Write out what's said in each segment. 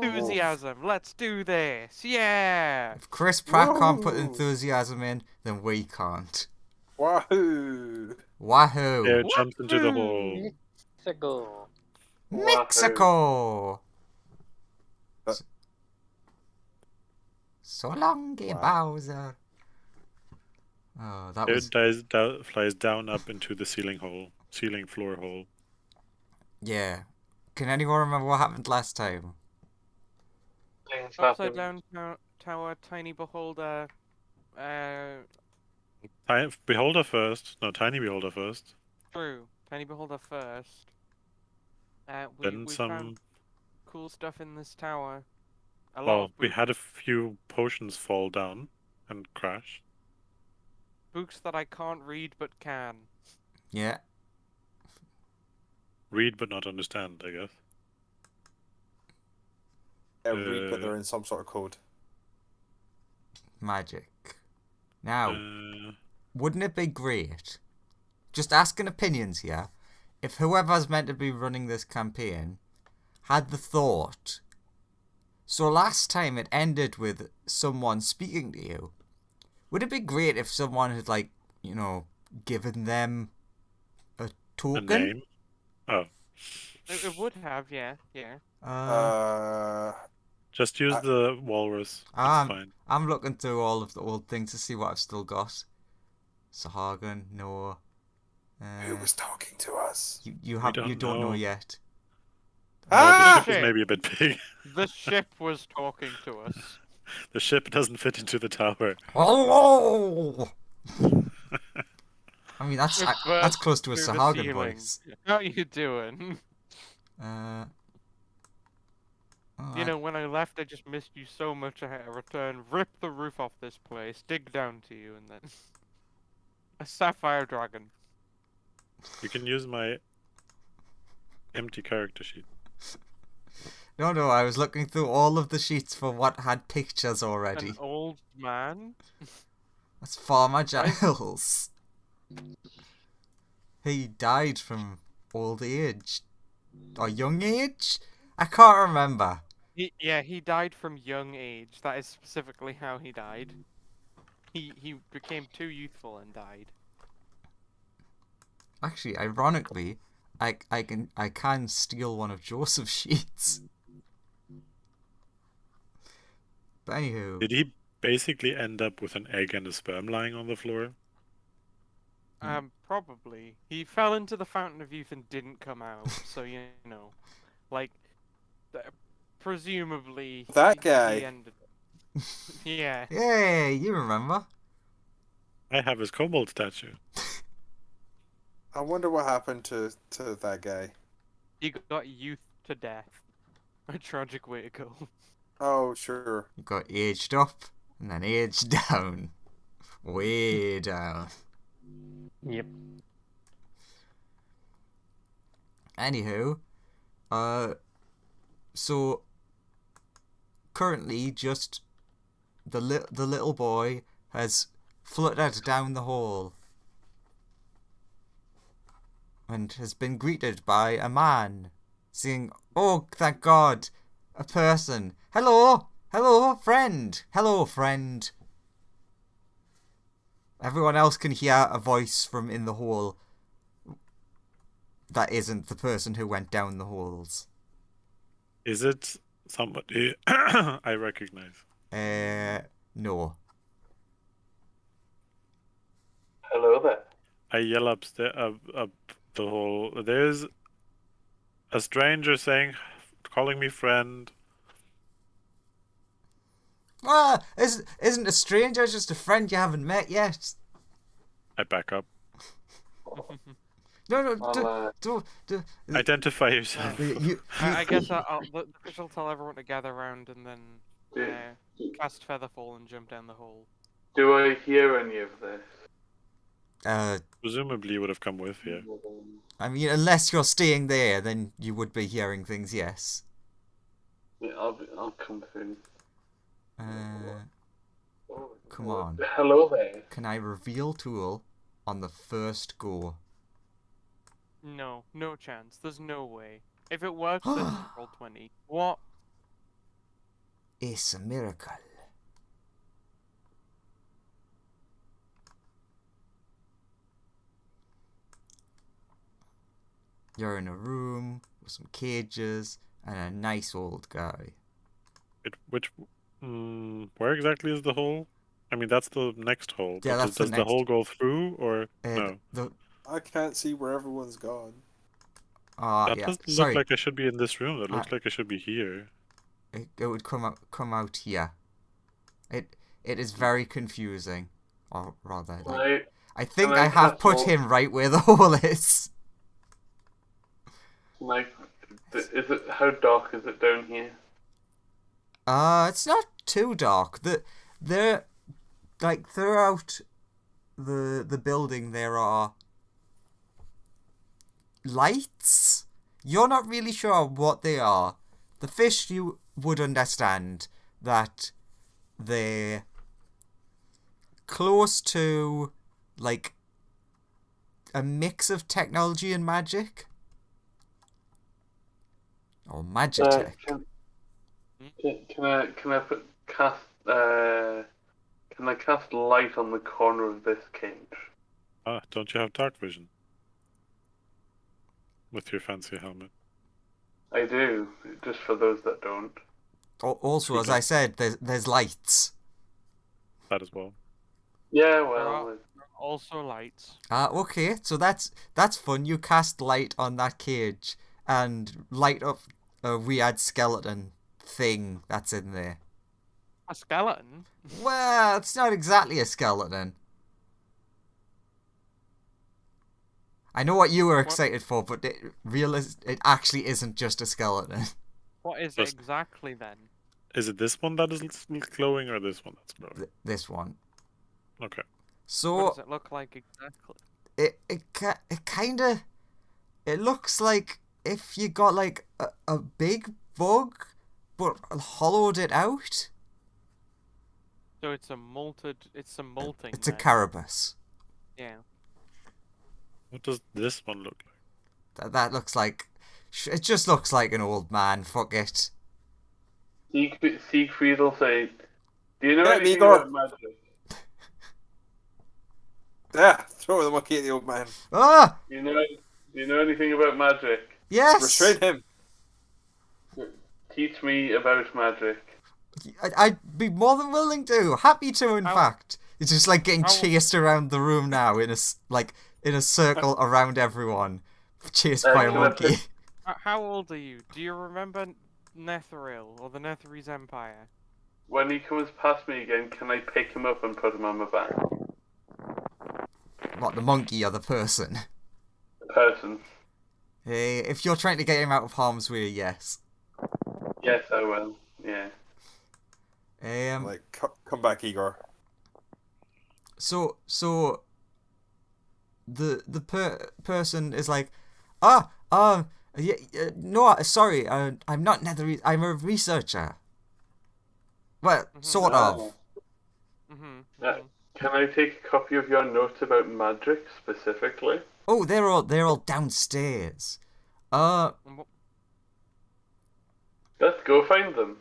Enthusiasm. Let's do this. Yeah. If Chris Pratt can't put Whoa. enthusiasm in, then we can't. Wahoo! Wahoo! Air jumps into the hole. Woohoo. Mexico. Mexico! But- So long, Wow. Bowser. Oh, that Air was... flies down up into the ceiling floor hole. Yeah. Can anyone remember what happened last time? Things Upside happen. down tower, tiny beholder. Beholder first. No, tiny beholder first. True. Tiny beholder first. Then We some. found cool stuff in this tower. A lot Well, of we had a few potions fall down and crash. books that I can't read but can. Yeah. Read but not understand, I guess. Yeah, read, but they're in some sort of code. Magic. Now, Uh, wouldn't it be great, just asking opinions here, if whoever's meant to be running this campaign had the thought, so last time it ended with someone speaking to you, would it be great if someone had, like, you know, given them a a token? name. Oh, It would have, yeah. just use I- the walrus. It's I'm, fine. I'm looking through all of the old things to see what I've still got. Sahagin, no. Who was talking to us? You don't don't know know. yet. No, Ah! the ship is maybe a bit big. The ship was talking to us. The ship doesn't fit into the tower. Hello. I mean that's It that's burst close to a through the Sahagin ceiling. voice. How you doing? Oh, You know, when I left, I just missed you so much. I had to return, rip the roof off this place, dig down to you, and then a sapphire dragon. You can use my empty character sheet. no, I was looking through all of the sheets for what had pictures already. An old man. That's Farmer Giles. He died from old age. Or young age? I can't remember. He died from young age. That is specifically how he died. He became too youthful and died. Actually, ironically, I can steal one of Joseph's sheets. But anywho, Did he basically end up with an egg and a sperm lying on the floor? Probably. He fell into the fountain of youth and didn't come out. So you know, like, presumably That he guy. ended. Yeah. yay, you remember? I have his kobold statue. I wonder what happened to that guy. He got youth to death. A tragic way to go. Oh, sure. You got aged up and then aged down, way down. Yep. Anywho, so currently just the little boy has fluttered down the hall and has been greeted by a man saying, "Oh, thank God, a person. Hello, friend. Hello, friend." Everyone else can hear a voice from in the hole that isn't the person who went down the holes. Is it somebody I recognize? No. Hello there. I yell up the hole. There's a stranger calling me friend. Isn't a stranger just a friend you haven't met yet? I back up. No, I'll, do. Identify yourself. I guess the fish will tell everyone to gather around and then do, cast Featherfall and jump down the hole. do I hear any of this? Presumably you would have come with here. I mean, unless you're staying there, then you would be hearing things, yes. Yeah, I'll come through. Come on. Hello there. Can I reveal tool on the first go? No chance. There's no way. If it works, then roll 20. What? is a miracle. You're in a room with some cages and a nice old guy. Where exactly is the hole? I mean, that's the next hole. Yeah, But that's does the the next. hole go through or no? I can't see where everyone's gone. That Yeah. doesn't look Sorry, like I should be in this room. That looks like I should be here. it would come out here. It is very confusing, or rather, like, I think can I I have cast put more- him right where the hole is. Like, is it how dark is it down here? It's not too dark. They're like throughout the building there are lights. You're not really sure what they are. The fish, you would understand that they're close to like a mix of technology and magic. Or magitech. Can I cast light on the corner of this cage? Don't you have dark vision? With your fancy helmet. I do, just for those that don't. Also, as I said, there's lights. That as well. Yeah, There well, are also lights. Okay, so that's fun. You cast light on that cage and light up a weird skeleton thing that's in there. A skeleton? Well, it's not exactly a skeleton. I know what you were excited for, but it actually isn't just a skeleton. What is Just- it exactly then? Is it this one that is glowing or this one that's glowing? This one. Okay. What So does it look like exactly? it kind of looks like if you got like a big bug, but hollowed it out. So it's a molting. It's a then. Carabus. Yeah. What does this one look like? That looks like. It just looks like an old man. Fuck it. Siegfried will say, "Do you know Yeah, anything Igor. about magic? Yeah, throw the monkey at the old man. Ah, Do you know anything about magic? yes. Restrain him. Teach me about magic." I'd be more than willing to. Happy to, in How- fact. It's just like getting how- chased around the room now in a circle around everyone, chased by a can I monkey. pick- How old are you? Do you remember Netheril or the Netherese Empire? When he comes past me again, can I pick him up and put him on my back? What, the monkey or the person? Person. Hey, if you're trying to get him out of harm's way, yes. Yes, I will. Yeah. Like, come back, Igor. So the person is like, no, sorry, I'm not Netherese, I'm a researcher. Well, sort of. Mm-hmm. Can I take a copy of your notes about magic specifically? Oh, they're all downstairs. Let's go find them.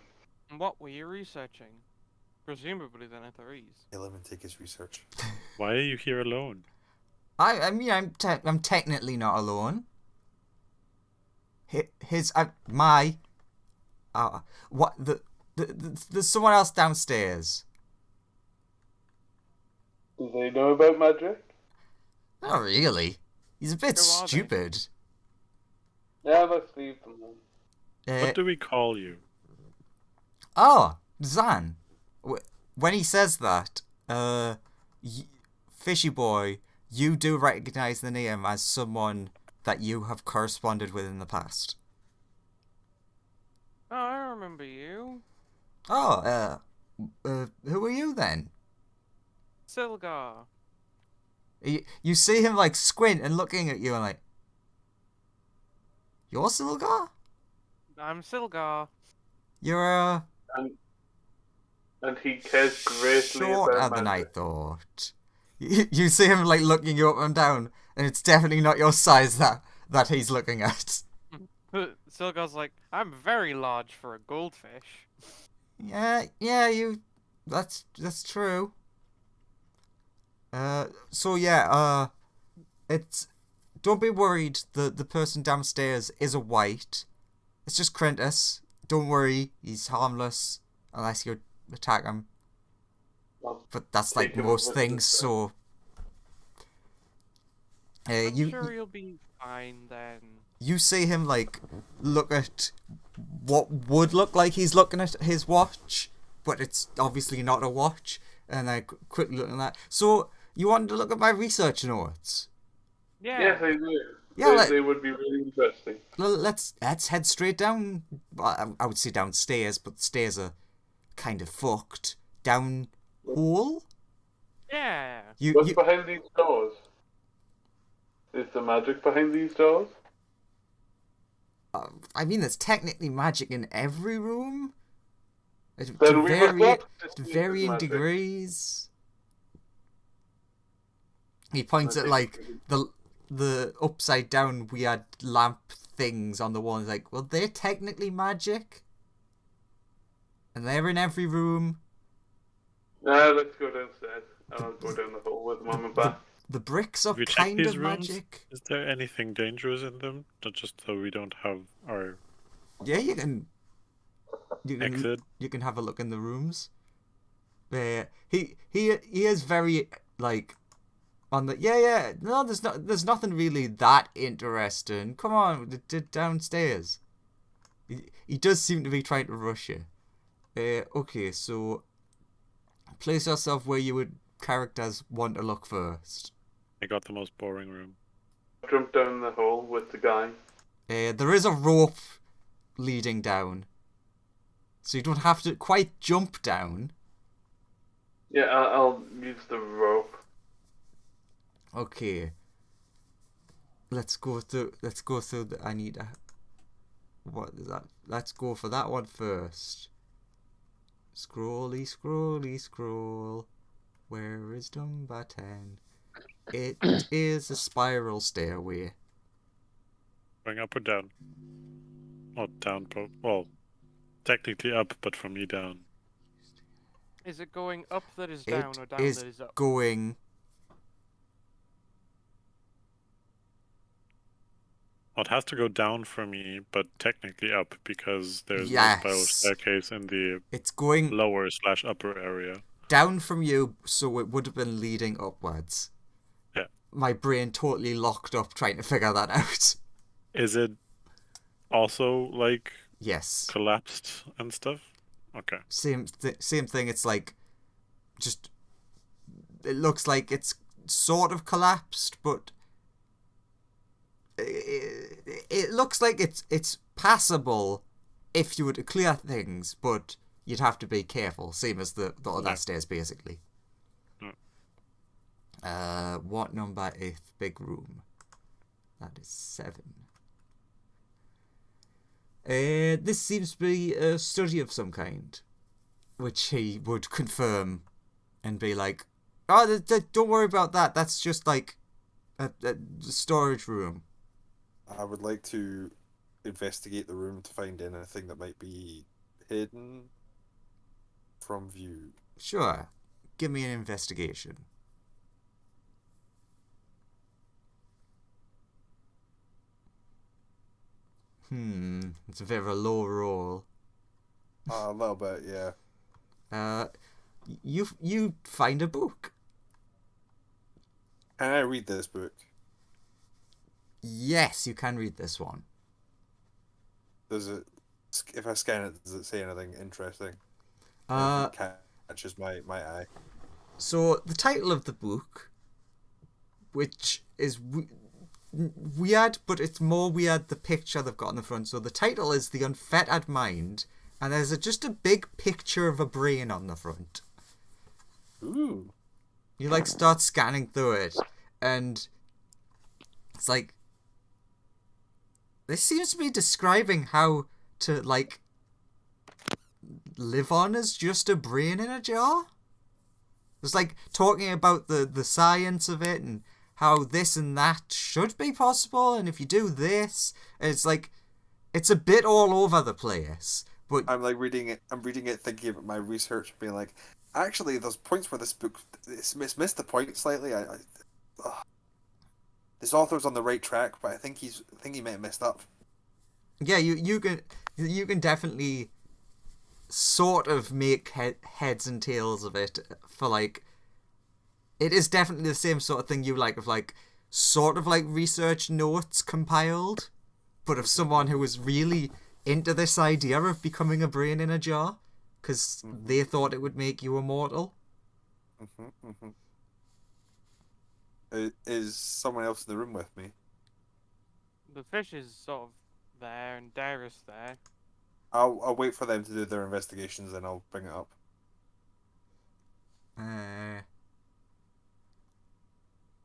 What were you researching? Presumably the Netherese. Kill him and take his research. Why are you here alone? I mean, I'm technically not alone. There's someone else downstairs. Do they know about magic? Not really. He's a bit Who are they? stupid. Yeah, let's leave them then. Uh, What do we call you? Oh, Zan. When he says that, Fishy Boy, you do recognize the name as someone that you have corresponded with in the past. Oh, I remember you. Oh, who are you then? Silgar. You see him like squint and looking at you and like, you're Silgar? I'm Silgar. You're And he cares greatly shorter about than I magic. thought. You see him like looking you up and down, and it's definitely not your size that he's looking at. Silgar's like, I'm very large for a goldfish. Yeah, that's true. So yeah, it's don't be worried. The person downstairs is a white. It's just Crentus. Don't worry, he's harmless unless you attack him. I'll But that's take like him most over to things. the- So I'm you sure you'll be fine then. you see him like look at what would look like he's looking at his watch, but it's obviously not a watch. And I quickly look at that. So you wanted to look at my research notes? Yeah. Yes, I do. Yeah, They would be really interesting. Let's head straight down. I would say downstairs, but the stairs are kind of fucked. Down hole. Yeah. What's behind these doors? Is the magic behind these doors? I mean, there's technically magic in every room. Then we must not To see varying magic. degrees. He points at like the upside down weird lamp things on the wall. He's like, well, they're technically magic, and they're in every room. Let's go downstairs. I'll go down the hall with Mum and Dad. The bricks are Have you checked kind these of rooms? magic. Is there anything dangerous in them? Not just so we don't have our Yeah, you can exit. you can have a look in the rooms. He is very like on the no, there's nothing really that interesting. Come on, downstairs. He does seem to be trying to rush you. Okay, so place yourself where you would characters want to look first. I got the most boring room. Jump down the hall with the guy. There is a rope leading down, so you don't have to quite jump down. Yeah, I'll use the rope. Okay. Let's go through the I need a what is that? Let's go for that one first. Scrolly, scrolly, scroll. Where is number 10? It is a spiral stairway. Going up or down? Not down, well, technically up, but for me down. Is it going up that is down It or down is that is up? going. Well, it has to go down for me, but technically up because there's Yes. no spiral staircase in the It's going lower/upper area. down from you, so it would have been leading upwards. Yeah. My brain totally locked up trying to figure that out. Is it also like Yes. collapsed and stuff? Okay. Same thing. It's like just it looks like it's sort of collapsed, but it looks like it's passable if you were to clear things, but you'd have to be careful. Same as the other Yeah. stairs, basically. What number is big room? That is 7. This seems to be a study of some kind, which he would confirm and be like, "Oh, don't worry about that. That's just like a storage room." I would like to investigate the room to find anything that might be hidden from view. Sure. Give me an investigation. It's a bit of a low roll. A little bit, yeah. You find a book. Can I read this book? Yes, you can read this one. Does it? If I scan it, does it say anything interesting? Uh, Catches my eye. So the title of the book, which is weird, but it's more weird the picture they've got on the front. So the title is The Unfettered Mind, and there's just a big picture of a brain on the front. Ooh. You like start scanning through it, and it's like this seems to be describing how to like live on as just a brain in a jar. It's like talking about the science of it and how this and that should be possible, and if you do this, and it's like it's a bit all over the place, But I'm like reading it. I'm reading it, thinking about my research, being like, actually, there's points where this book it's missed the point slightly. Ugh. This author's on the right track, but I think he may have messed up. yeah, you can definitely sort of make heads and tails of it for like. It is definitely the same sort of thing you like of like sort of like research notes compiled, but of someone who was really into this idea of becoming a brain in a jar because they thought it would make you immortal. Is someone else in the room with me? The fish is sort of there, and Darius there. I'll wait for them to do their investigations, and I'll bring it up.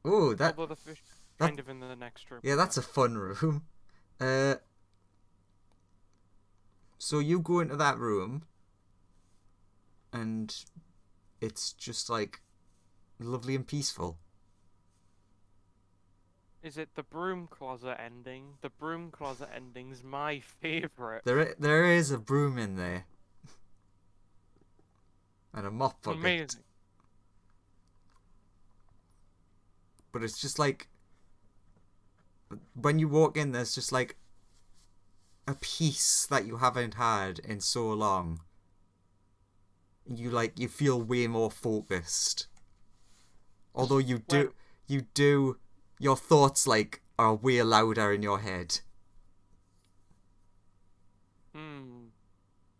Oh, that Although the fish is kind of in the next room. yeah, that's a fun room. So you go into that room, and it's just like lovely and peaceful. Is it the broom closet ending? The broom closet ending's my favourite. There is a broom in there, and a mop bucket. Amazing. But it's just like when you walk in, there's just like a peace that you haven't had in so long. You feel way more focused. Although you do your thoughts like are way louder in your head.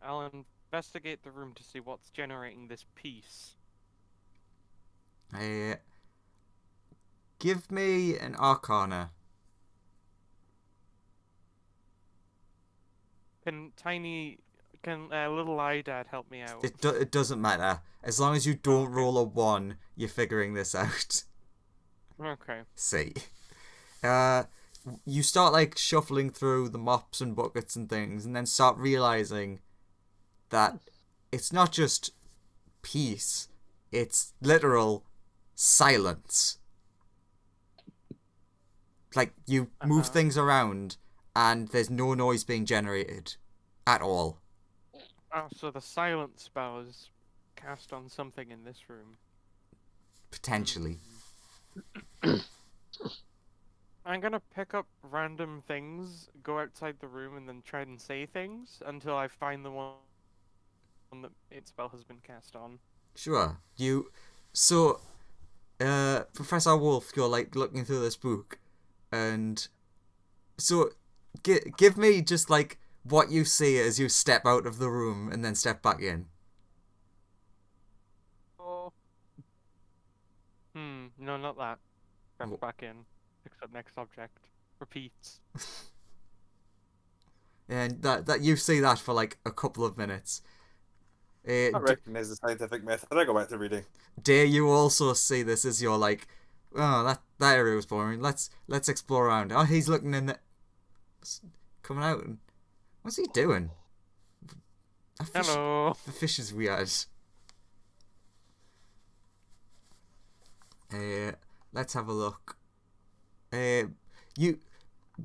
I'll investigate the room to see what's generating this peace. Give me an Arcana. Can little Idad help me out? It doesn't matter. As long as you don't roll a 1, you're figuring this out. Okay. See. You start like shuffling through the mops and buckets and things, and then start realizing that it's not just peace, it's literal silence. Like, you move things around, and there's no noise being generated at all. Oh, so the silence spell is cast on something in this room. Potentially. I'm gonna pick up random things, go outside the room, and then try and say things until I find the one that its spell has been cast on. Sure. So, Professor Wolf, you're like looking through this book, and so give me just like what you see as you step out of the room and then step back in. Oh. No, not that. Step back in. Picks up next object. Repeats. And that you see that for like a couple of minutes. I recognize the scientific method. I go back to reading. Dare you also see this as you're like, oh, that area was boring. Let's explore around. Oh, he's looking in the coming out. And what's he doing? Hello. The fish is weird. Let's have a look. The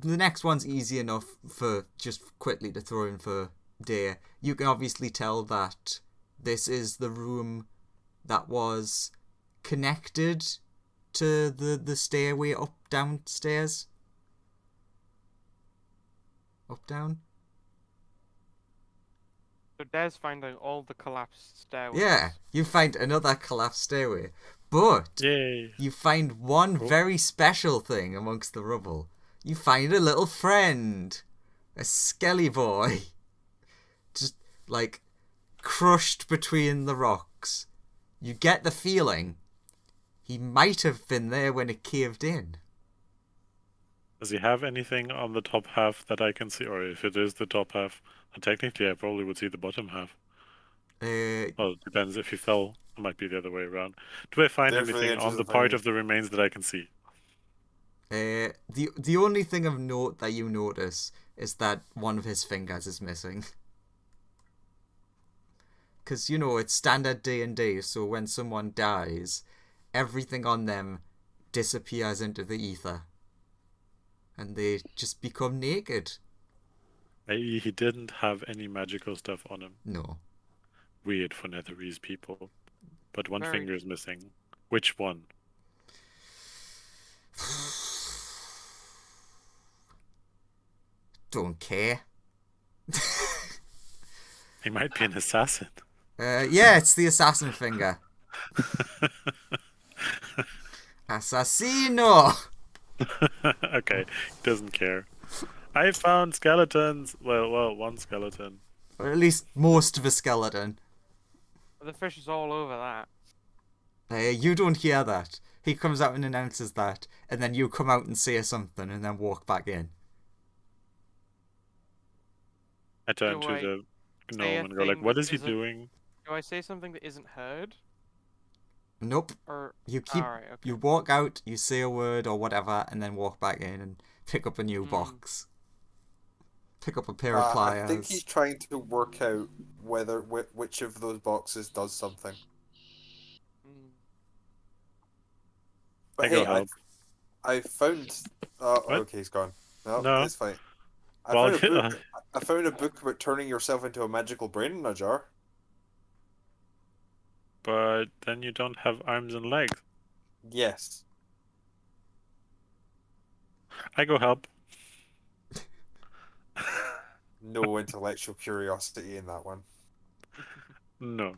next one's easy enough for just quickly to throw in for Dare. You can obviously tell that this is the room that was connected to the stairway up downstairs. Up down. So Dare's finding all the collapsed stairways. Yeah, you find another collapsed stairway, but Yay. you find one very special thing amongst the rubble. You find a little friend, a skelly boy, just like crushed between the rocks. You get the feeling he might have been there when it caved in. Does he have anything on the top half that I can see? Or if it is the top half, technically I probably would see the bottom half. Well, it depends. If he fell, it might be the other way around. Do I find Definitely anything on interested the in part finding- of the remains that I can see? The only thing of note that you notice is that one of his fingers is missing. Because, you know, it's standard D&D, so when someone dies, everything on them disappears into the ether. And they just become naked. He didn't have any magical stuff on him. No. Weird for Netherese people. But one Very. finger is missing. Which one? Don't care. He might be an assassin. Yeah, it's the assassin finger. Assassino! Okay, he doesn't care. I found skeletons. Well, one skeleton. Or at least most of a skeleton. The fish is all over that. You don't hear that. He comes out and announces that, and then you come out and say something, and then walk back in. I turn Do to I the say gnome a and go like, thing "What that is he isn't- doing?" Do I say something that isn't heard? Nope. Or You keep. alright, okay. You walk out, you say a word or whatever, and then walk back in and pick up a new Hmm. box. Pick up a pair of I think pliers. he's trying to work out which of those boxes does something. Mm. But I go hey, help. I found. Oh, What? okay, he's gone. No, No. it's fine. Well, I found a book about turning yourself into a magical brain in a jar. but then you don't have arms and legs. Yes. I go help. No intellectual curiosity in that one. No.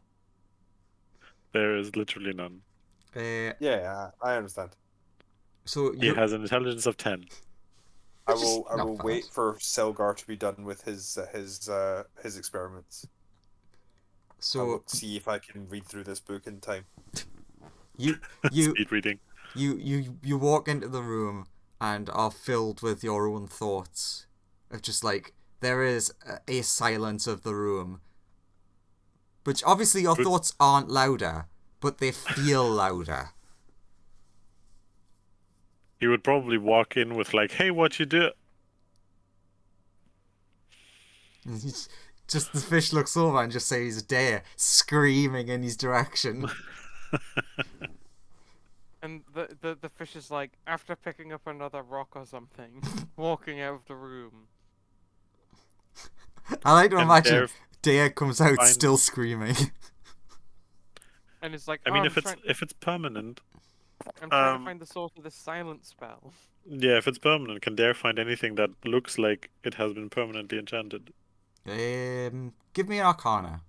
There is literally none. Yeah, I understand. So He you. has an intelligence of 10. I Which is will not wait bad. for Selgar to be done with his experiments. I So will see if I can read through this book in time. you Speed reading. you walk into the room and are filled with your own thoughts of just like there is a silence of the room, which obviously your But- thoughts aren't louder, but they feel louder. He would probably walk in with like, "Hey, what you do?" Just the fish looks over and just says "dare," screaming in his direction. And the fish is like, after picking up another rock or something, walking out of the room. I like to And imagine there- Dare comes out Fine. still screaming. And it's like, I mean, I'm if it's permanent, I'm trying to um, find the source of the silence spell. yeah, if it's permanent, can Dare find anything that looks like it has been permanently enchanted? Give me an Arcana.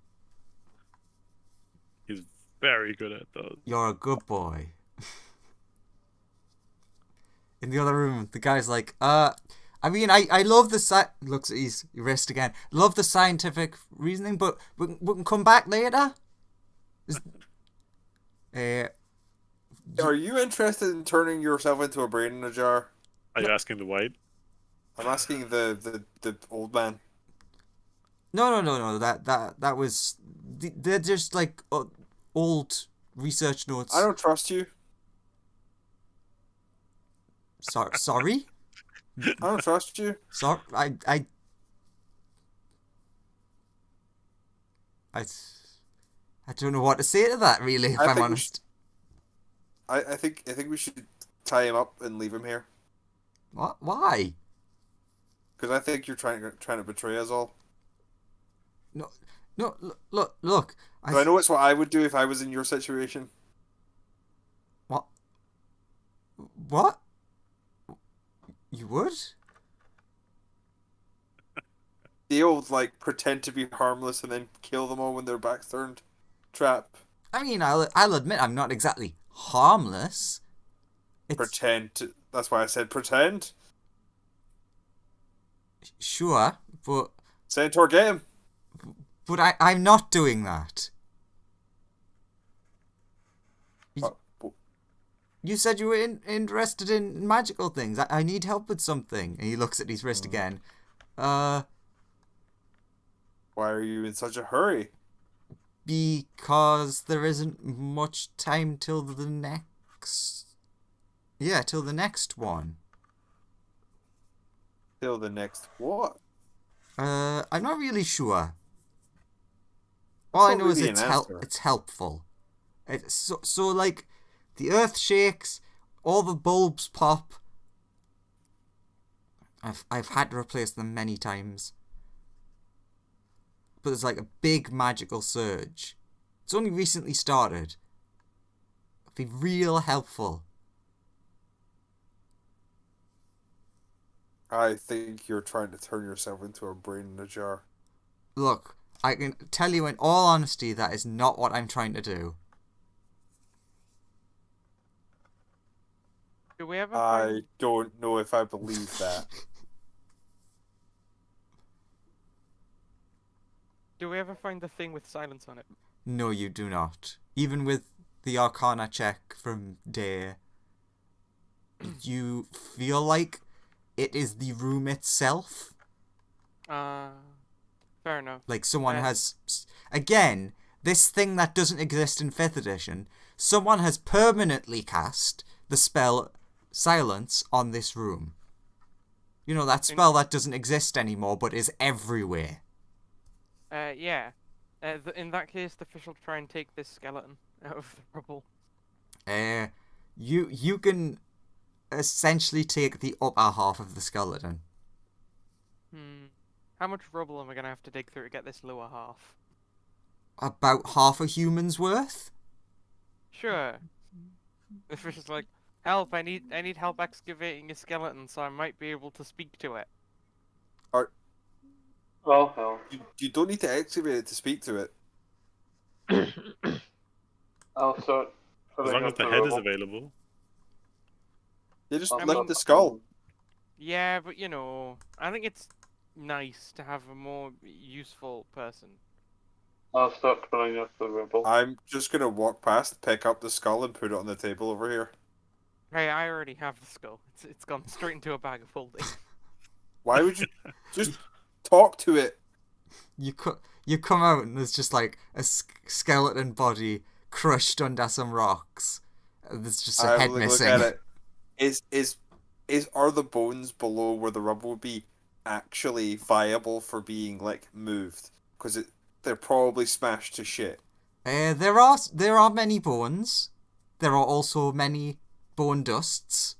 He's very good at those. You're a good boy. In the other room, the guy's like, I mean, I love the looks at his wrist again. Love the scientific reasoning, but we can come back later. Are you interested in turning yourself into a brain in a jar? Are you asking the white? I'm asking the old man. No. That was they're just like old research notes. I don't trust you. Sorry. I don't trust you. Sorry. I don't know what to say to that. Really, if I I'm think we honest. I think we should tie him up and leave him here What? Why? because I think you're trying to betray us all. No. Look. I know it's what I would do if I was in your situation. What? What? You would? The old like pretend to be harmless and then kill them all when their back's turned trap. I mean, I'll admit I'm not exactly harmless. Pretend to, that's why I said pretend. Sure, but Centaur game. I'm not doing that. You said you were interested in magical things. I need help with something. And he looks at his wrist again. Why are you in such a hurry? Because there isn't much time till the next... Yeah, till the next one. Till the next what? I'm not really sure. All I Not know is really an answer. it's helpful. It's so like the earth shakes, all the bulbs pop. I've had to replace them many times. but there's like a big magical surge. It's only recently started. It'd be real helpful. I think you're trying to turn yourself into a brain in a jar. Look, I can tell you in all honesty that is not what I'm trying to do. Do we ever I find... don't know if I believe that. Do we ever find the thing with silence on it? No, you do not. Even with the Arcana check from Day, you feel like it is the room itself. Fair enough. Like someone has... Again, this thing that doesn't exist in 5th edition, someone has permanently cast the spell Silence on this room. You know, that spell that doesn't exist anymore but is everywhere. Yeah. In that case, the fish will try and take this skeleton out of the rubble. You can essentially take the upper half of the skeleton. How much rubble am I gonna have to dig through to get this lower half? About half a human's worth? Sure. The fish is like, help! I need help excavating a skeleton, so I might be able to speak to it. Oh hell. You don't need to excavate it to speak to it. I'll start As filling long as up the the head is rubble. available. You just I'll lift start the skull. Yeah, but you know, I think it's nice to have a more useful person. I'll start filling up the rubble. I'm just gonna walk past, pick up the skull, and put it on the table over here. Hey, I already have the skull. It's gone straight into a bag of holding. Why would you just talk to it? You come out and there's just like a skeleton body crushed under some rocks. There's just a head missing. Look at it. Are the bones below where the rubble would be actually viable for being like moved? Because they're probably smashed to shit. There are many bones. There are also many bone dusts.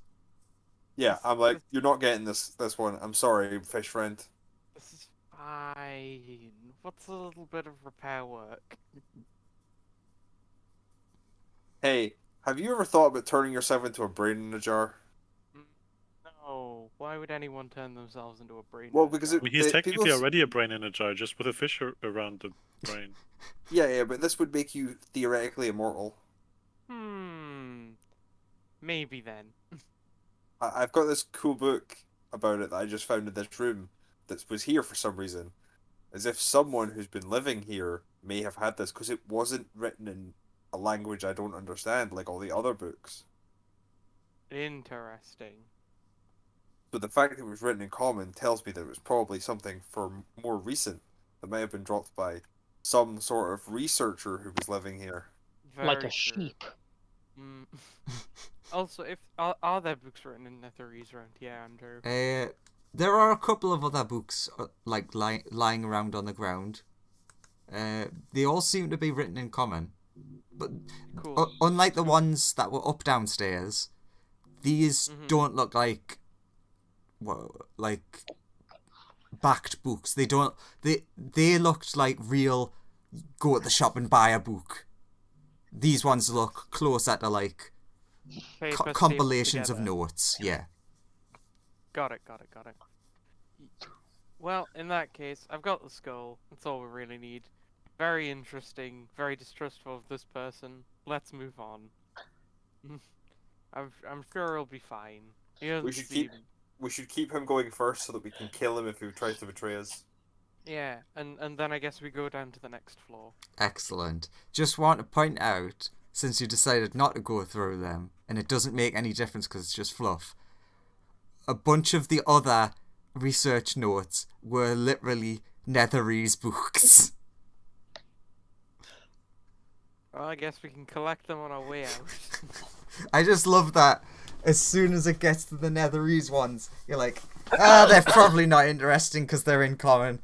Yeah, I'm like, you're not getting this one. I'm sorry, fish friend. This is fine. What's a little bit of repair work? Hey, have you ever thought about turning yourself into a brain in a jar? No. Why would anyone turn themselves into a brain? Well, in a because jar? I mean, he's technically people... already a brain in a jar, just with a fish around the brain. Yeah, but this would make you theoretically immortal. Maybe then. I've got this cool book about it that I just found in this room that was here for some reason. As if someone who's been living here may have had this, because it wasn't written in a language I don't understand, like all the other books. Interesting. But the fact that it was written in common tells me that it was probably something for more recent that might have been dropped by some sort of researcher who was living here. Like a Very true. sheep. Also, if are there books written in Netherese around here, Andrew? There are a couple of other books like lying around on the ground. They all seem to be written in common, but Cool. Unlike the ones that were up downstairs, these don't look like backed books. They don't. They looked like real. Go to the shop and buy a book. These ones look closer to like Paper compilations stapled of together. notes. Yeah. Got it. Well, in that case, I've got the skull. That's all we really need. Very interesting. Very distrustful of this person. Let's move on. I'm sure he'll be fine. We should keep him going first so that we can kill him if he tries to betray us. Yeah, and then I guess we go down to the next floor. Excellent. Just want to point out, since you decided not to go through them, and it doesn't make any difference because it's just fluff, a bunch of the other research notes were literally Netherese books. Well, I guess we can collect them on our way out. I just love that as soon as it gets to the Netherese ones, you're like, they're probably not interesting because they're in common.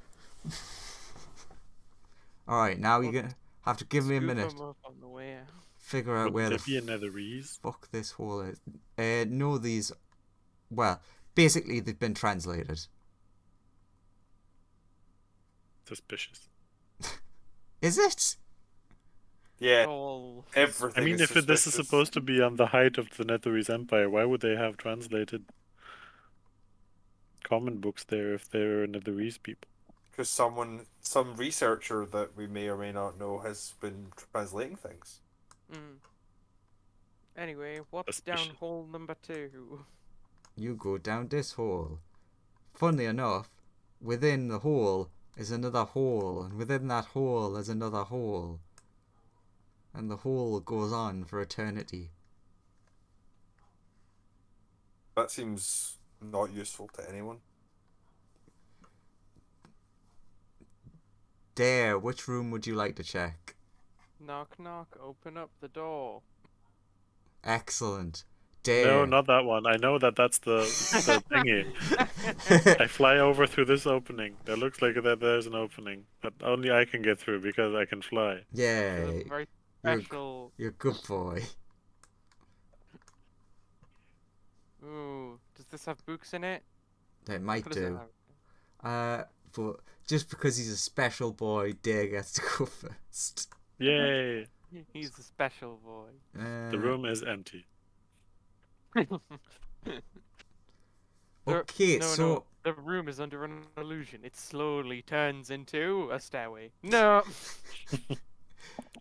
Alright, now you're going to have to give me a Scoop minute. them up on the way out. Figure out where Would the there be a Netherese? fuck this hole is. No, these... Well, basically they've been translated. Suspicious. Is it? Yeah, Tall. everything I mean, is if this is suspicious. supposed to be on the height of the Netherese Empire, why would they have translated common books there if they're Netherese people? Because some researcher that we may or may not know has been translating things. Mm. Anyway, what's down Suspicious. hole number 2? You go down this hole. Funnily enough, within the hole is another hole, and within that hole is another hole. And the hole goes on for eternity. That seems not useful to anyone. Dare, which room would you like to check? Knock, knock, open up the door. Excellent. No, Dare. not that one. I know that that's the thingy. I fly over through this opening. There looks like that there's an opening, but only I can get through because I can fly. Yeah, It's a very you're, special. you're a good boy. Ooh, does this have books in it? It might What does it do. have? But just because he's a special boy, Dare gets to go first. Yay! He's a special boy. The room is empty. Okay, no, so no, the room is under an illusion. It slowly turns into a stairway. No.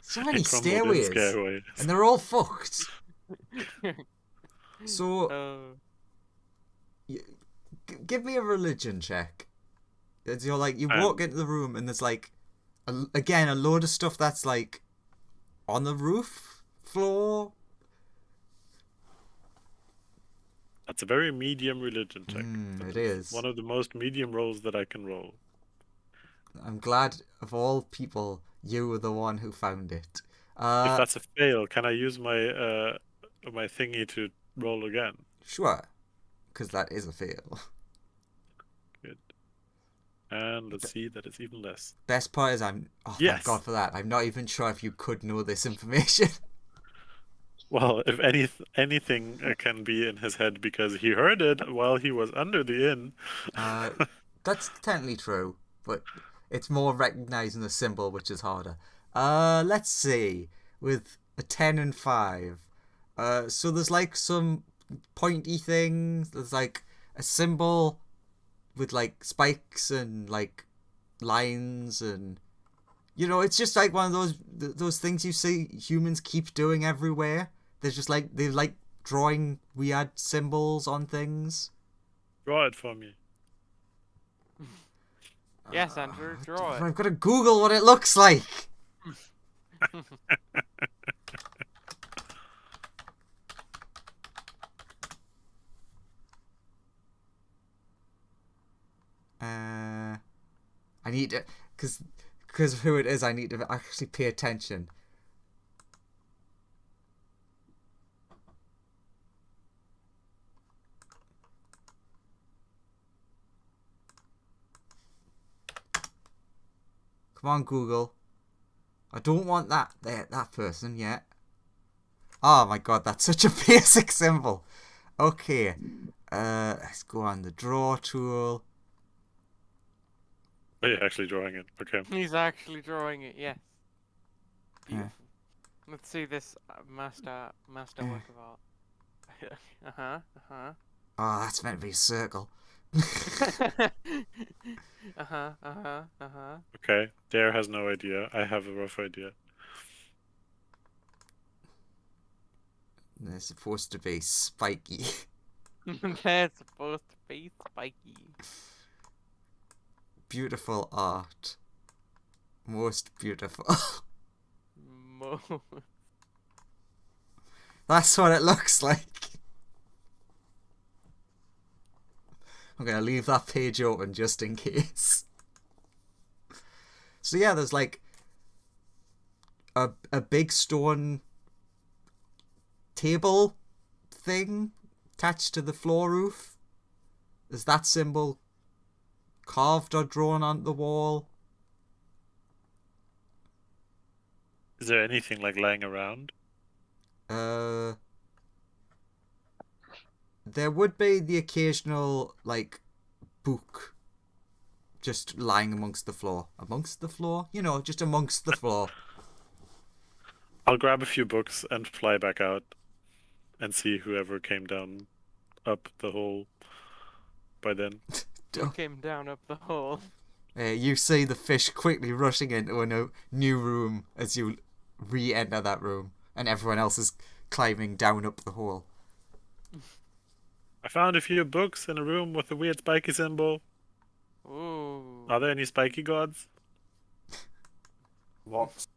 so many It crumbled in stairways, stairways. and they're all fucked. So give me a religion check. It's, you're like you walk into the room and there's like again a load of stuff that's like on the roof floor. That's a very medium religion check. It is. One of the most medium rolls that I can roll. I'm glad of all people you were the one who found it. If that's a fail, can I use my my thingy to roll again? Sure, because that is a fail. Good. And let's see that it's even less. Best part is thank God for that. I'm not even sure if you could know this information. Well, if anything can be in his head because he heard it while he was under the inn. That's technically true, but it's more recognizing the symbol, which is harder. Let's see. With a 10 and 5. So there's like some pointy things. There's like a symbol with like spikes and like lines, and you know, it's just like one of those things you see humans keep doing everywhere. There's just like they're like drawing weird symbols on things. Draw it for me. Yes, Andrew, draw it. I've got to Google what it looks like. I need to, because of who it is, I need to actually pay attention. Come on, Google. I don't want that person yet. Oh my god, that's such a basic symbol. Okay, let's go on the draw tool. Oh, you're actually drawing it. Okay. He's actually drawing it, yes. Yeah. Let's see this master work of art. Oh, that's meant to be a circle. Okay, Dare has no idea. I have a rough idea. They're supposed to be spiky. They're supposed to be spiky. Beautiful art. Most beautiful. That's what it looks like. I'm gonna leave that page open just in case. So yeah, there's like a big stone table thing attached to the floor roof. There's that symbol carved or drawn on the wall. Is there anything like lying around? There would be the occasional like book just lying amongst the floor. Amongst the floor? You know, just amongst the floor. I'll grab a few books and fly back out and see whoever came down up the hole by then. You came down up the hole. You see the fish quickly rushing into a new room as you re-enter that room, and everyone else is climbing down up the hole. I found a few books in a room with a weird spiky symbol. Ooh. Are there any spiky gods? Lots.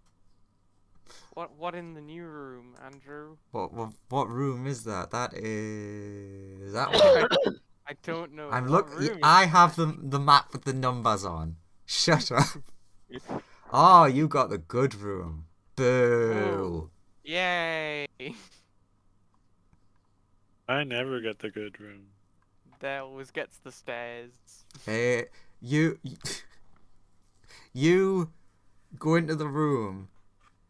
What in the new room, Andrew? What room is that? That is that one. I don't know. I'm What looking. room I is have that? the map with the numbers on. Shut up. Oh, you got the good room. Boo. Yay! I never get the good room. That always gets the stairs. You you go into the room,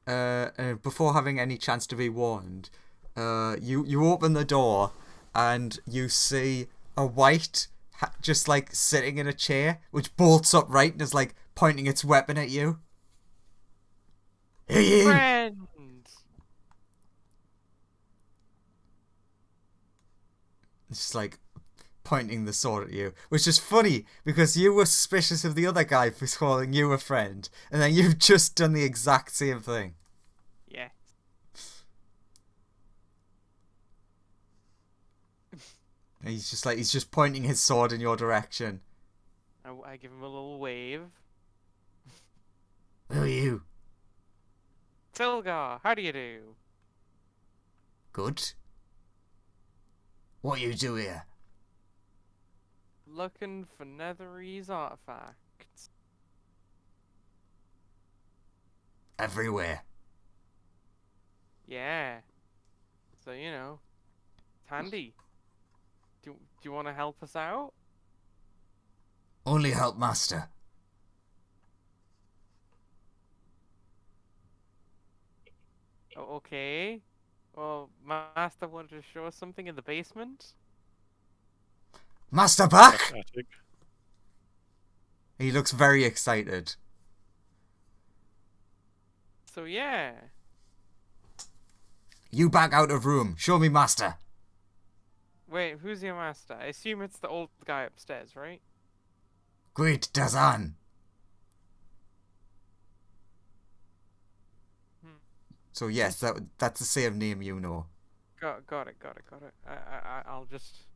before having any chance to be warned. You open the door, and you see a white just like sitting in a chair, which bolts upright and is like pointing its weapon at you. Hey, you! Friend! It's just like pointing the sword at you, which is funny because you were suspicious of the other guy for calling you a friend, and then you've just done the exact same thing. Yeah. And he's just pointing his sword in your direction. I give him a little wave. Who are you? Silgar, how do you do? Good. What you do here? Looking for Netherese artifacts. Everywhere. Yeah. So, you know, it's handy. Do you want to help us out? Only help master. Oh, okay. Well, Master wanted to show us something in the basement. Master back! Attic. He looks very excited. So, yeah. You back out of room. Show me master. Wait, who's your master? I assume it's the old guy upstairs, right? Great Dazan. So yes, that's the same name you know. Got it. I'll just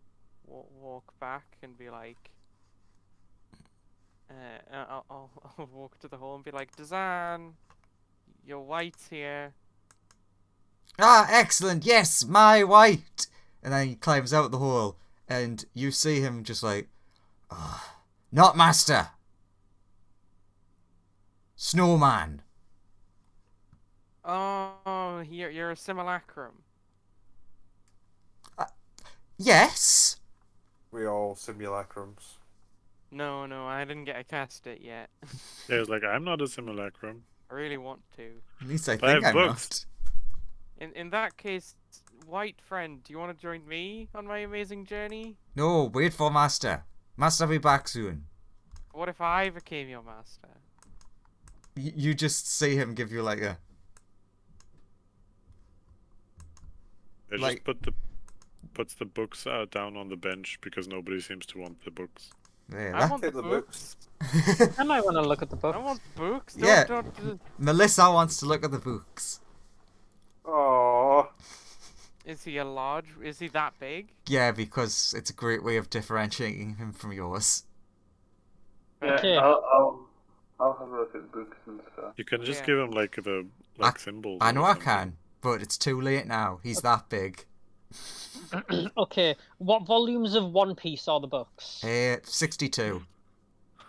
walk back and be like, I'll walk to the hall and be like, Dazan, your white's here. Ah, excellent. Yes, my white. And then he climbs out the hole, and you see him just like, oh, not master. Snowman. Oh, you're a simulacrum. Yes. We all simulacrums. No, I didn't get to cast it yet. Yeah, it's like, I'm not a simulacrum. I really want to. At least I But I think have I'm books. In that case, white friend, do you want to join me on my amazing journey? not. No, wait for master. Master will be back soon. What if I became your master? You just see him give you like a... They Like- just puts the books down on the bench because nobody seems to want the books. There, I want Take the the books. I might want to look at the I books. want books. Yeah. Don't. Melissa wants to look at the books. Oh, Is he a large? Is he that big? Yeah, because it's a great way of differentiating him from yours. Yeah, Okay. I'll have a look at books and stuff. You can just Yeah. give him like the symbols. I or know I something. can, but it's too late now. He's that big. Okay, what volumes of One Piece are the books? 62.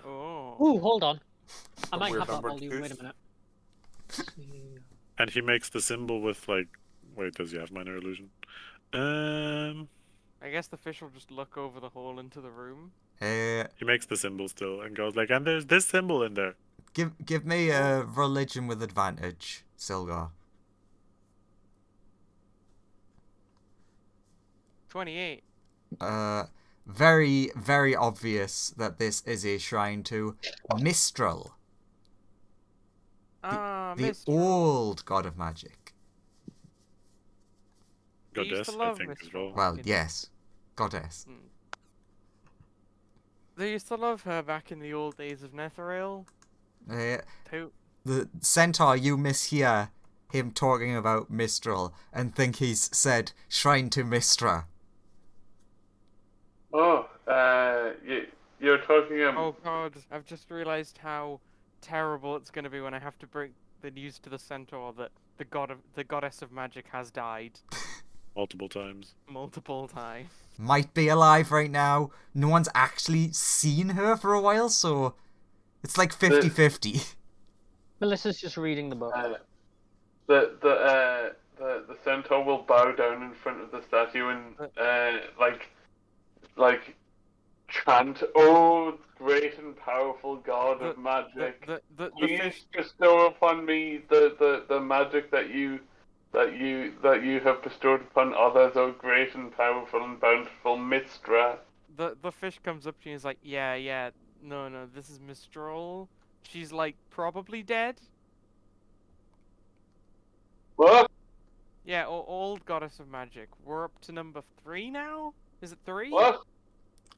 Oh. Ooh, hold on. I might weird have that numbered volume. Wait a goose. minute. And he makes the symbol with like. Wait, does he have minor illusion? I guess the fish will just look over the hole into the room. He makes the symbol still and goes like, and there's this symbol in there. Give me a religion with advantage, Silgar. 28. very, very obvious that this is a shrine to Mistral, the Mistral. old god of magic. They used to Goddess, I love think, as Mistral. well. Well, yes, goddess. They used to love her back in the old days of Netherrail. Too. The centaur, you mishear him talking about Mistral and think he's said shrine to Mistra. Oh, you're talking about. Oh god, I've just realised how terrible it's going to be when I have to break the news to the centaur that the goddess of magic has died Multiple times. multiple times. Might be alive right now. No one's actually seen her for a while, so it's like 50-50. Melissa's just reading the book. The centaur will bow down in front of the statue and like chant, "Oh, great and powerful God of magic, The please fish. bestow upon me the magic that you have bestowed upon others, oh great and powerful and bountiful Mistra." The fish comes up to you and is like, yeah, no, this is Mistral. She's like probably dead. What? Yeah, old goddess of magic. We're up to number 3 now. Is it 3? What?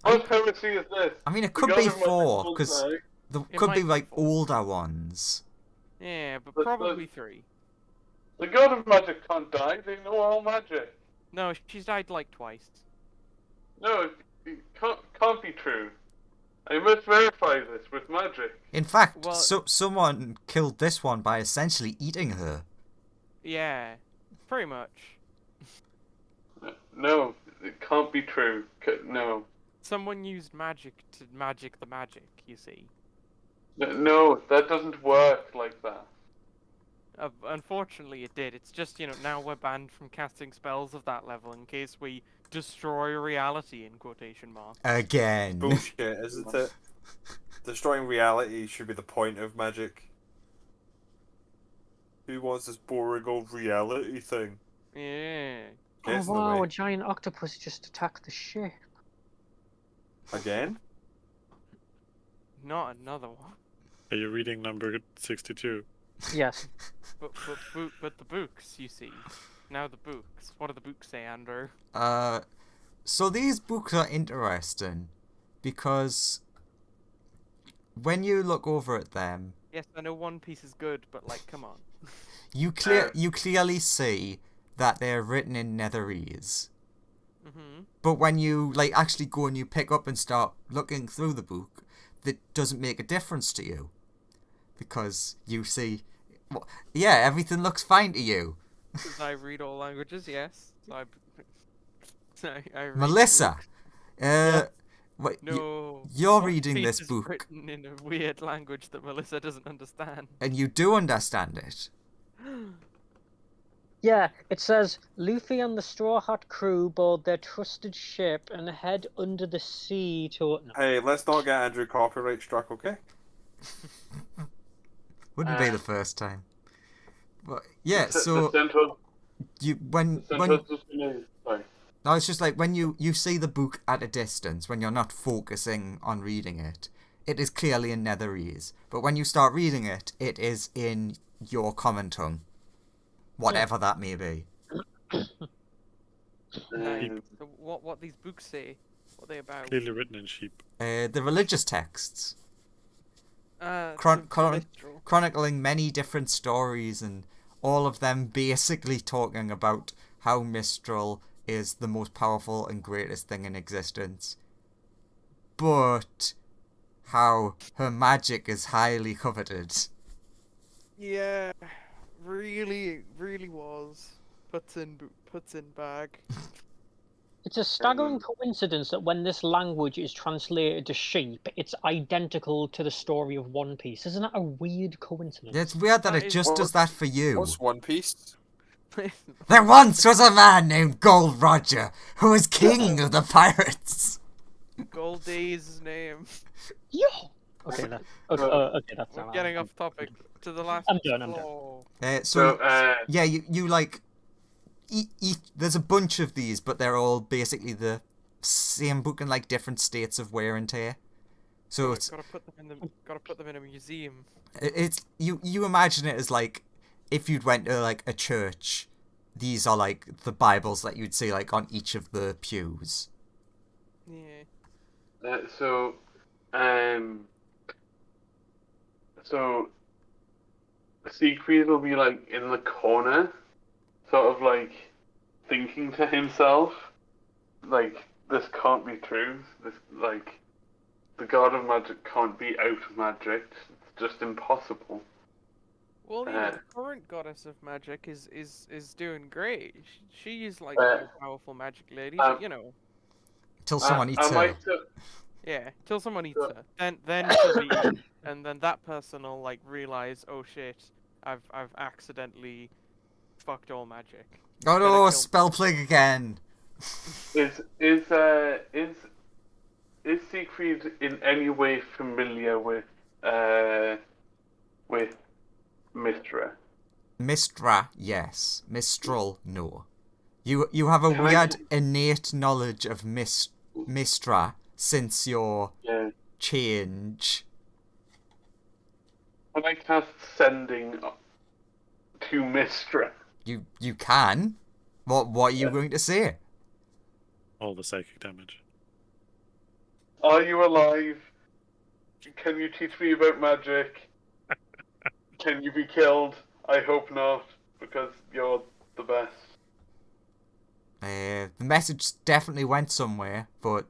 What heresy is this? I mean, it The could God be of Magic 4, will because die. there It could be might like be 4. older ones. Yeah, but But- probably 3. The God of Magic can't die. They know all magic. No, she's died like twice. No, it can't be true. I must verify this with magic. In fact, Well- someone killed this one by essentially eating her. Yeah, pretty much. No, it can't be true. No. Someone used magic to magic the magic, you see. No, that doesn't work like that. Unfortunately, it did. It's just, now we're banned from casting spells of that level in case we destroy reality, in quotation marks. Again. Bullshit, isn't it? Destroying reality should be the point of magic. Who wants this boring old reality thing? Yeah. Gets Oh in the wow, way. a giant octopus just attacked the ship. Again? Not another one. Are you reading number 62? Yes. But the books, you see. Now the books. What do the books say, Andrew? So these books are interesting because when you look over at them, Yes, I know One Piece is good, but come on. you clearly see that they're written in Netherese. Mm-hmm. But when you actually go and you pick up and start looking through the book, that doesn't make a difference to you because you see, yeah, everything looks fine to you. Because I read all languages, yes. So I read Melissa, books. what, No. you're One reading Piece this is book written in a weird language that Melissa doesn't understand. and you do understand it. Yeah, it says Luffy and the Straw Hat crew board their trusted ship and head under the sea to. No. Hey, let's not get Andrew copyright struck, okay? Wouldn't be the first time. But yeah, so the centaur, you when centaur's just gonna. Sorry. no, it's just like when you see the book at a distance, when you're not focusing on reading it, it is clearly in Netherese. But when you start reading it, it is in your common tongue, whatever that may be. So what these books say? What are they about? Clearly written in sheep. The religious texts Some literal. chronicling many different stories, and all of them basically talking about how Mistral is the most powerful and greatest thing in existence, but how her magic is highly coveted. Yeah, really was. Puts in bag. It's a staggering coincidence that when this language is translated to sheep, it's identical to the story of One Piece. Isn't that a weird coincidence? It's weird that That it is- just does that for you. What's One Piece? There once was a man named Gold Roger who was king of the pirates. Goldie's name. Yo! Okay, okay, that's We're not getting off topic to the last. I'm done. floor. So So, yeah, you like each, there's a bunch of these, but they're all basically the same book in like different states of wear and tear. So it's gotta put them in a museum. it's you imagine it as like if you'd went to like a church. These are like the Bibles that you'd see like on each of the pews. Yeah. So Siegfried will be like in the corner, sort of like thinking to himself, like, this can't be true. This, like, the god of magic can't be out of magic. It's just impossible. Well, the current goddess of magic is doing great. She's like Uh, a powerful magic lady, but you know. Till someone eats her. might, Yeah, till someone eats her. Then she'll be eaten, and then that person will like realize, oh shit, I've accidentally fucked all magic. Oh Better no, kill spell plague again. Is Siegfried in any way familiar with Mistra? Mistra, yes. Mistral, no. You have a Can I- weird innate knowledge of Mistra since your change. Can I cast Sending to Mistra? You can. What are you going to say? All the psychic damage. Are you alive? Can you teach me about magic? Can you be killed? I hope not, because you're the best. The message definitely went somewhere, but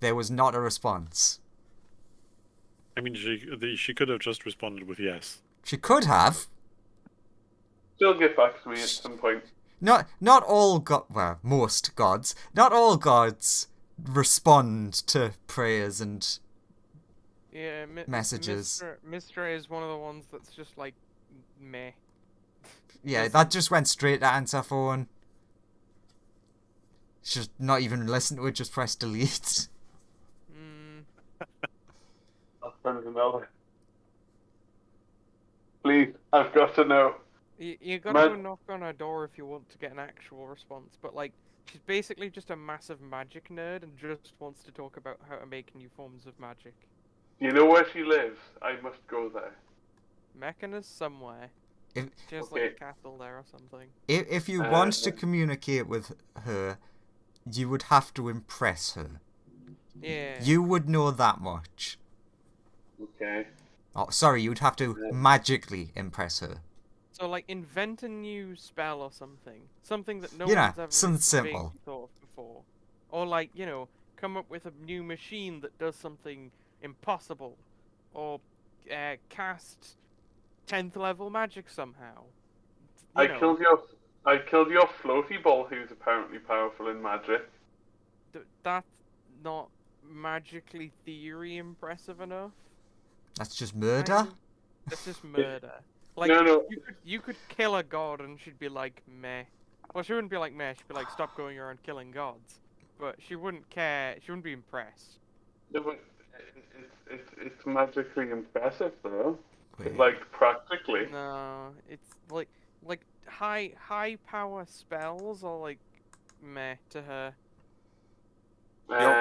there was not a response. I mean, she could have just responded with yes. She could have. She'll get back to me at some point. Not all well, most gods. Not all gods respond to prayers and Yeah, messages. Mistra is one of the ones that's just like meh. Yeah, that just went straight to answer phone. Just not even listen to it, just press delete. I'll send another. Please, I've got to know. You gotta go knock on her door if you want to get an actual response, but like, she's basically just a massive magic nerd and just wants to talk about how to make new forms of magic. You know where she lives? I must go there. Mechanus somewhere. She has Okay. like a castle there or something. If you want to communicate with her, you would have to impress her. Yeah. You would know that much. Okay. Oh, sorry, you'd have to magically impress her. So like, invent a new spell or something. Something that no You know, one's ever something really simple. thought of before. Or like, you know, come up with a new machine that does something impossible. Or cast 10th level magic somehow. I killed your floaty ball, who's apparently powerful in magic. That's not magically theory impressive enough. That's just murder? That's just murder. Like, No. you could kill a god and she'd be like, meh. Well, she wouldn't be like meh, she'd be like, stop going around killing gods. But she wouldn't care, she wouldn't be impressed. No, but it's magically impressive though. Wait. Like practically. No, it's like high power spells are like meh to her.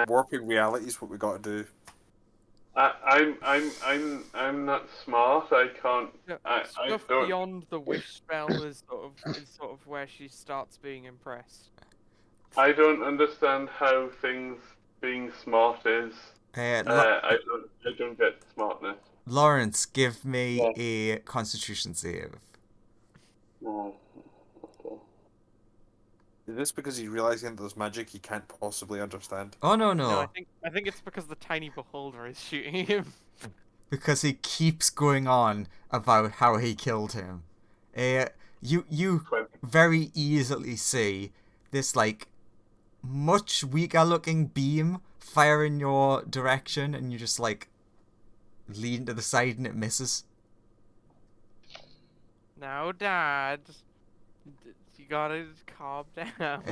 Warping reality is what we got to do. I'm not smart. I can't. No, I stuff don't. beyond the wish spell is sort of where she starts being impressed. I don't understand how things being smart is. I don't get smartness. Lawrence, give me a Constitution save. Oh, okay. Is this because he's realizing that there's magic he can't possibly understand? Oh no. No, I think it's because the tiny beholder is shooting him. Because he keeps going on about how he killed him. You very easily see this like much weaker looking beam fire in your direction, and you just like lean to the side and it misses. Now, Dad, you gotta calm down.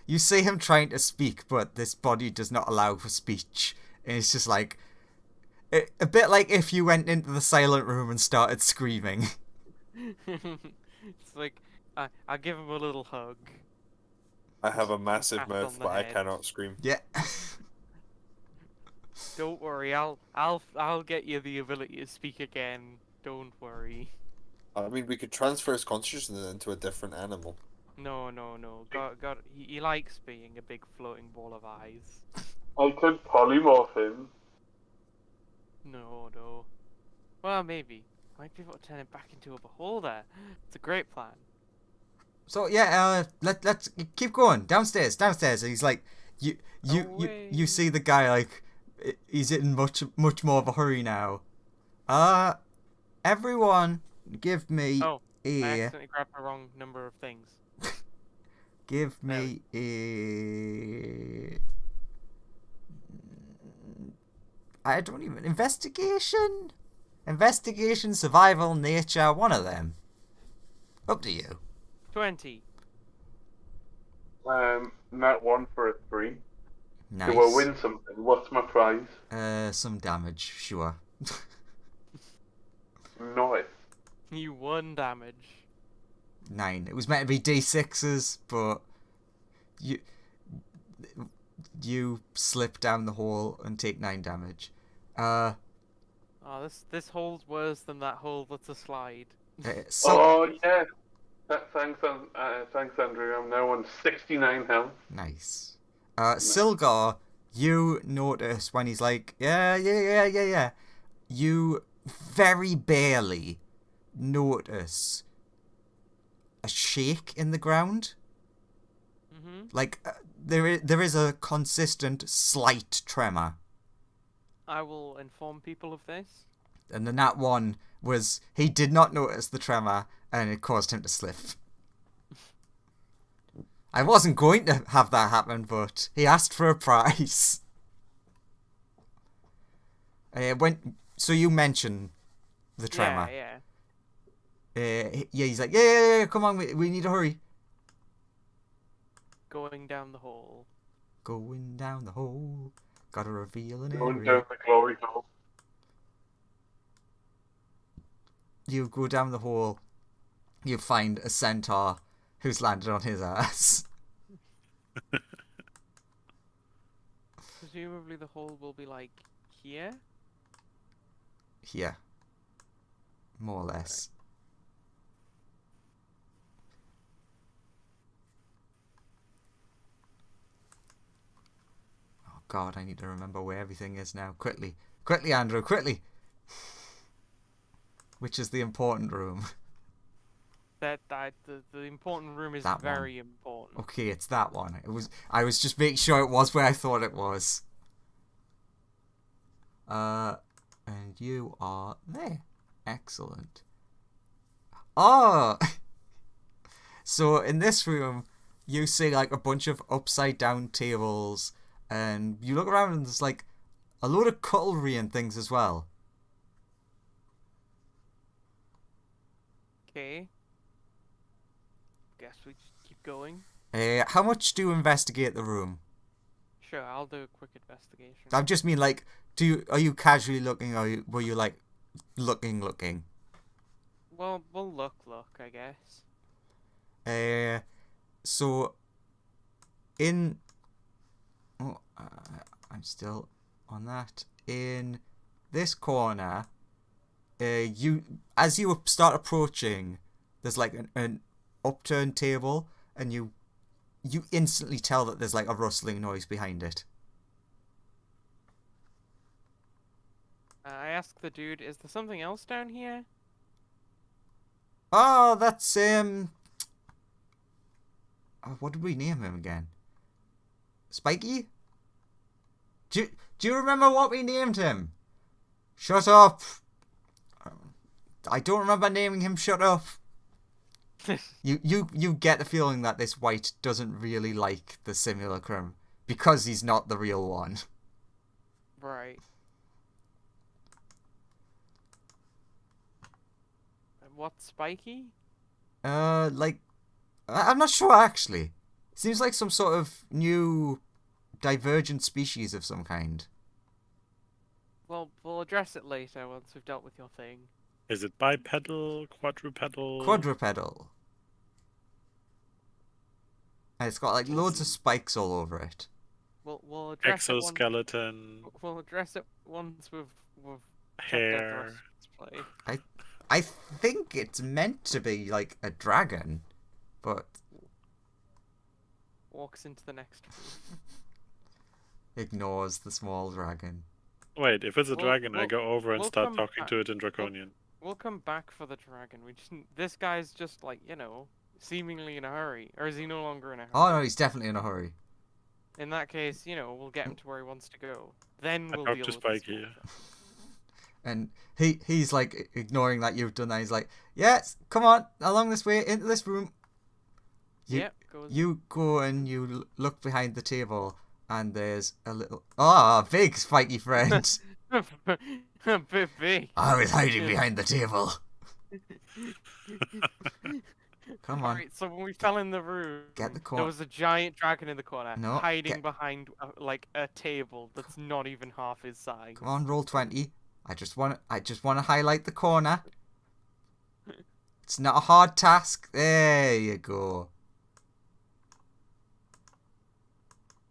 You see him trying to speak, but this body does not allow for speech, and it's just like a bit like if you went into the silent room and started screaming. It's like I'll give him a little hug. I have a massive Pat mouth, on the but I head. cannot scream. Yeah. Don't worry, I'll get you the ability to speak again. Don't worry. I mean, we could transfer his consciousness into a different animal. No. He likes being a big floating ball of eyes. I could polymorph him. No. Well, maybe. Might be able to turn him back into a beholder. It's a great plan. So yeah, let's keep going downstairs. And he's like, you see the guy like he's in much more of a hurry now. Everyone, give me Oh, I a. accidentally grabbed the wrong number of things. Give me a. I don't even investigation, survival, nature. One of them. Up to you. 20. Not 1 for a 3. Nice. Do I win something? What's my prize? Some damage, sure. Nice. You won damage. 9. It was meant to be D6s, but you slip down the hole and take 9 damage. Oh, this hole's worse than that hole that's a slide. Oh yeah. Thanks, Andrew. I'm now on 69 health. Nice. Silgar, you notice when he's like, yeah. You very barely notice a shake in the ground. Mm-hmm. Like, there is a consistent slight tremor. I will inform people of this. And then that one was, he did not notice the tremor, and it caused him to slip. I wasn't going to have that happen, but he asked for a prize. So you mentioned the tremor. Yeah. He's like, yeah, come on, we need to hurry. Going down the hole. Going down the hole. Gotta reveal an Going area. down the glory hole. You go down the hole. You find a centaur who's landed on his ass. Presumably the hole will be like here. Yeah. More or less. Oh god, I need to remember where everything is now. Quickly, Andrew, quickly! Which is the important room? The important room is That one. very important. Okay, it's that one. I was just making sure it was where I thought it was. And you are there. Excellent. Oh! So in this room, you see like a bunch of upside down tables, and you look around and there's like a load of cutlery and things as well. Okay. Guess we just keep going. How much do you investigate the room? Sure, I'll do a quick investigation. I just mean like, are you casually looking, or were you like looking? Well, we'll look, I guess. So in I'm still on that. In this corner, as you start approaching, there's like an upturned table, and you instantly tell that there's like a rustling noise behind it. I ask the dude, is there something else down here? Oh, that's what did we name him again? Spiky? Do you remember what we named him? Shut up. I don't remember naming him Shut Up. You get the feeling that this white doesn't really like the simulacrum because he's not the real one. Right. What's Spiky? Like, I'm not sure actually. Seems like some sort of new divergent species of some kind. Well, we'll address it later once we've dealt with your thing. Is it bipedal, quadrupedal? Quadrupedal. And it's got like loads of spikes all over it. We'll address it once. Exoskeleton, We'll address it once we've checked out the hair. rest of this play. I think it's meant to be like a dragon, but Walks into the next room. ignores the small dragon. Wait, if it's a We'll- dragon, I we'll- go over and we'll start come talking back- to it in Draconian. We'll come back for the dragon. This guy's just like, seemingly in a hurry. Or is he no longer in a hurry? Oh no, he's definitely in a hurry. In that case, we'll get him to where he wants to go. Then I we'll talk deal to with this Spikey. monster. And he's like ignoring that you've done that. He's like, yes, come on, along this way, into this room. Yep, goes. You go and you look behind the table, and there's a little... big spiky friend. A bit big. I was hiding behind the table. Come on. Alright, so when we fell in the room, Get the there corner. was a giant dragon in the corner, No, hiding behind a table that's not even half his size. Come on, roll 20. I just want to highlight the corner. It's not a hard task. There you go.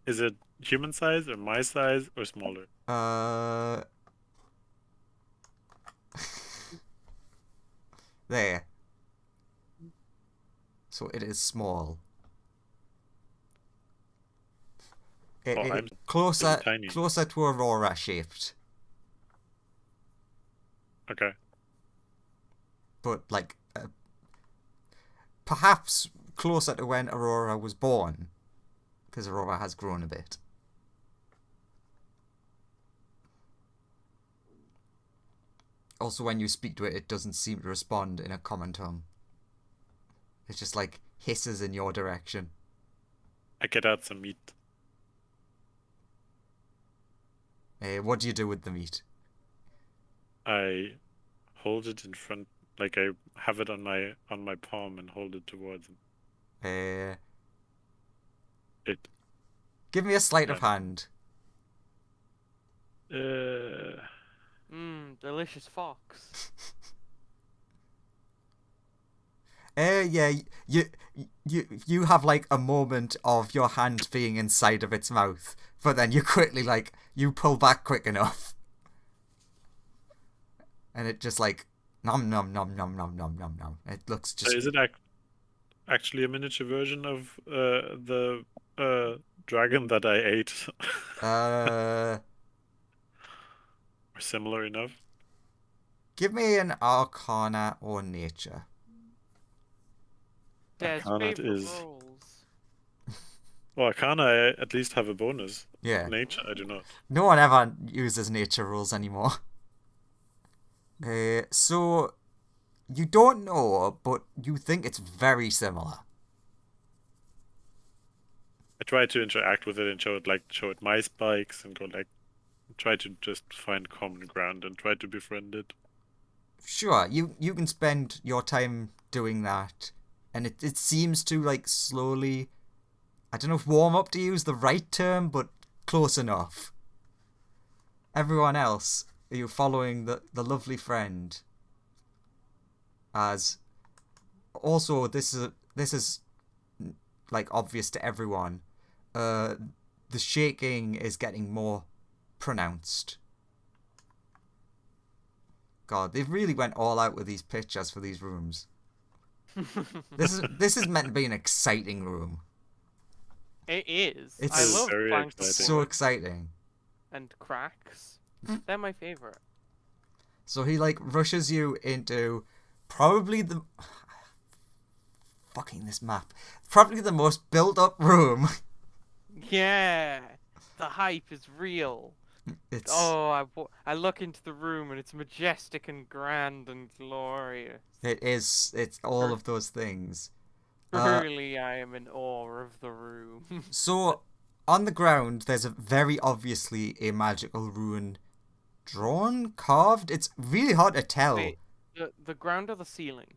Is it human size or my size or smaller? There. So it is small. I'm Closer tiny. to Aurora shaped, Okay. but like perhaps closer to when Aurora was born, because Aurora has grown a bit. Also, when you speak to it, it doesn't seem to respond in a common tongue. It just like hisses in your direction. I get out some meat. What do you do with the meat? I hold it in front, like I have it on my palm and hold it towards him. It. Give me a sleight of hand. Delicious fox. Yeah, you have like a moment of your hand being inside of its mouth, but then you quickly you pull back quick enough, and it just like nom nom nom nom nom nom nom nom. It looks just. So is it actually a miniature version of the dragon that I ate? Or similar enough? Give me an Arcana or Nature. Dad's Arcana favorite is- rolls. Well, Arcana, I at least have a bonus. Yeah. Nature, I do not. No one ever uses nature rules anymore. So you don't know, but you think it's very similar. I try to interact with it and show it my spikes and try to just find common ground and try to befriend it. Sure, you can spend your time doing that, and it seems to slowly, I don't know if warm up to use the right term, but close enough. Everyone else, are you following the lovely friend? As also this is obvious to everyone. The shaking is getting more pronounced. God, they really went all out with these pictures for these rooms. This is meant to be an exciting room. It is. It's I love very plank exciting. So exciting. and cracks. They're my favorite. So he rushes you into probably the fucking this map. Probably the most built up room. Yeah, the hype is real. It's I look into the room and it's majestic and grand and glorious. it's all of those things. Truly, I am in awe of the room. So on the ground there's very obviously a magical rune drawn, carved. It's really hard to tell. Wait, the ground or the ceiling?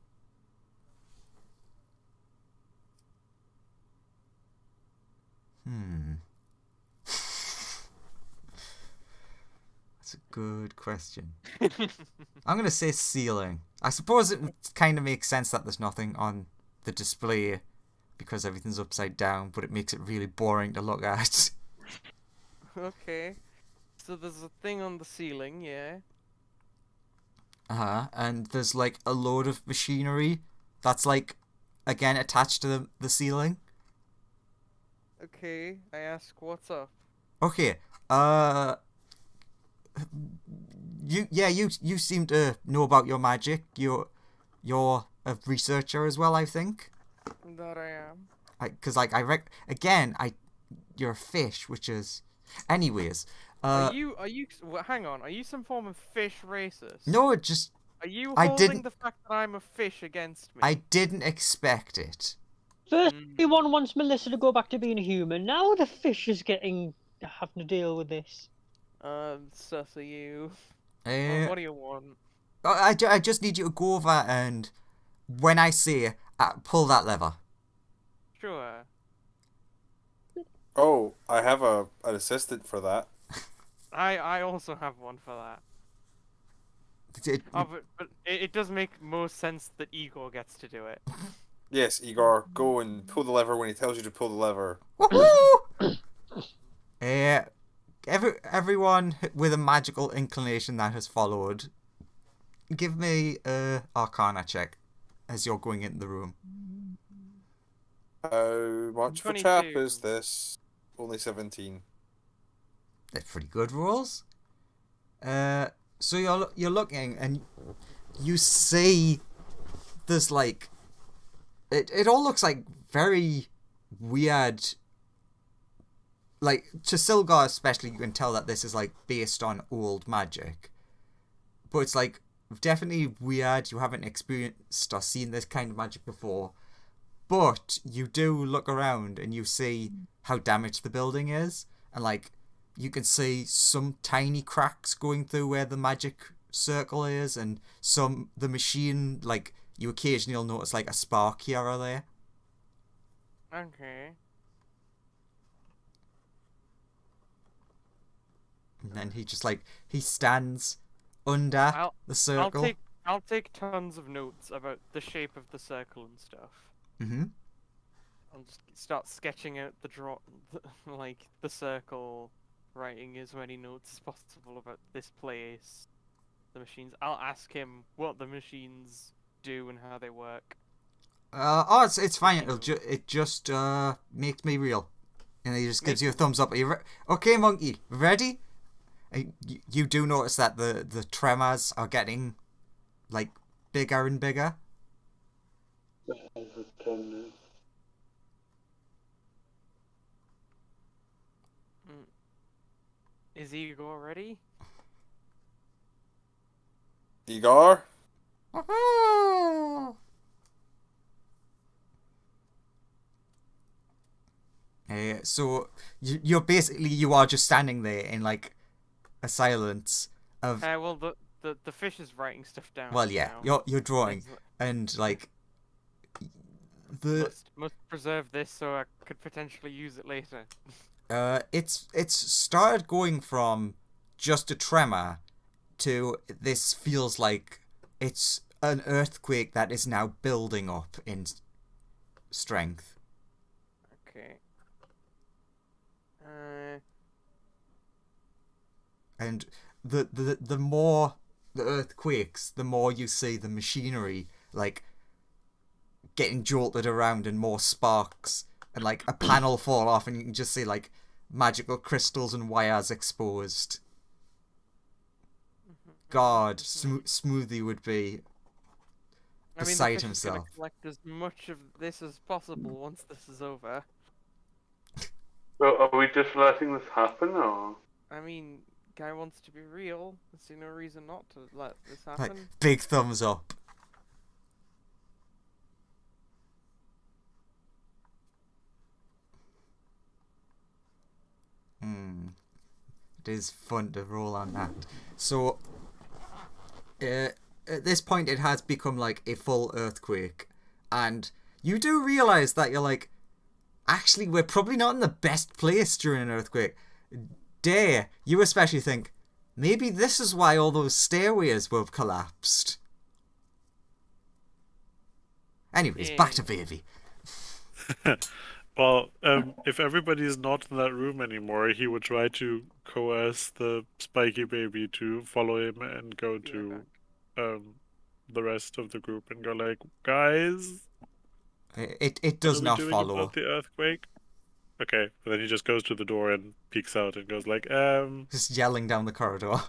That's a good question. I'm going to say ceiling. I suppose it kind of makes sense that there's nothing on the display because everything's upside down, but it makes it really boring to look at. Okay. So there's a thing on the ceiling, yeah. And there's like a load of machinery that's like again attached to the ceiling. Okay, I ask what's up. Okay. You seem to know about your magic. You're a researcher as well, I think. That I am. Because you're a fish, which is, anyways. Are you hang on, are you some form of fish racist? No, it just Are you I holding didn't- the fact that I'm a fish against me? I didn't expect it. First, Mm. everyone wants Melissa to go back to being a human. Now the fish is having to deal with this. Sus are you. What What do you want? I just need you to go over and when I say pull that lever. Sure. Oh, I have an assistant for that. I also have one for that. But it does make most sense that Igor gets to do it. Yes, Igor, go and pull the lever when he tells you to pull the lever. Woohoo! Everyone with a magical inclination that has followed, give me a Arcana check as you're going into the room. How much for 22. chap is this? Only 17. They're pretty good rolls. So you're looking and you see there's like it all looks like very weird. Like to Silgar especially, you can tell that this is like based on old magic, but it's like definitely weird. You haven't experienced or seen this kind of magic before, but you do look around and you see how damaged the building is, and like you can see some tiny cracks going through where the magic circle is, and the machine, like you occasionally will notice like a spark here or there. Okay. And then he stands under the circle. I'll take tons of notes about the shape of the circle and stuff. Mm-hmm. I'll just start sketching out like the circle, writing as many notes as possible about this place, the machines. I'll ask him what the machines do and how they work. It's fine. It just makes me real, and he just gives you a thumbs up. Are you okay, monkey? Ready? You do notice that the tremors are getting like bigger and bigger. Is Igor ready? Igor? So you're basically you are just standing there in like a silence of. Well, the fish is writing stuff down. Well, yeah, now. you're drawing, and like the must preserve this so I could potentially use it later. It's started going from just a tremor to this feels like it's an earthquake that is now building up in strength. Okay. And the more the earthquakes, the more you see the machinery like getting jolted around and more sparks and like a panel fall off and you can just see like magical crystals and wires exposed. God, Smoothie would be beside the fish is gonna himself. collect as much of this as possible once this is over. So are we just letting this happen, or? I mean, guy wants to be real. I see no reason not to let this Like happen. big thumbs up. It is fun to roll on that. So, at this point, it has become like a full earthquake, and you do realize that you're like, actually, we're probably not in the best place during an earthquake. Dare you especially think maybe this is why all those stairways were collapsed. Anyways, back to baby. Well, if everybody's not in that room anymore, he would try to coerce the spiky baby to follow him and go to the rest of the group and go like, guys, It what does are we not doing follow. about the earthquake? Okay, but then he just goes to the door and peeks out and goes like, Just yelling down the corridor.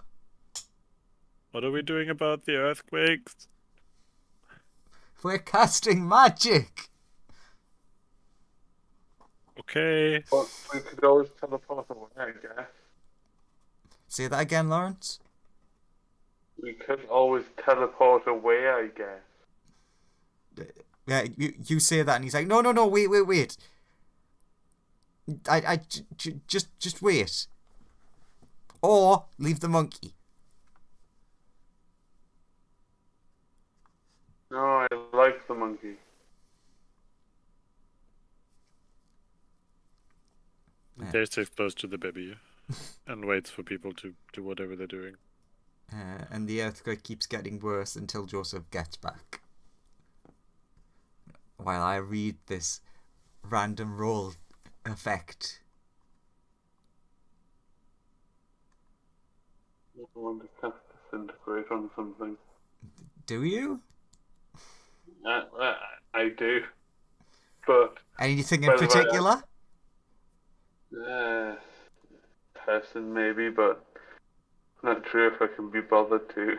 what are we doing about the earthquakes? We're casting magic! Okay. But we could always teleport away, I guess. Say that again, Lawrence? We could always teleport away, I guess. Yeah, you say that and he's like, no, wait. Just wait. Or leave the monkey. No, I like the monkey. They stays close to the baby and waits for people to do whatever they're doing. And the earthquake keeps getting worse until Joseph gets back. While I read this random roll effect. I want to cast disintegrate on something. Do you? I do. But Anything in whether particular? person maybe, but I'm not sure if I can be bothered to.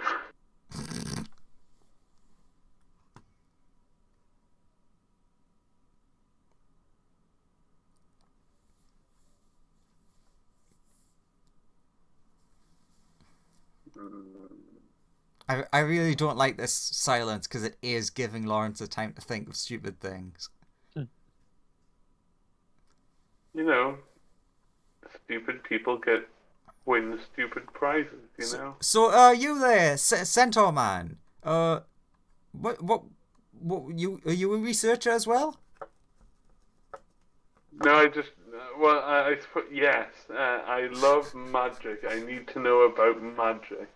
I really don't like this silence because it is giving Lawrence a time to think of stupid things. You know, stupid people win stupid prizes, you know? So, you there, Centaur Man. What, are you a researcher as well? No, I yes, I love magic. I need to know about magic.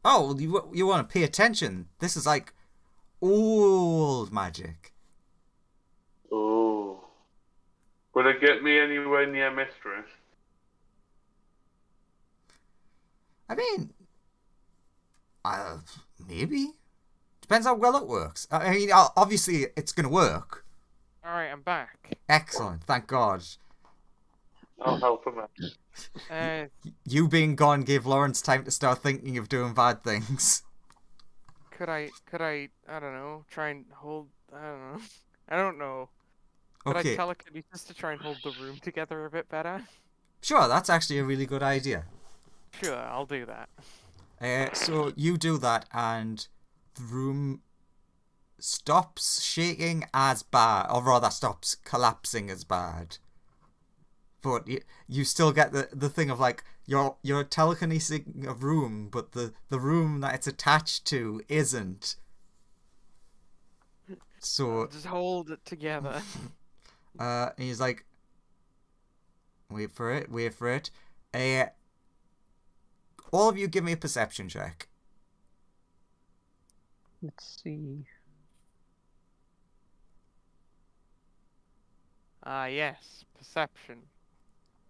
Oh, well, you want to pay attention. This is like old magic. Oh. Would it get me anywhere near Mistress? I mean, maybe. Depends how well it works. I mean, obviously it's going to work. Alright, I'm back. Excellent, thank God. I'll help him out. You being gone gave Lawrence time to start thinking of doing bad things. Could I, I don't know, try and hold, I don't know. I don't know. Could I Okay, telekinesis to try and hold the room together a bit better? sure, that's actually a really good idea. Sure, I'll do that. So you do that and the room stops shaking as bad, or rather stops collapsing as bad. But you still get the thing of like you're telekinesing a room, but the room that it's attached to isn't. So Just hold it together. and he's like, wait for it. All of you give me a perception check. Let's see. Ah, yes, perception.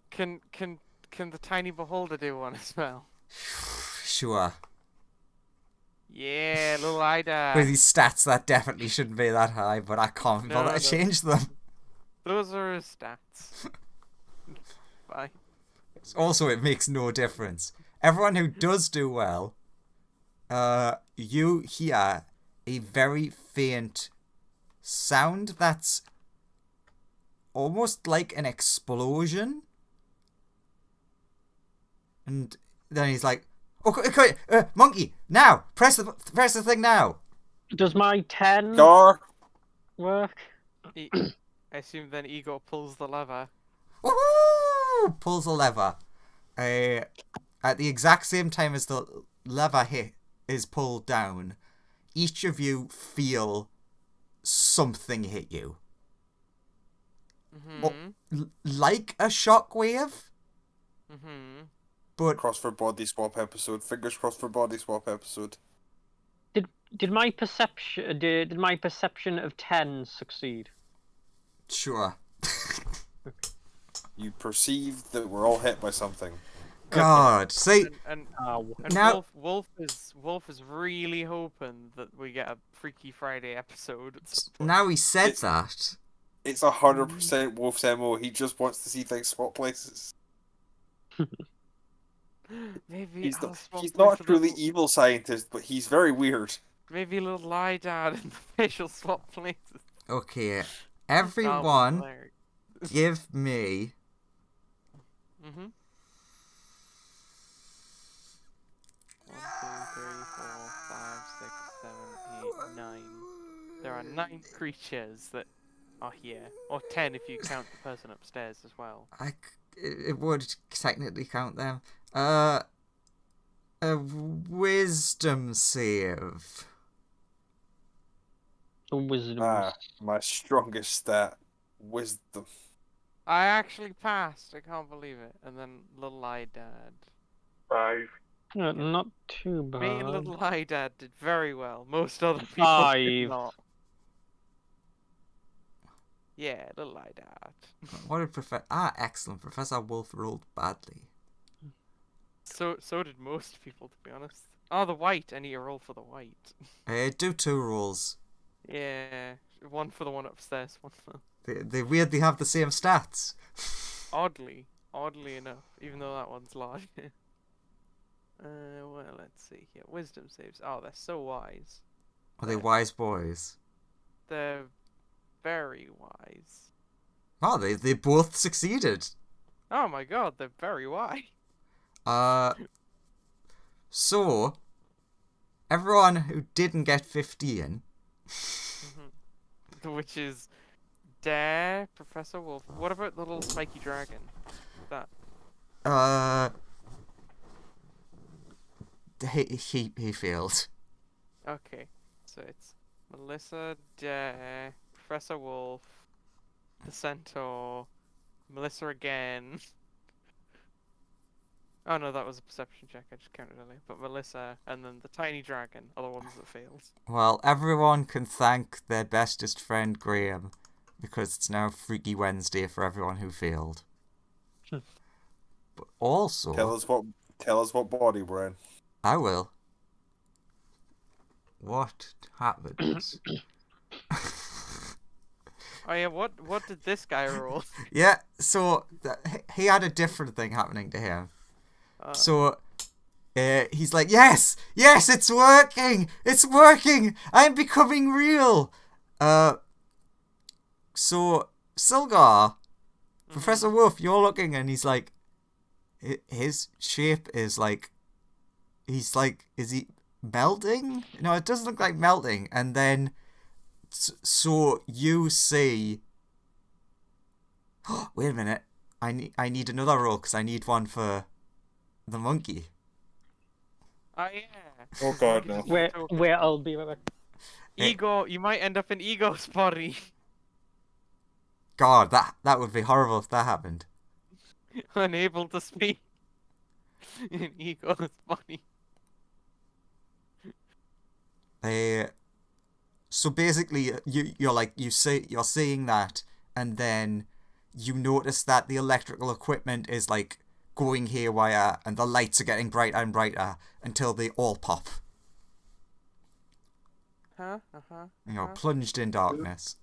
Can the tiny beholder do one as well? Sure. Yeah, little Ida. With these stats, that definitely shouldn't be that high, but I can't No, bother to change them. Those are his stats. Bye. Also, it makes no difference. Everyone who does do well, you hear a very faint sound that's almost like an explosion. And then he's like, "Okay, monkey, now press the thing now." Does my 10 Door. work? I assume then Igor pulls the lever. Woohoo! Pulls the lever. At the exact same time as the lever is pulled down, each of you feel something hit you. Mm-hmm. Like a shockwave, Mm-hmm. but Cross for body swap episode. Fingers crossed for body swap episode. Did my perception of 10 succeed? sure. You perceive that we're all hit by something. God, see, And now Wolf is really hoping that we get a Freaky Friday episode at some point. now he said It's- that. It's 100% Wolf's MO. He just wants to see things swap places. Maybe He's I'll not, swap he's with not a the truly little- evil scientist, but he's very weird. Maybe a little lie dad and the facial swap places. Okay, That'll be everyone, hilarious. give me Mm-hmm. 1, 2, 3, 4, 5, 6, 7, 8, 9. There are 9 creatures that are here, or 10 if you count the person upstairs as well. it would technically count them. A wisdom save. Wisdom. Ah, my strongest stat. Wisdom. I actually passed. I can't believe it. And then Little Lie Dad. 5. Not too bad. Me and Little Lie Dad did very well. Most other people did 5. not. Yeah, Little Lie Dad. What did excellent. Professor Wolf rolled badly. So did most people, to be honest. Oh, the white. I need to roll for the white. Do 2 rolls. Yeah, one for the one upstairs, one for... They weirdly have the same stats. Oddly enough, even though that one's large. Well, let's see here. Wisdom saves. Oh, they're so wise. Are they wise boys? They're very wise. Oh, they both succeeded. Oh my god, they're very wise. So, everyone who didn't get 15, Which is Dare, Professor Wolf. What about the little spiky dragon? That. he failed. Okay, so it's Melissa, Dare, Professor Wolf, the Centaur, Melissa again. Oh no, that was a perception check. I just counted earlier. But Melissa and then the tiny dragon are the ones that failed. Well, everyone can thank their bestest friend Graham, because it's now Freaky Wednesday for everyone who failed. But also, Tell us what body we're in. I will. What happens? Oh yeah, what did this guy roll? Yeah, so he had a different thing happening to him. So he's like, yes, it's working, I'm becoming real. So Silgar, Professor Wolf, you're looking, and he's like, his shape is like, is he melting? No, it doesn't look like melting. And then, so you see, wait a minute, I need another roll, because I need one for the monkey. Oh yeah. Oh god, no. Where I'll be right back. Ego, you might end up in Ego's body. God, that would be horrible if that happened. Unable to speak. In Ego's body. So basically, you're seeing that, and then you notice that the electrical equipment is like going haywire, and the lights are getting brighter and brighter until they all pop. Huh? Plunged in darkness.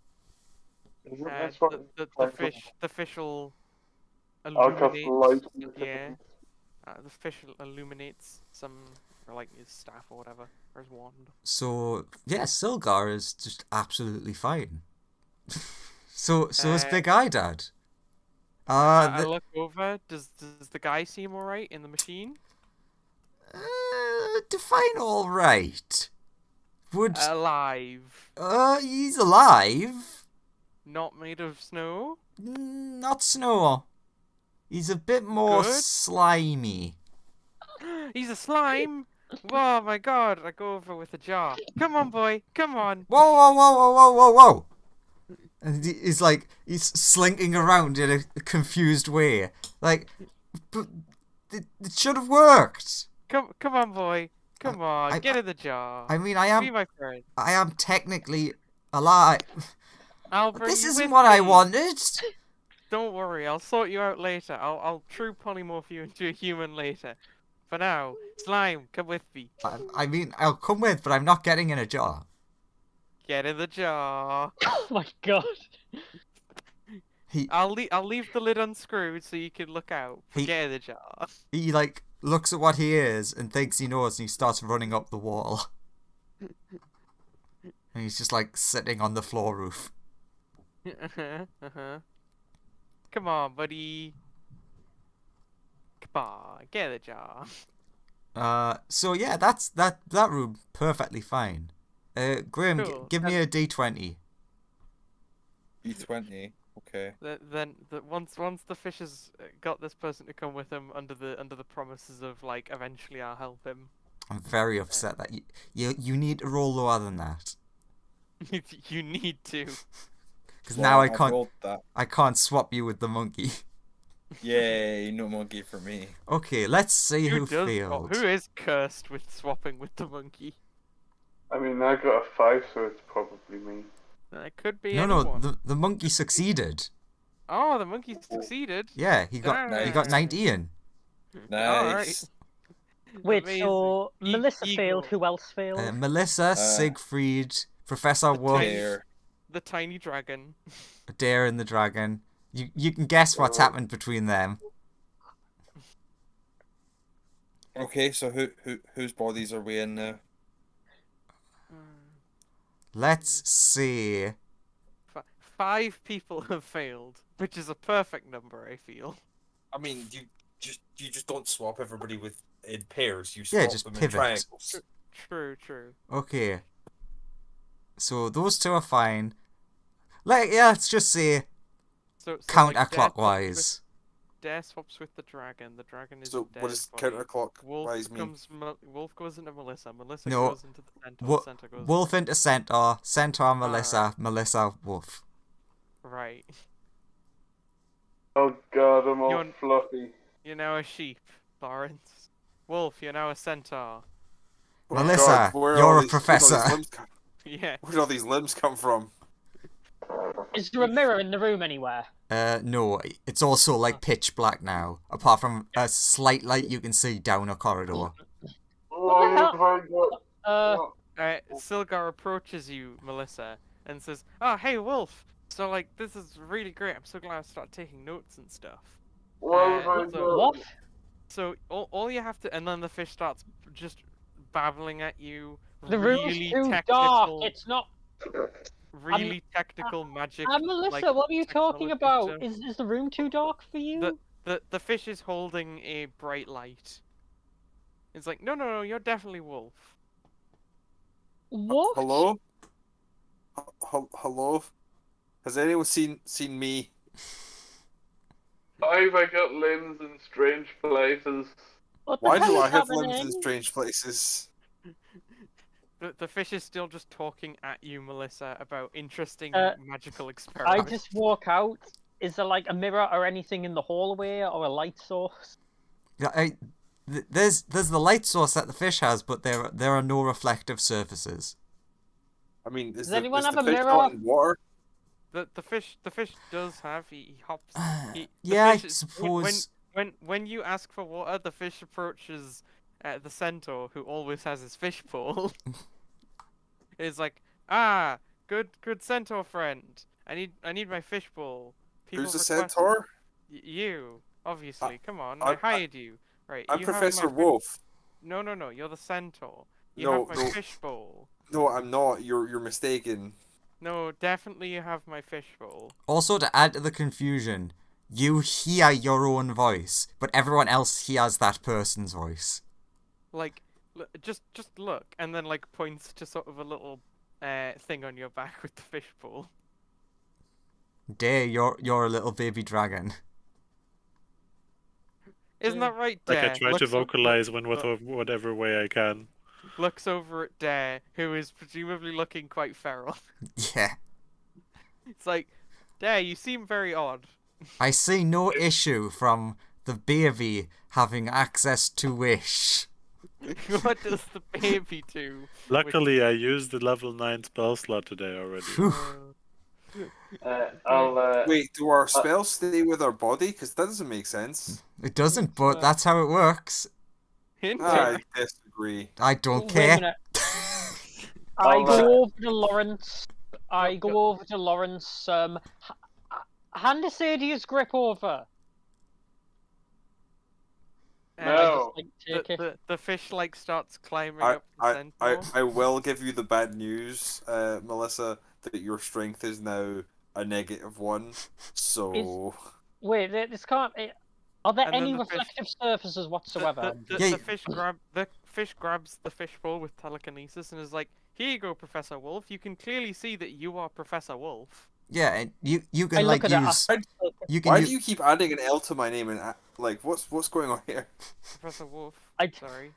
The fish will I'll cast illuminate. light. Yeah. The fish illuminates some, or like his staff or whatever, or his wand. So yeah, Silgar is just absolutely fine. so is Big Eye Dad. I look over. Does the guy seem alright in the machine? Define all right. Would Alive. he's alive. Not made of snow. Not snow. He's a bit more Good. slimy. He's a slime. Oh my god! I go over with a jar. Come on, boy. Come on. Whoa. And he's slinking around in a confused way. Like, but it should have worked. Come on, boy. Come on. Get in the jar. I mean, Be my friend. I am technically alive. I'll bring This you isn't with what I me. wanted. Don't worry, I'll sort you out later. I'll true polymorph you into a human later. For now, slime, come with me. I mean, I'll come with, but I'm not getting in a jar. Get in the jar. Oh my god. I'll leave the lid unscrewed so you can look out. Get in the jar. He like looks at what he is and thinks he knows, and he starts running up the wall. And he's just like sitting on the floor roof. Come on, buddy. Come on, get in the jar. So yeah, that's that room perfectly fine. Graham, Cool. give me a D20. D20. Okay. Then once the fish has got this person to come with him under the promises of like eventually I'll help him. I'm very upset that you need to roll lower than that. You need to. Because Well, now I've rolled that. I can't swap you with the monkey. Yay, no monkey for me. Okay, let's see who does? failed. Who is cursed with swapping with the monkey? I mean, I got a 5, so it's probably me. It could be No, anyone. the monkey succeeded. Oh, the monkey succeeded. Yeah, he got Nice. 19. Nice. Wait, Amazing. so Melissa Eagle. failed. Who else failed? Melissa, Siegfried, Professor Wolf, There. The tiny dragon. Dare and the Dragon. You can guess what's happened between them. Okay, so whose bodies are we in now? Let's see. 5 people have failed, which is a perfect number, I feel. I mean, you just don't swap everybody with in pairs. You Yeah, swap just them pivot. in triangles. True. Okay. So those two are fine. Let's just say So counterclockwise. Dare swaps with the dragon. The dragon is So in what Dare's does body. counterclockwise mean? Wolf goes into Melissa. Melissa No. goes into the centaur. Wo- Centaur goes Wolf into Centaur, Centaur Melissa, Melissa Wolf. right. Oh god, I'm all You're- fluffy. You're now a sheep, Lawrence. Wolf, you're now a centaur. Oh, Melissa, God, where you're all a these- professor. Yeah. Where did all these limbs come from? Is there a mirror in the room anywhere? No, it's also like pitch black now. Apart from a slight light you can see down a corridor. What the hell? Silgar approaches you, Melissa, and says, "Oh, hey, Wolf. So, like, this is really great. I'm so glad I started taking notes and stuff." What? So all you have to, and then the fish starts just babbling at you. The room's really too technical, dark. It's not. really technical magic. Melissa, like, what are you talking technology about? stuff. Is the room too dark for you? The fish is holding a bright light. It's like, no, you're definitely Wolf. What? Hello? Hello? Has anyone seen me? I've got limbs in strange places. What the Why hell do is I have happening? limbs in strange places? The fish is still just talking at you, Melissa, about interesting magical I experiments. just walk out. Is there like a mirror or anything in the hallway or a light source? Yeah, there's the light source that the fish has, but there are no reflective surfaces. I mean, Does anyone have the a fish mirror? not in water? The fish does have he hops. The Yeah, I fish is- suppose. when you ask for water, the fish approaches the centaur, who always has his fish pole. It's like, good centaur friend. I need my fish pole. People Who's the request- centaur? You, obviously. Come on, I- I hired you. Right. I'm you have Professor my Wolf. No, you're the centaur. You No, have my no. fish bowl. No, I'm not. You're mistaken. No, definitely you have my fish bowl. Also, to add to the confusion, you hear your own voice, but everyone else hears that person's voice. Like, just look, and then like points to sort of a little thing on your back with the fish bowl. Day, you're a little baby dragon. Isn't that right, Like Dare? I try to vocalize whatever way I can. Looks over at Dare, who is presumably looking quite feral. Yeah. It's like, Dare, you seem very odd. I see no issue from the baby having access to wish. What does the baby do? Luckily, I used the level 9 spell slot today already. Phew. I'll. Wait, do our spells stay with our body? Because that doesn't make sense. It doesn't, but that's how it works. I disagree. I don't Wait a care. minute. I go over to Lawrence. Hand Asadia's grip over. No. Take it. The fish like starts climbing up the centaur. I will give you the bad news, Melissa, that your strength is now a -1. So Wait, this can't. Are there And then any the fish- reflective surfaces whatsoever? The fish grabs the fishbowl with telekinesis and is like, "Here you go, Professor Wolf. You can clearly see that you are Professor Wolf." Yeah, and you I can look like at use. it. You can why use. do you keep adding an L to my name and like what's going on here? Professor Wolf. Sorry.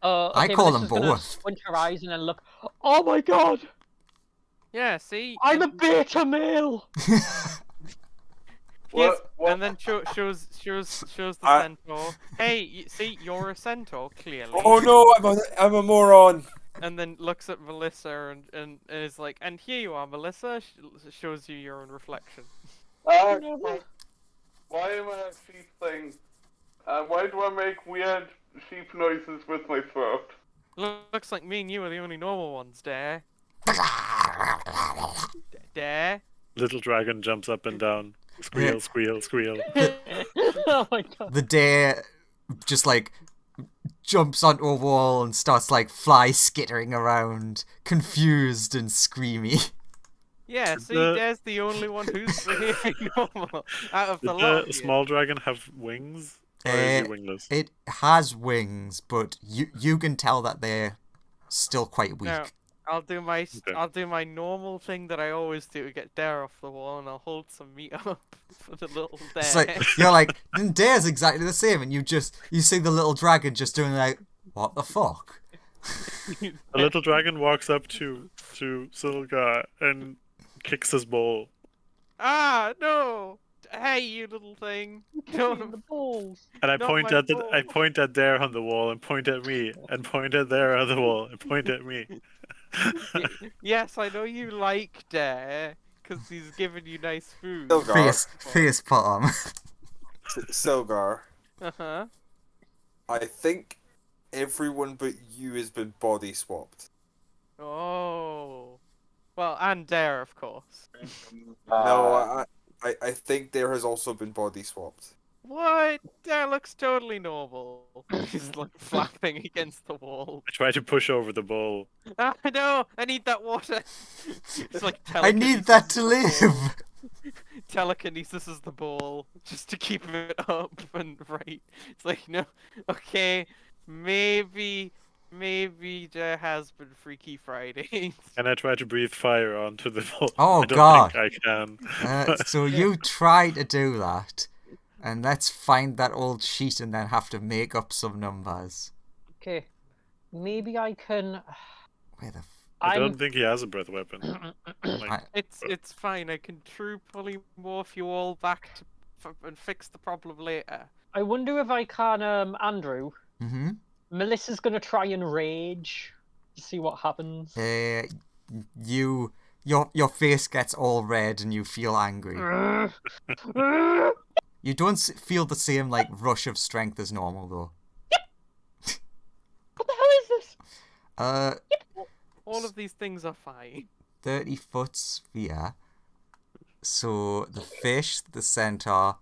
I Okay, call Melissa's them gonna both. squint her eyes and then look. Oh my god! Yeah, see? I'm a beta male! Yes, What? and then shows the centaur. Hey, see, you're a centaur, clearly. Oh no, I'm a moron. And then looks at Melissa and is like, "And here you are, Melissa." Shows you your own reflection. Why am I a sheep thing? Why do I make weird sheep noises with my throat? Looks like me and you are the only normal ones, Dare. Dare. Little dragon jumps up and down. Squeal, squeal, squeal. Oh my god. The dare just like jumps onto a wall and starts like fly skittering around, confused and screamy. Yeah, see, Dare's the only one who's really normal out of the Did lot. the here. small dragon have wings? Or is he wingless? It has wings, but you can tell that they're still quite weak. No, I'll do my normal thing that I always do to get Dare off the wall, and I'll hold some meat up for the little Dare. It's like you're like, then Dare's exactly the same, and you see the little dragon just doing like, what the fuck? The little dragon walks up to Silgar and kicks his bowl. Ah, no! Hey, you little thing! Don't... The balls. And I Not point my at fault. I point at there on the wall, and point at me, and point at there on the wall, and point at me. Yes, I know you like Dare, because he's giving you nice food. Silgar. Face palm. Silgar. Uh-huh. I think everyone but you has been body swapped. Oh. Well, and Dare, of course. No, I think there has also been body swapped. What? Dare looks totally normal. He's like flapping against the wall. I try to push over the bowl. Ah, no! I need that water! It's like I need that to live. Telekinesis is the ball, just to keep it up and right. It's like, no, okay, maybe there has been Freaky Fridays. And I try to breathe fire onto the bowl. Oh, I don't God. think I can. So you try to do that, and let's find that old sheet and then have to make up some numbers. Okay. Maybe I can. Where the I don't think he has a breath weapon. Like, It's fine, I can true polymorph you all back and fix the problem later. I wonder if I can, Andrew. Mm-hmm. Melissa's gonna try and rage. See what happens. Your face gets all red and you feel angry. What You don't feel the same like rush of strength as normal though. the hell is this? All of these things are fine. 30-foot sphere. So the fish, the centaur,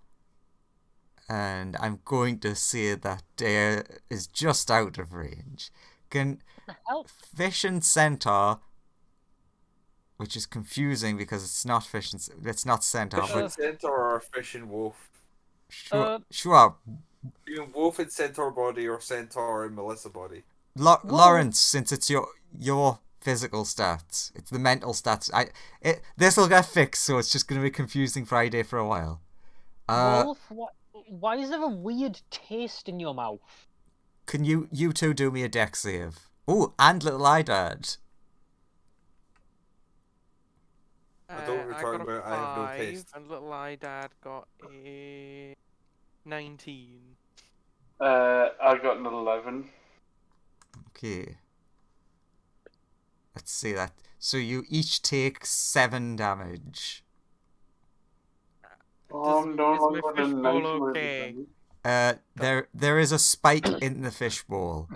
and I'm going to say that Dare is just out of range. Can hell? fish and centaur, which is confusing because it's not fish and it's not centaur, Fish but and centaur or fish and wolf? sure. You wolf in centaur body or centaur in Melissa body? Lawrence, since it's your physical stats, it's the mental stats. This will get fixed, so it's just going to be confusing Friday for a while. Wolf, why is there a weird taste in your mouth? Can you two do me a dex save? Oh, and little Idad. I don't know what you're I talking got a about, I have no 5, taste. and little Idad got a 19. I got an 11. Okay. Let's see that. So you each take 7 damage. I'm no is my longer in a fishbowl nice mood. okay? There is a spike in the fishbowl.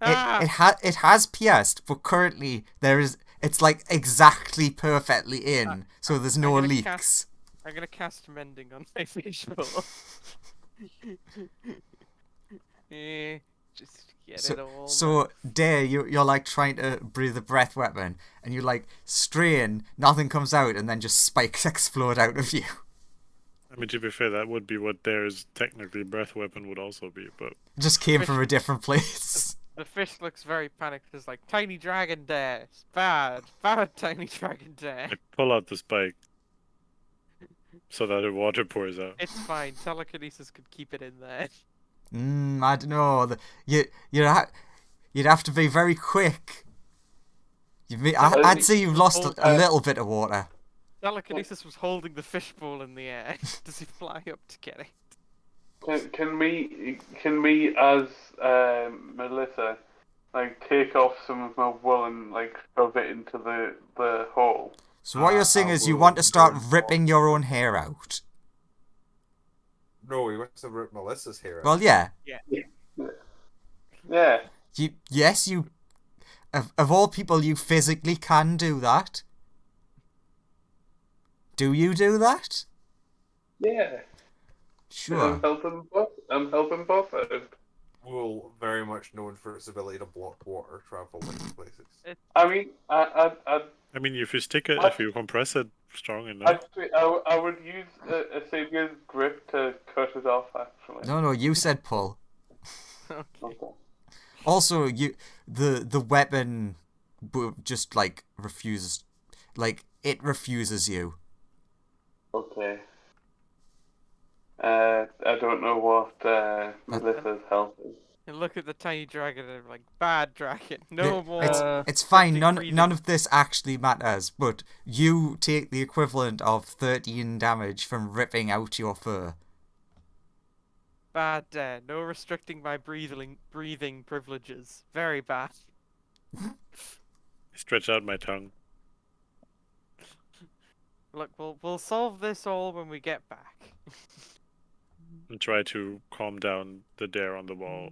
Ah! It has pierced, but currently it's like exactly perfectly in, so there's no gonna leaks. I'm gonna cast mending on my fishbowl. Just get it all. So Day, you're like trying to breathe a breath weapon, and you like strain, nothing comes out, and then just spikes explode out of you. I mean, to be fair, that would be what theirs technically breath weapon would also be, but Just came from a different place. The fish looks very panicked. It's like, tiny dragon there. It's bad tiny dragon there. I pull out the spike so that the water pours out. It's fine. Telekinesis could keep it in there. I don't know. You'd have to be very quick. I'd say you've lost a little bit of water. Telekinesis was holding the fishbowl in the air. Does he fly up to get it? Can we as Melissa like take off some of my wool and like shove it into the hole? So what you're saying is you want to start ripping your own hair out? No, he wants to rip Melissa's hair out. Well, yeah. Yeah. Yes, of all people, you physically can do that. Do you do that? Yeah. Sure. I'm helping both out. Wool, very much known for its ability to block water traveling places. I mean, I mean, if you stick it, if you compress it strong enough. I would use a Savior's grip to cut it off, actually. No, you said pull. Okay. Also, the weapon just like refuses, like it refuses you. Okay. I don't know what Melissa's health is. And look at the tiny dragon and like, bad dragon. No more. It's fine. breathing. None of this actually matters. But you take the equivalent of 13 damage from ripping out your fur. Bad no restricting my breathing privileges. Very bad. Stretch out my tongue. Look, we'll solve this all when we get back. And try to calm down the dare on the wall.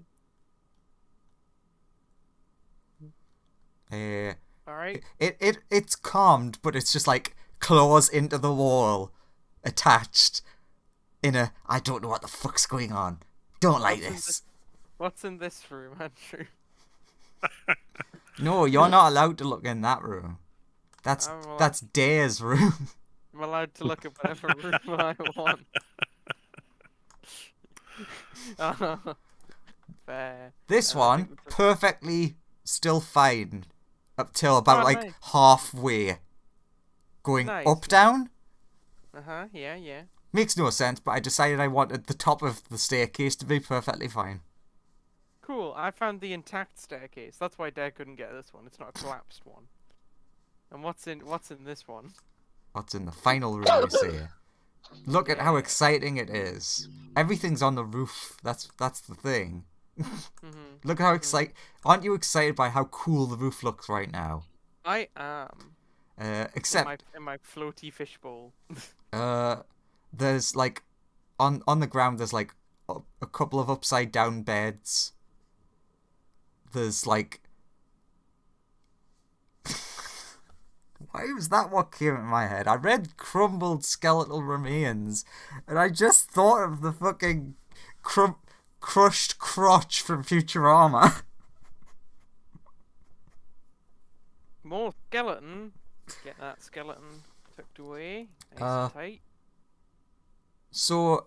Alright. It's calmed, but it's just like claws into the wall, attached in a I don't know what the fuck's going on. Don't like this. What's in this room, Andrew? No, you're not allowed to look in that room. That's Dare's room. I'm allowed to look at whatever room I want. Fair. This I one, think that's- perfectly still fine. Up till about nice. halfway. Going Nice. up, down? Yeah. Makes no sense, but I decided I wanted the top of the staircase to be perfectly fine. Cool, I found the intact staircase. That's why Dad couldn't get this one. It's not a collapsed one. And what's in this one? What's in the final room, you see? Look at how exciting it is. Everything's on the roof. That's the thing. Look how aren't you excited by how cool the roof looks right now? I am. Except in my floaty fishbowl. there's like on the ground there's like a couple of upside down beds. There's like why was that what came in my head? I read crumbled skeletal remains and I just thought of the fucking crushed crotch from Futurama. More skeleton. Get that skeleton tucked away. Nice and tight. So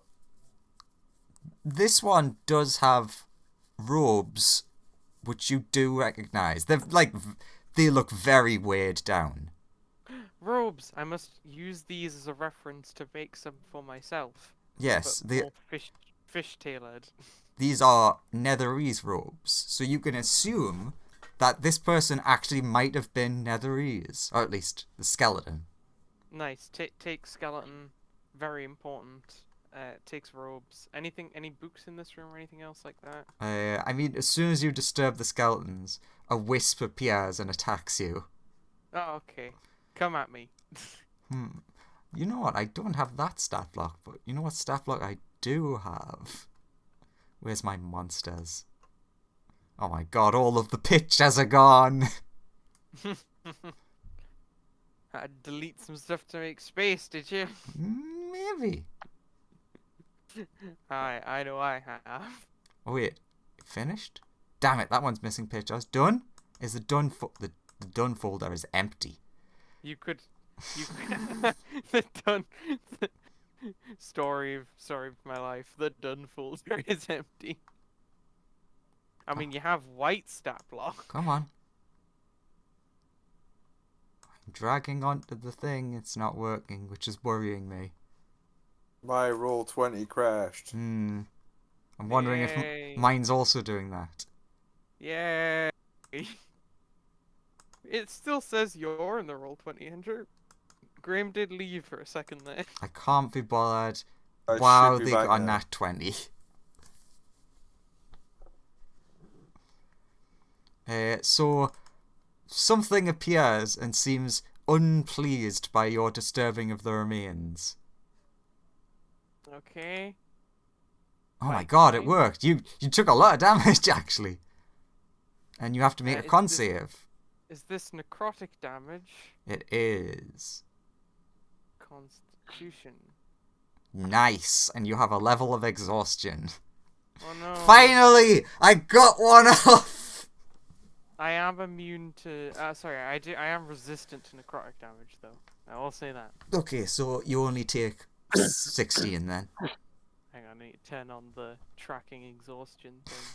this one does have robes, which you do recognize. They look very weighed down. Robes. I must use these as a reference to make some for myself. Yes, But more fish tailored. These are Netherese robes, so you can assume that this person actually might have been Netherese, or at least the skeleton. Nice. Take skeleton. Very important. Takes robes. Any books in this room or anything else like that? I mean, as soon as you disturb the skeletons, a wisp appears and attacks you. Oh, okay. Come at me. You know what? I don't have that stat block, but you know what stat block I do have? Where's my monsters? Oh my god, all of the pictures are gone! Had to delete some stuff to make space, did you? Maybe. I know I have. Oh wait, finished? Damn it, that one's missing pictures. Done? Is the done the done folder is empty. You could the done story of my life. The done folder is empty. I mean, you have white stat block. Come on. I'm dragging onto the thing. It's not working, which is worrying me. My roll 20 crashed. I'm wondering Yay. if mine's also doing that. Yay! It still says you're in the roll 20, Andrew. Graham did leave for a second there. I can't be bothered. I Wow, should be they back got a now. nat 20. So, something appears and seems unpleased by your disturbing of the remains. Okay. Oh my Right, god, it okay. worked. You took a lot of damage, actually. And you have to make a is con this- save. Is this necrotic damage? It is. Constitution. Nice. And you have a level of exhaustion. Oh no. Finally! I got one off! I am immune to. Sorry, I am resistant to necrotic damage, though. I will say that. Okay, so you only take 16 then. Hang on, I need to turn on the tracking exhaustion thing.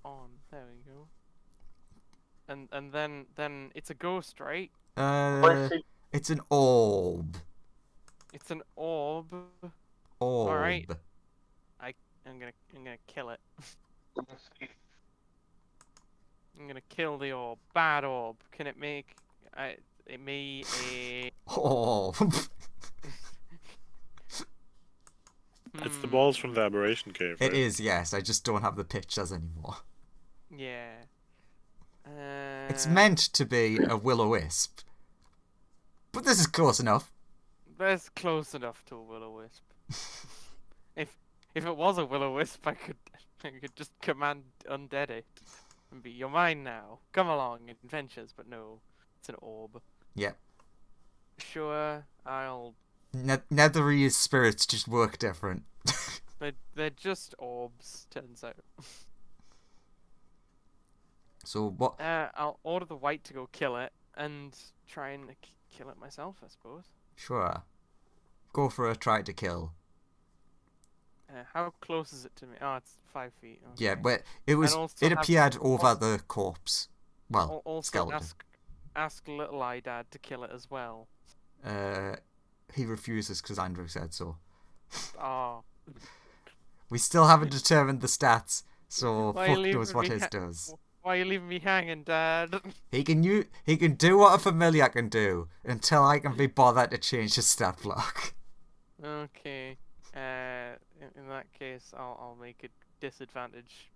On. There we go. And then it's a ghost, right? It's an orb. It's an orb. Orb. Alright. I'm gonna kill it. I'm gonna kill the orb. Bad orb. Can it make me a Orb. It's the balls from the aberration cave. It right? is, yes. I just don't have the pictures anymore. Yeah. It's meant to be a will-o-wisp. But this is close enough. That's close enough to a will-o-wisp. if it was a will-o-wisp, I could just command undead it and be you're mine now. Come along, adventures. But no, it's an orb. Yep. Sure, I'll. Netherese spirits just work different. They're just orbs. Turns out. So what? I'll order the white to go kill it and try and kill it myself, I suppose. Sure. Go for a try to kill. How close is it to me? Oh, it's 5 feet. Okay. Yeah, but it was. also It have- appeared over the corpse. Well, Also, skeleton. ask Little Eye Dad to kill it as well. He refuses because Andrew said so. Oh. We still haven't determined the stats, so Why you fuck knows leaving what me his ha- does. Why are you leaving me hanging, Dad? He can do what a familiar can do until I can be bothered to change his stat block. Okay. In that case, I'll make a disadvantage.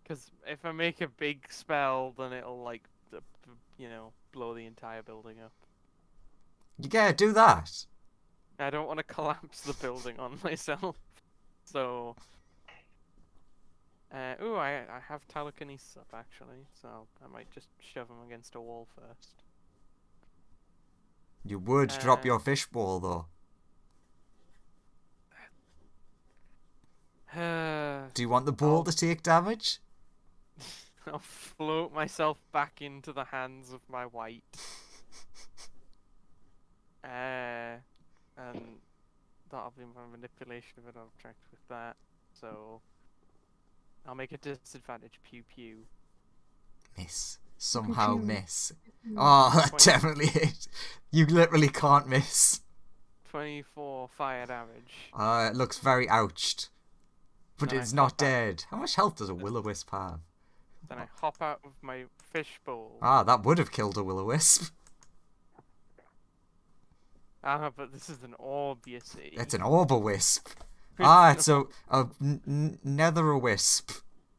Because if I make a big spell, then it'll like, blow the entire building up. You gotta do that. I don't want to collapse the building on myself. So. I have telekinesis up actually, so I might just shove him against a wall first. You would drop your fishbowl though. Do you want the ball to take damage? I'll float myself back into the hands of my white. And that'll be my manipulation of an object with that. So I'll make a disadvantage. Pew pew. Miss. Somehow miss. Oh, that 20. definitely hit. You literally can't miss. 24 fire damage. It looks very ouched. But Then I it's not hop out. dead. How much health does a will-o-wisp have? Then I hop out of my fishbowl. Ah, that would have killed a will-o-wisp. But this is an orb, you see. It's an orb-o-wisp. It's It's a nether-o-wisp.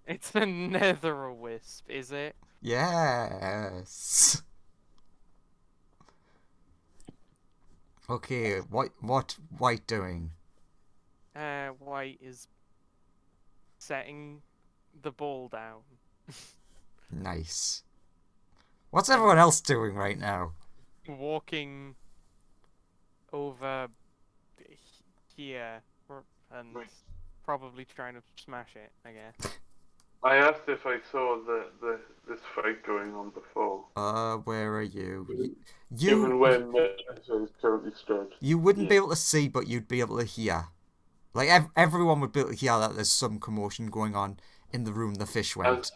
It's a nether wisp, is it? Yes. Okay, what White doing? White is setting the ball down. Nice. What's everyone else doing right now? Walking over here and Right. probably trying to smash it, I guess. I asked if I saw this fight going on before. Where are you? Given where Melissa is currently stood. You wouldn't be Yeah. able to see, but you'd be able to hear. Like, everyone would be able to hear that there's some commotion going on in the room the fish went.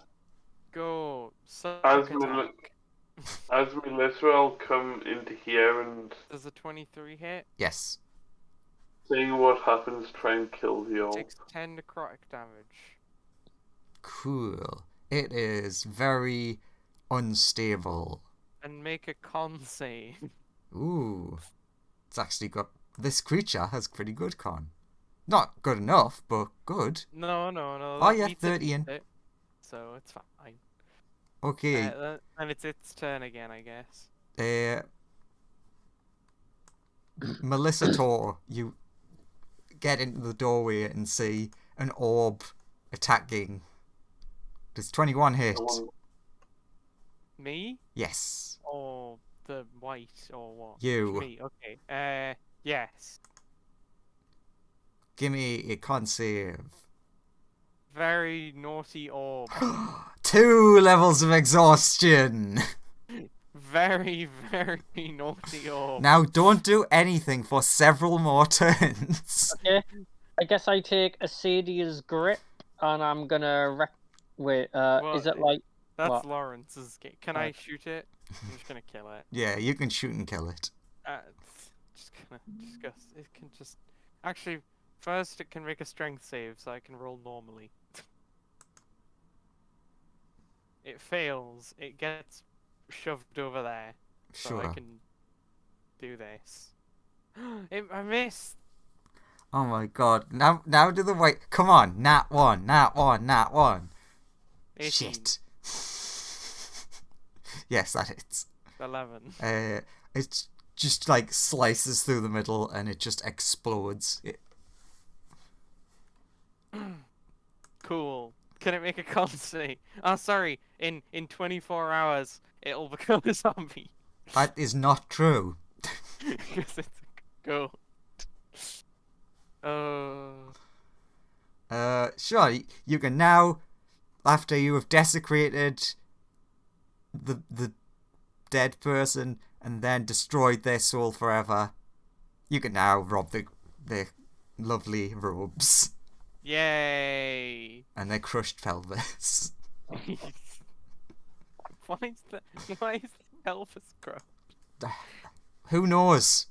Go, suck As attack. As Melissa will come into here and Does a 23 hit? Yes. seeing what happens, try and kill the orb. Takes 10 necrotic damage. Cool. It is very unstable. And make a con save. Ooh. It's actually got... This creature has pretty good con. Not good enough, but good. No. Oh, that yeah, beats it, 30 in. so it's fine. Okay. And it's its turn again, I guess. Melissa Tor, you get into the doorway and see an orb attacking. Does 21 hit? Me? Yes. Or the white, or what? You. Me, okay. Yes. Give me a con save. Very naughty orb. 2 levels of exhaustion. Very, very naughty orb. Now don't do anything for several more turns. Okay. I guess I take Asadia's grip and I'm gonna wait, Well, is it like That's what? Lawrence's game. Can I shoot it? I'm just gonna kill it. Yeah, you can shoot and kill it. It can just. Actually, first it can make a strength save, so I can roll normally. It fails. It gets shoved over there, so Sure. I can do this. I missed. Oh my god. Now do the white. Come on. Nat 1. 18, Shit. Yes, that hits. 11. It just like slices through the middle and it just explodes. Cool. Can it make a con save? Oh, sorry. In 24 hours, it'll become a zombie. That is not true. Because it's a goat. Sure, you can now, after you have desecrated the dead person and then destroyed their soul forever, you can now rob the lovely robes Yay! and their crushed pelvis. Why is the pelvis grow? Who knows?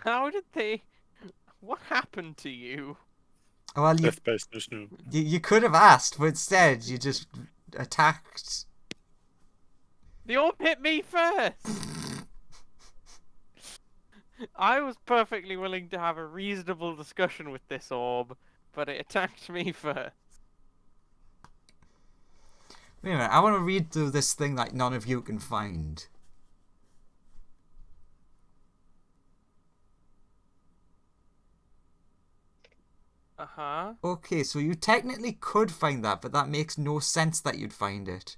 How did they? What happened to you? Well, Death by Snoo. you could have asked, but instead you just attacked. The orb hit me first. I was perfectly willing to have a reasonable discussion with this orb, but it attacked me first. Wait a minute, I want to read through this thing that none of you can find. Uh-huh. Okay, so you technically could find that, but that makes no sense that you'd find it.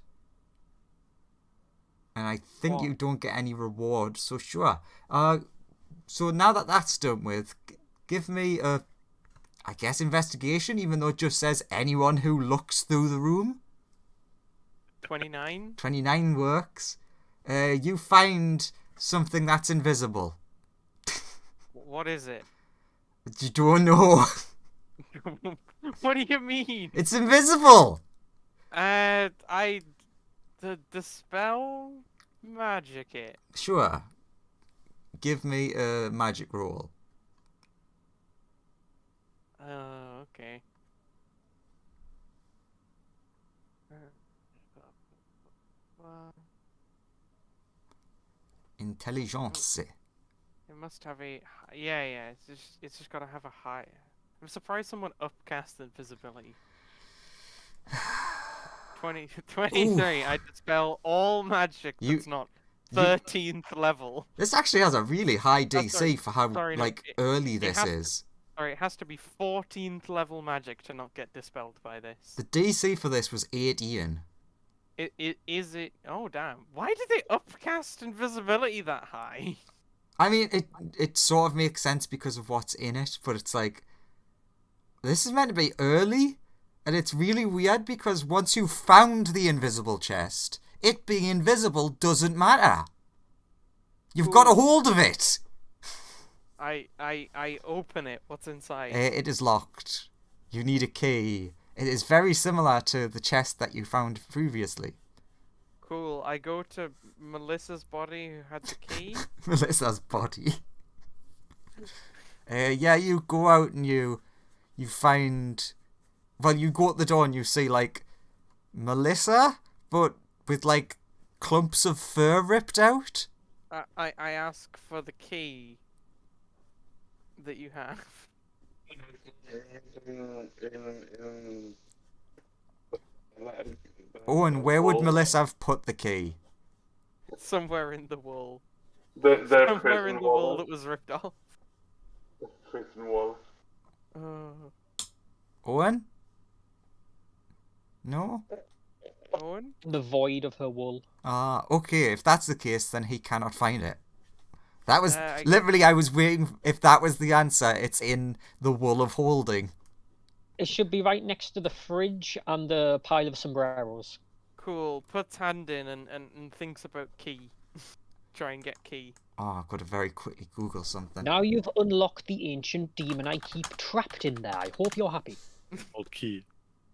And I think What? you don't get any reward, so sure. So now that that's done with, give me a, I guess, investigation, even though it just says anyone who looks through the room. 29. 29 works. You find something that's invisible. What is it? You don't know. What do you mean? It's invisible! The dispel magic it. Sure. Give me a magic roll. Okay. Intelligence. It must have a yeah. It's just gotta have a high. I'm surprised someone upcast invisibility. 23. I dispel all magic You- that's not 13th level. This actually has a really high DC sorry. for how Sorry, no, early this has is. Sorry, it has to be 14th level magic to not get dispelled by this. The DC for this was 18. Is it? Oh damn! Why did they upcast invisibility that high? I mean, it sort of makes sense because of what's in it, but it's like, this is meant to be early, and it's really weird because once you've found the invisible chest, it being invisible doesn't matter. You've got a hold of it. I open it. What's inside? It is locked. You need a key. It is very similar to the chest that you found previously. Cool. I go to Melissa's body, who had the key. Melissa's body. Yeah, you go out and you find. Well, you go at the door and you see like Melissa, but with like clumps of fur ripped out. I ask for the key that you have. Oh, and where would Melissa have put the key? Somewhere in the wall. The Somewhere in the wall that was ripped off. The prison wall. Owen? No? Owen? The void of her wool. Ah, okay. If that's the case, then he cannot find it. That was I literally, I was waiting. If that was the answer, it's in the wool of holding. It should be right next to the fridge and the pile of sombreros. Cool. Puts hand in and thinks about key. Try and get key. Oh, I've got to very quickly Google something. Now you've unlocked the ancient demon I keep trapped in there. I hope you're happy. Old key.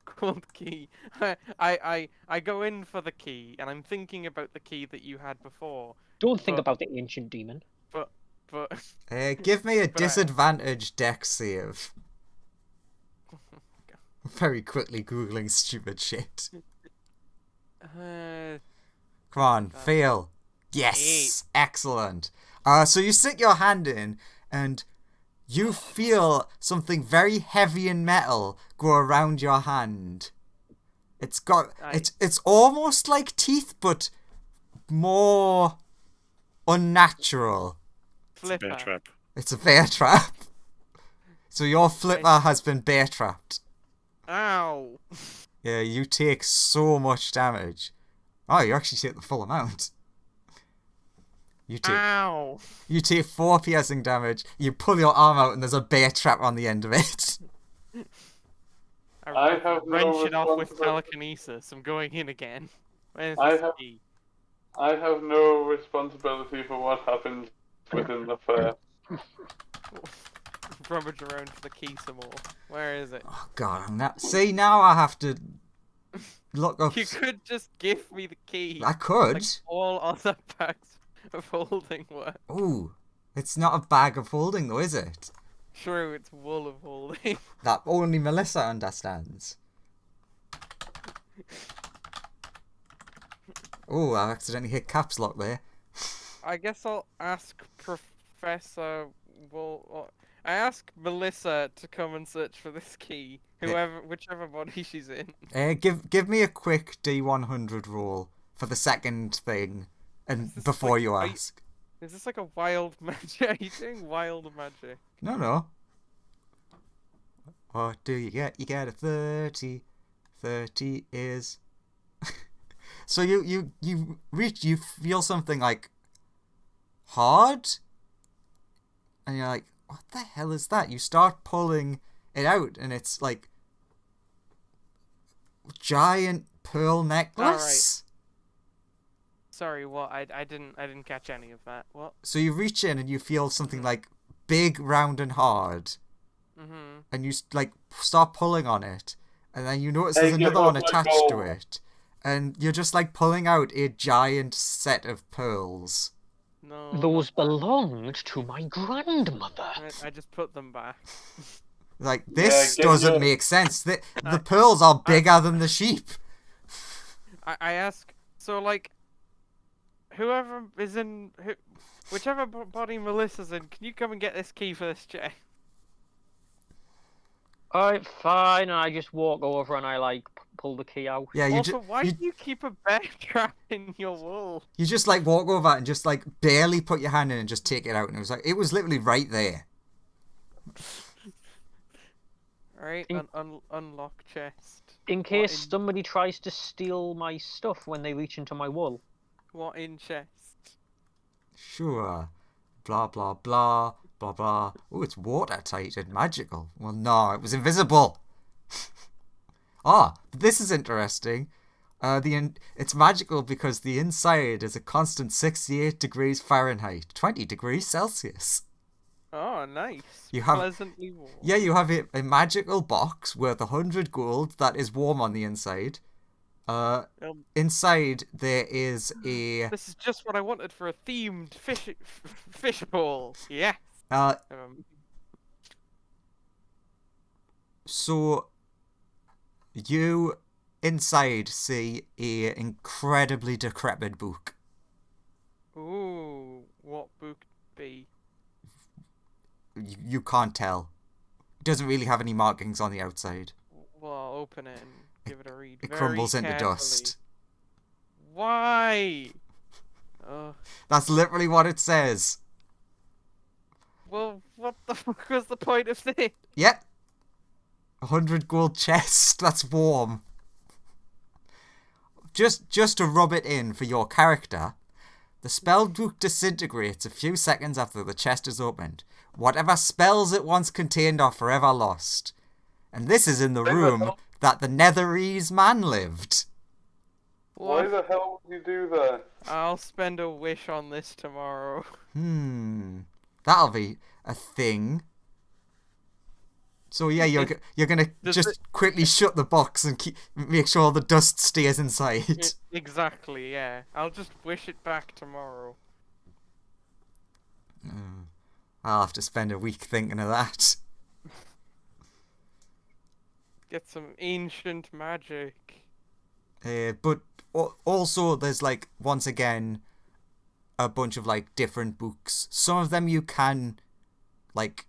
Called key. I go in for the key, and I'm thinking about the key that you had before. Don't think But- about the ancient demon. But Give me a But I- disadvantage dex save. Very quickly Googling stupid shit. Come on, fail. Yes! Excellent. So you stick your hand in, and you feel something very heavy and metal go around your hand. It's got... It's almost like teeth, but more unnatural. Flipper. Bear trap. It's a bear trap. So your flipper has been bear trapped. Ow! Yeah, you take so much damage. Oh, you actually take the full amount. You Ow! take 4 piercing damage. You pull your arm out, and there's a bear trap on the end of it. I have no wrench it off with responsibility. telekinesis. I'm going in again. Where's I this have- key? I have no responsibility for what happens within the fair. Rummage around for the key some more. Where is it? Oh God, see now I have to look up. You could just give me the key. I could. Like all other bags of holding work. Ooh, it's not a bag of holding though, is it? True, it's wool of holding. That only Melissa understands. Oh, I accidentally hit caps lock there. I guess I'll ask Professor. Well, I ask Melissa to come and search for this key. Whichever body she's in. Give me a quick D100 roll for the second thing, and Is this before like- you are you- ask. Is this like a wild magic? Are you doing wild magic? No. What do you get? You get a 30. 30 is... So you feel something like hard, and you're like, what the hell is that? You start pulling it out, and it's like giant pearl necklace. Sorry, what? I didn't catch any of that. What? So you reach in and you feel something like big, round, and hard, Mm-hmm. and you like start pulling on it, and then you notice there's Hey, another give one us my attached to gold. it, and you're just like pulling out a giant set of pearls. No. Those not that. belonged to my grandmother. I just put them back. Like, this give doesn't your- make sense. The pearls are bigger than the sheep. I ask. So like, whoever is in whichever body Melissa's in, can you come and get this key for this check? Alright, fine. And I just walk over and I like pull the key out. Yeah, Also, why do you keep a bear trap in your wool? you just like walk over and just like barely put your hand in and just take it out, and it was literally right there. Alright, unlock chest. In case somebody tries to steal my stuff when they reach into my wool. What in chest? Sure. Blah, blah, blah, blah, blah. Oh, it's watertight and magical. Well, no, it was invisible. This is interesting. It's magical because the inside is a constant 68 degrees Fahrenheit, 20 degrees Celsius. Oh, nice. You have, pleasantly warm. Yeah, you have a magical box worth 100 gold that is warm on the inside. Inside there is a... This is just what I wanted for a themed fish bowl. Yes. So you inside see a incredibly decrepit book. Ooh, what book be? You can't tell. It doesn't really have any markings on the outside. Well, I'll open it and give it a read. It very crumbles into carefully. dust. Why? That's literally what it says. Well, what the fuck was the point of this? Yep. 100 gold chest. That's warm. Just to rub it in for your character, the spell book disintegrates a few seconds after the chest is opened. Whatever spells it once contained are forever lost. And this is in the room that the Netherese man lived. Why the hell would you do that? I'll spend a wish on this tomorrow. That'll be a thing. So yeah, you're gonna quickly shut the box and make sure the dust stays inside. Exactly, yeah. I'll just wish it back tomorrow. I'll have to spend a week thinking of that. Get some ancient magic. But also there's like, once again, a bunch of like different books. Some of them you can like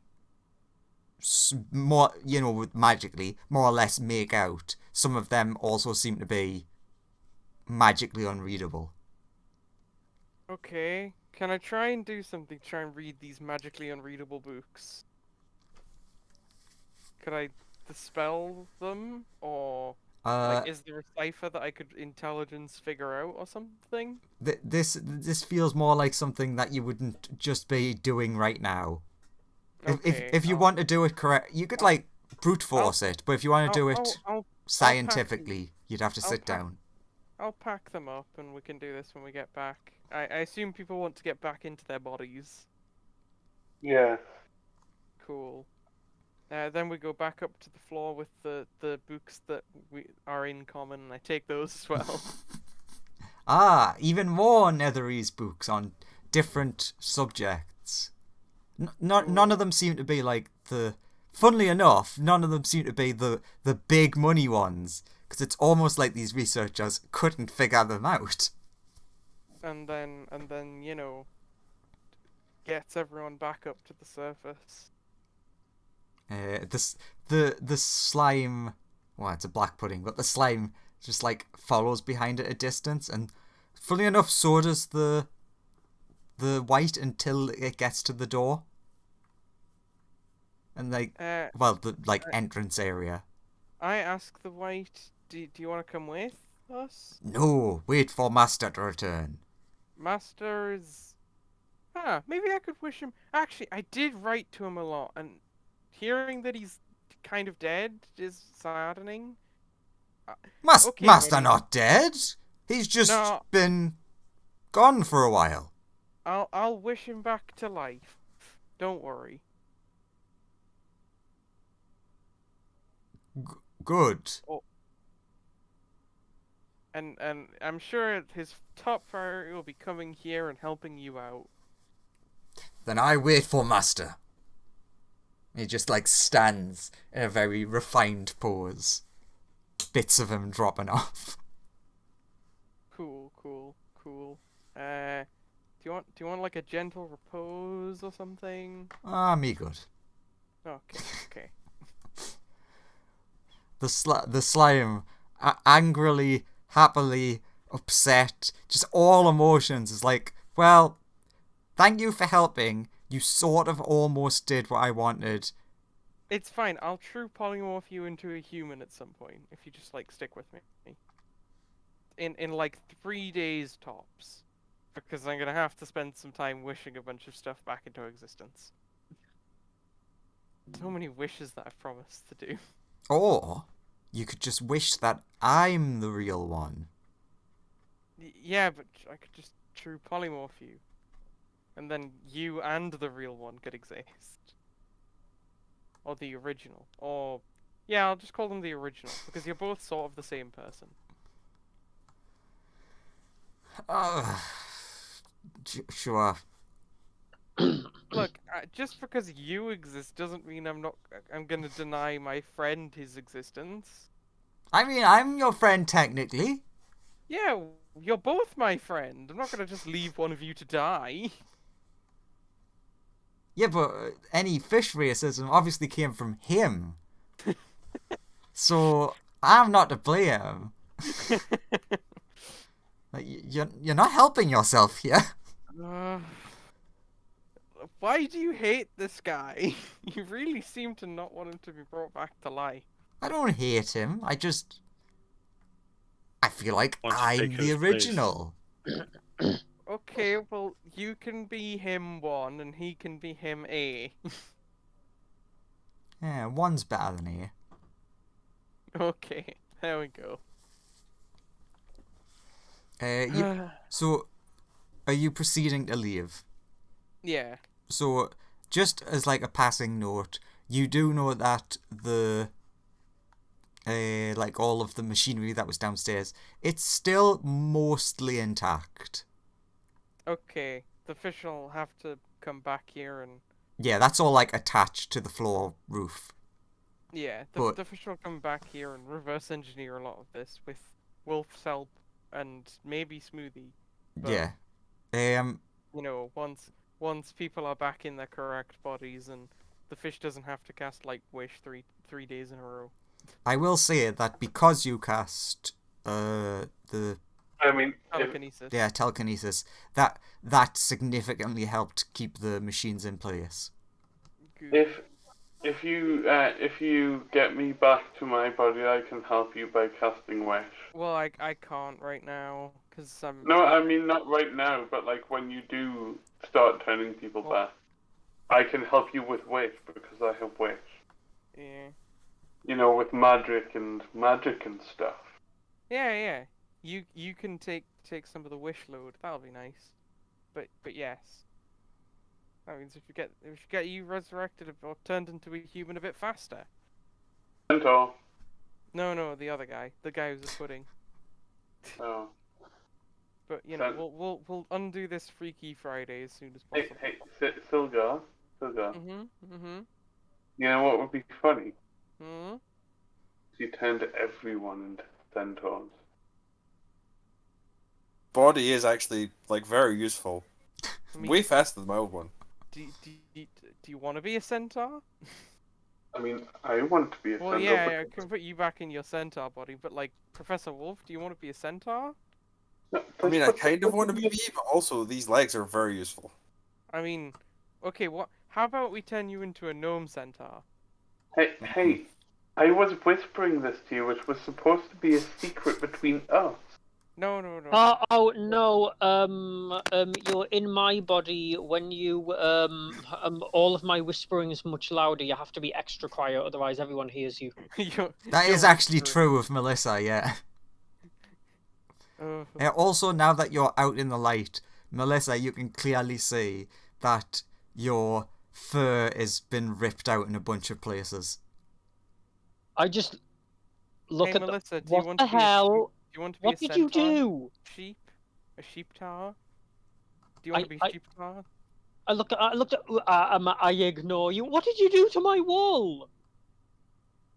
more, magically more or less make out. Some of them also seem to be magically unreadable. Okay, can I try and do something to try and read these magically unreadable books? Could I dispel them, or is there a cipher that I could intelligence figure out or something? This feels more like something that you wouldn't just be doing right now. Okay, if you want to do it correct, you could like brute force it, but if you want to do it scientifically, you'd have to sit down. I'll pack them up and we can do this when we get back. I assume people want to get back into their bodies. Yeah. Cool. Then we go back up to the floor with the books that we are in common, and I take those as well. Even more Netherese books on different subjects. None of them seem to be like funnily enough, none of them seem to be the big money ones, because it's almost like these researchers couldn't figure them out. And then gets everyone back up to the surface. The slime, well, it's a black pudding, but the slime just like follows behind at a distance, and funnily enough, so does the white until it gets to the door. And the entrance area. I ask the white, do you want to come with us? No, wait for Master to return. Master is... maybe I could wish him... Actually, I did write to him a lot, and hearing that he's kind of dead is saddening. Master not dead. He's just been gone for a while. I'll wish him back to life. Don't worry. Good. Oh. And I'm sure his top priority will be coming here and helping you out. Then I wait for Master. He just like stands in a very refined pose. Bits of him dropping off. Cool. Do you want like a gentle repose or something? Me good. Okay. The slime angrily, happily, upset, just all emotions. It's like, well, thank you for helping. You sort of almost did what I wanted. It's fine. I'll true polymorph you into a human at some point if you just like stick with me. In like 3 days tops, because I'm gonna have to spend some time wishing a bunch of stuff back into existence. So many wishes that I've promised to do. Or you could just wish that I'm the real one. Yeah, but I could just true polymorph you, and then you and the real one could exist. Or the original. Or, yeah, I'll just call them the original, because you're both sort of the same person. Sure. Look, just because you exist doesn't mean I'm gonna deny my friend his existence. I mean, I'm your friend technically. Yeah, you're both my friend. I'm not gonna just leave one of you to die. Yeah, but any fish racism obviously came from him. So I'm not to blame. Like, you're not helping yourself here. Why do you hate this guy? You really seem to not want him to be brought back to life. I don't hate him. I feel like Want to I'm take the his original. Okay, well, you can be him 1 and he can be him A. Yeah, one's better than A. Okay, there we go. So, are you proceeding to leave? Yeah. So, just as like a passing note, you do know that the like all of the machinery that was downstairs, it's still mostly intact. Okay, the fish will have to come back here and... Yeah, that's all like attached to the floor roof. Yeah, But- the fish will come back here and reverse engineer a lot of this with Wolf's help and maybe Smoothie. But, Yeah. you know, once people are back in their correct bodies and the fish doesn't have to cast like Wish three days in a row. I will say that because you cast the I mean, Telekinesis. telekinesis, that significantly helped keep the machines in place. Good. if you get me back to my body, I can help you by casting Wish. Well, I can't right now because I'm... No, I mean not right now, but like when you do start turning people back, I can help you with Wish because I have Wish. Yeah. You know, with magic and stuff. Yeah. You can take some of the wish load. That'll be nice. But yes. That means if you get you resurrected or turned into a human a bit faster. Centaur. No, the other guy. The guy who's a pudding. Oh. But you know, we'll undo this Freaky Friday as soon as possible. Hey, Silgar. Mm-hmm. You know what would be funny? Hmm? You turned everyone into centaurs. Body is actually like very useful. I mean, Way faster than my old one. do you want to be a centaur? I mean, I want to be a Well, centaur. yeah, I can put you back in your centaur body, but like Professor Wolf, do you want to be a centaur? I mean, I kind of want to be me, but also these legs are very useful. I mean, okay, how about we turn you into a gnome centaur? Hey, I was whispering this to you, which was supposed to be a secret between us. No. No. You're in my body. When you all of my whispering is much louder. You have to be extra quiet, otherwise everyone hears you. That is actually true of Melissa, yeah. Yeah, also, now that you're out in the light, Melissa, you can clearly see that your fur has been ripped out in a bunch of places. I just look Hey, at Melissa, do you what want the to be hell? do you want to be What a did centaur? you do? Sheep? A sheep tower? Do you want to be sheep tower? I looked at. I ignore you. What did you do to my wall?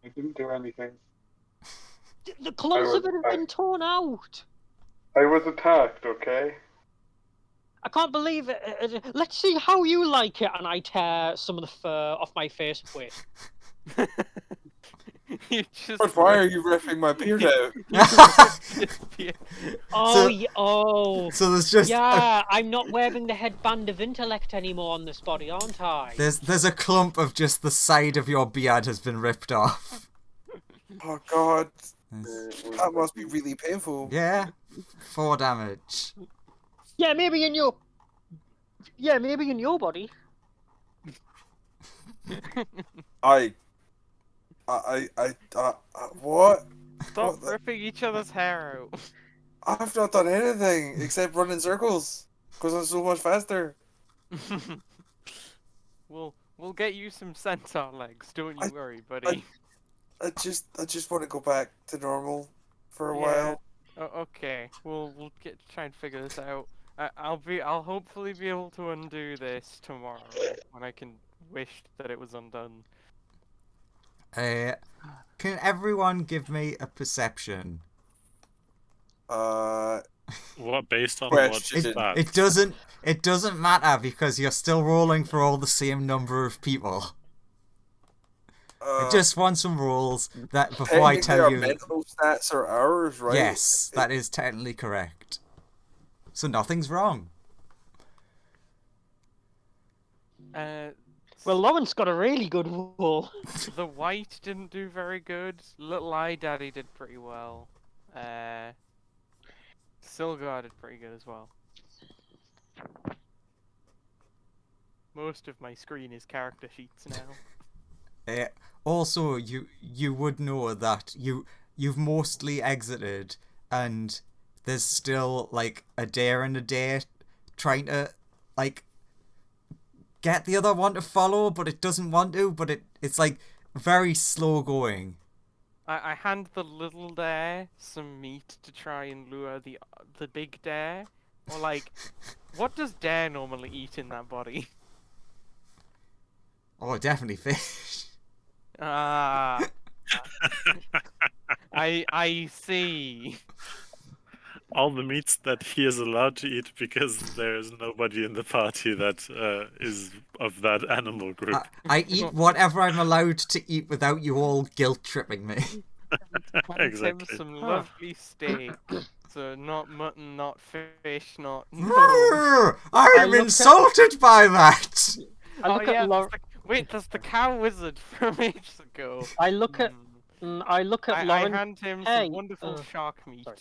I didn't do anything. The clothes of it have been torn out. I was attacked, okay? I can't believe it. Let's see how you like it. And I tear some of the fur off my face. Wait. You just But why are you ripping my beard out? Oh, So- oh. So there's just Yeah, I'm not wearing the headband of intellect anymore on this body, aren't I? there's a clump of just the side of your beard has been ripped off. Oh god, There's- that must be really painful. Yeah, 4 damage. Yeah, maybe in your. Yeah, maybe in your body. What? Stop What the- ripping each other's hair out. I've not done anything except run in circles because I'm so much faster. We'll get you some centaur legs, don't you worry, buddy. I just want to go back to normal for a Yeah. while. Okay, we'll try and figure this out. I'll hopefully be able to undo this tomorrow when I can wish that it was undone. Can everyone give me a perception? What based on Question. what It stats? doesn't matter because you're still rolling for all the same number of people. I just want some rules that before I technically tell our you. mental stats are ours, right? Yes, that is technically correct. So nothing's wrong. Well, Lawrence got a really good roll. The white didn't do very good. Little Eye Daddy did pretty well. Silgar did pretty good as well. Most of my screen is character sheets now. Also, you would know that you've mostly exited, and there's still like a dare and a day trying to like get the other one to follow, but it doesn't want to. But it's like very slow going. I hand the little dare some meat to try and lure the big dare. Or like, what does dare normally eat in that body? Oh, definitely fish. Ah. I see. All the meats that he is allowed to eat because there is nobody in the party that is of that animal group. I eat whatever I'm allowed to eat without you all guilt tripping me. Hand him Exactly. some lovely steak. So not mutton, not fish, not. I'm look at- insulted by that. I look Oh, yeah, at Lawrence. wait, that's the cow wizard from ages ago. I look at. Hmm. I look at I Lawrence. hand him Hey, some wonderful shark meat. sorry.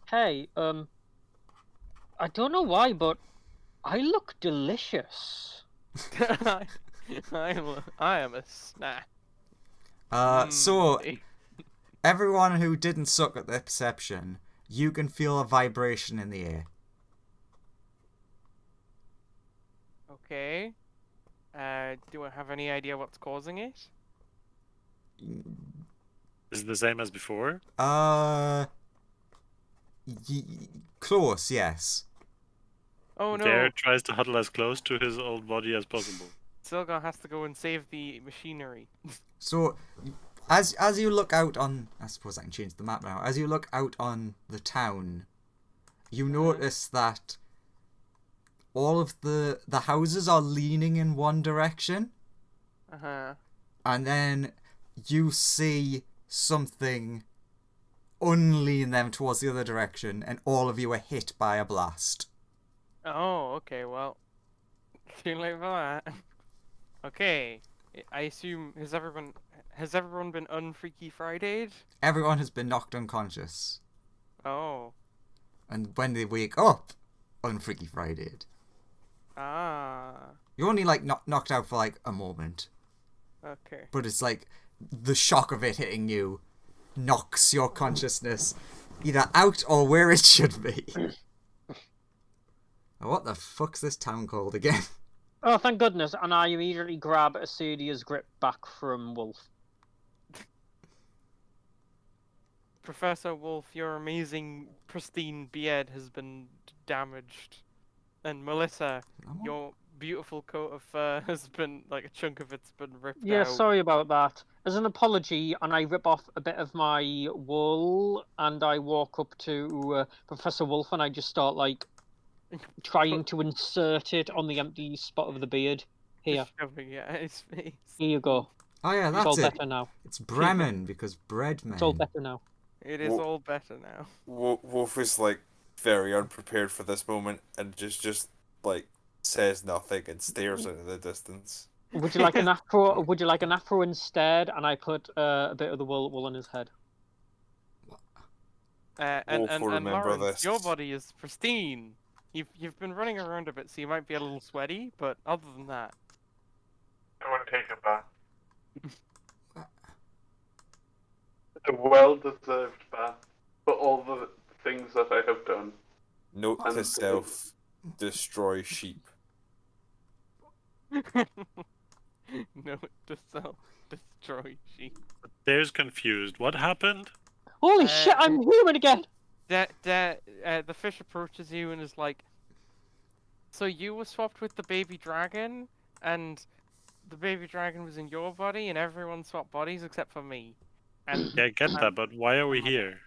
Hey, I don't know why, but I look delicious. I am a snack. So Eh, everyone who didn't suck at their perception, you can feel a vibration in the air. Okay. Do I have any idea what's causing it? Is it the same as before? Close, yes. Oh no! Dare tries to huddle as close to his old body as possible. Silgar has to go and save the machinery. So, as you look out on, I suppose I can change the map now. As you look out on the town, you notice that all of the houses are leaning in one direction, and then you see something unlean them towards the other direction, and all of you are hit by a blast. Oh, okay, well. Too late for that. Okay. I assume has everyone been unfreaky Friday'd? Everyone has been knocked unconscious, Oh. and when they wake up, unfreaky Friday'd. Ah. You're only like knocked out for like a moment, Okay. but it's like the shock of it hitting you knocks your consciousness either out or where it should be. What the fuck's this town called again? Oh, thank goodness! And I immediately grab Acedia's grip back from Wolf. Professor Wolf, your amazing pristine beard has been damaged. And Melissa, your beautiful coat of fur has been, like, a chunk of it's been ripped Yeah, out. sorry about that. As an apology, and I rip off a bit of my wool, and I walk up to Professor Wolf, and I just start like trying to insert it on the empty spot of the beard. Here, Just shoving it at his face. here you go. Oh yeah, It's all that's it. better now. It's Bremen because breadmen. It's all better now. It is Whoa. all better now. Wolf is like very unprepared for this moment and just like says nothing and stares into the distance. Would you like an afro? Would you like an afro instead? And I put a bit of the wool on his head. And Wolf will remember Lawrence, this. your body is pristine. You've been running around a bit, so you might be a little sweaty, but other than that, I want to take a bath. A well-deserved bath for all the things that I have done. Note And to self: destroy sheep. no, to self destroy sheep. There's confused. What happened? Holy shit! I'm human again. The fish approaches you and is like, "So you were swapped with the baby dragon, and the baby dragon was in your body, and everyone swapped bodies except for me." And Yeah, I get that, but why are we here?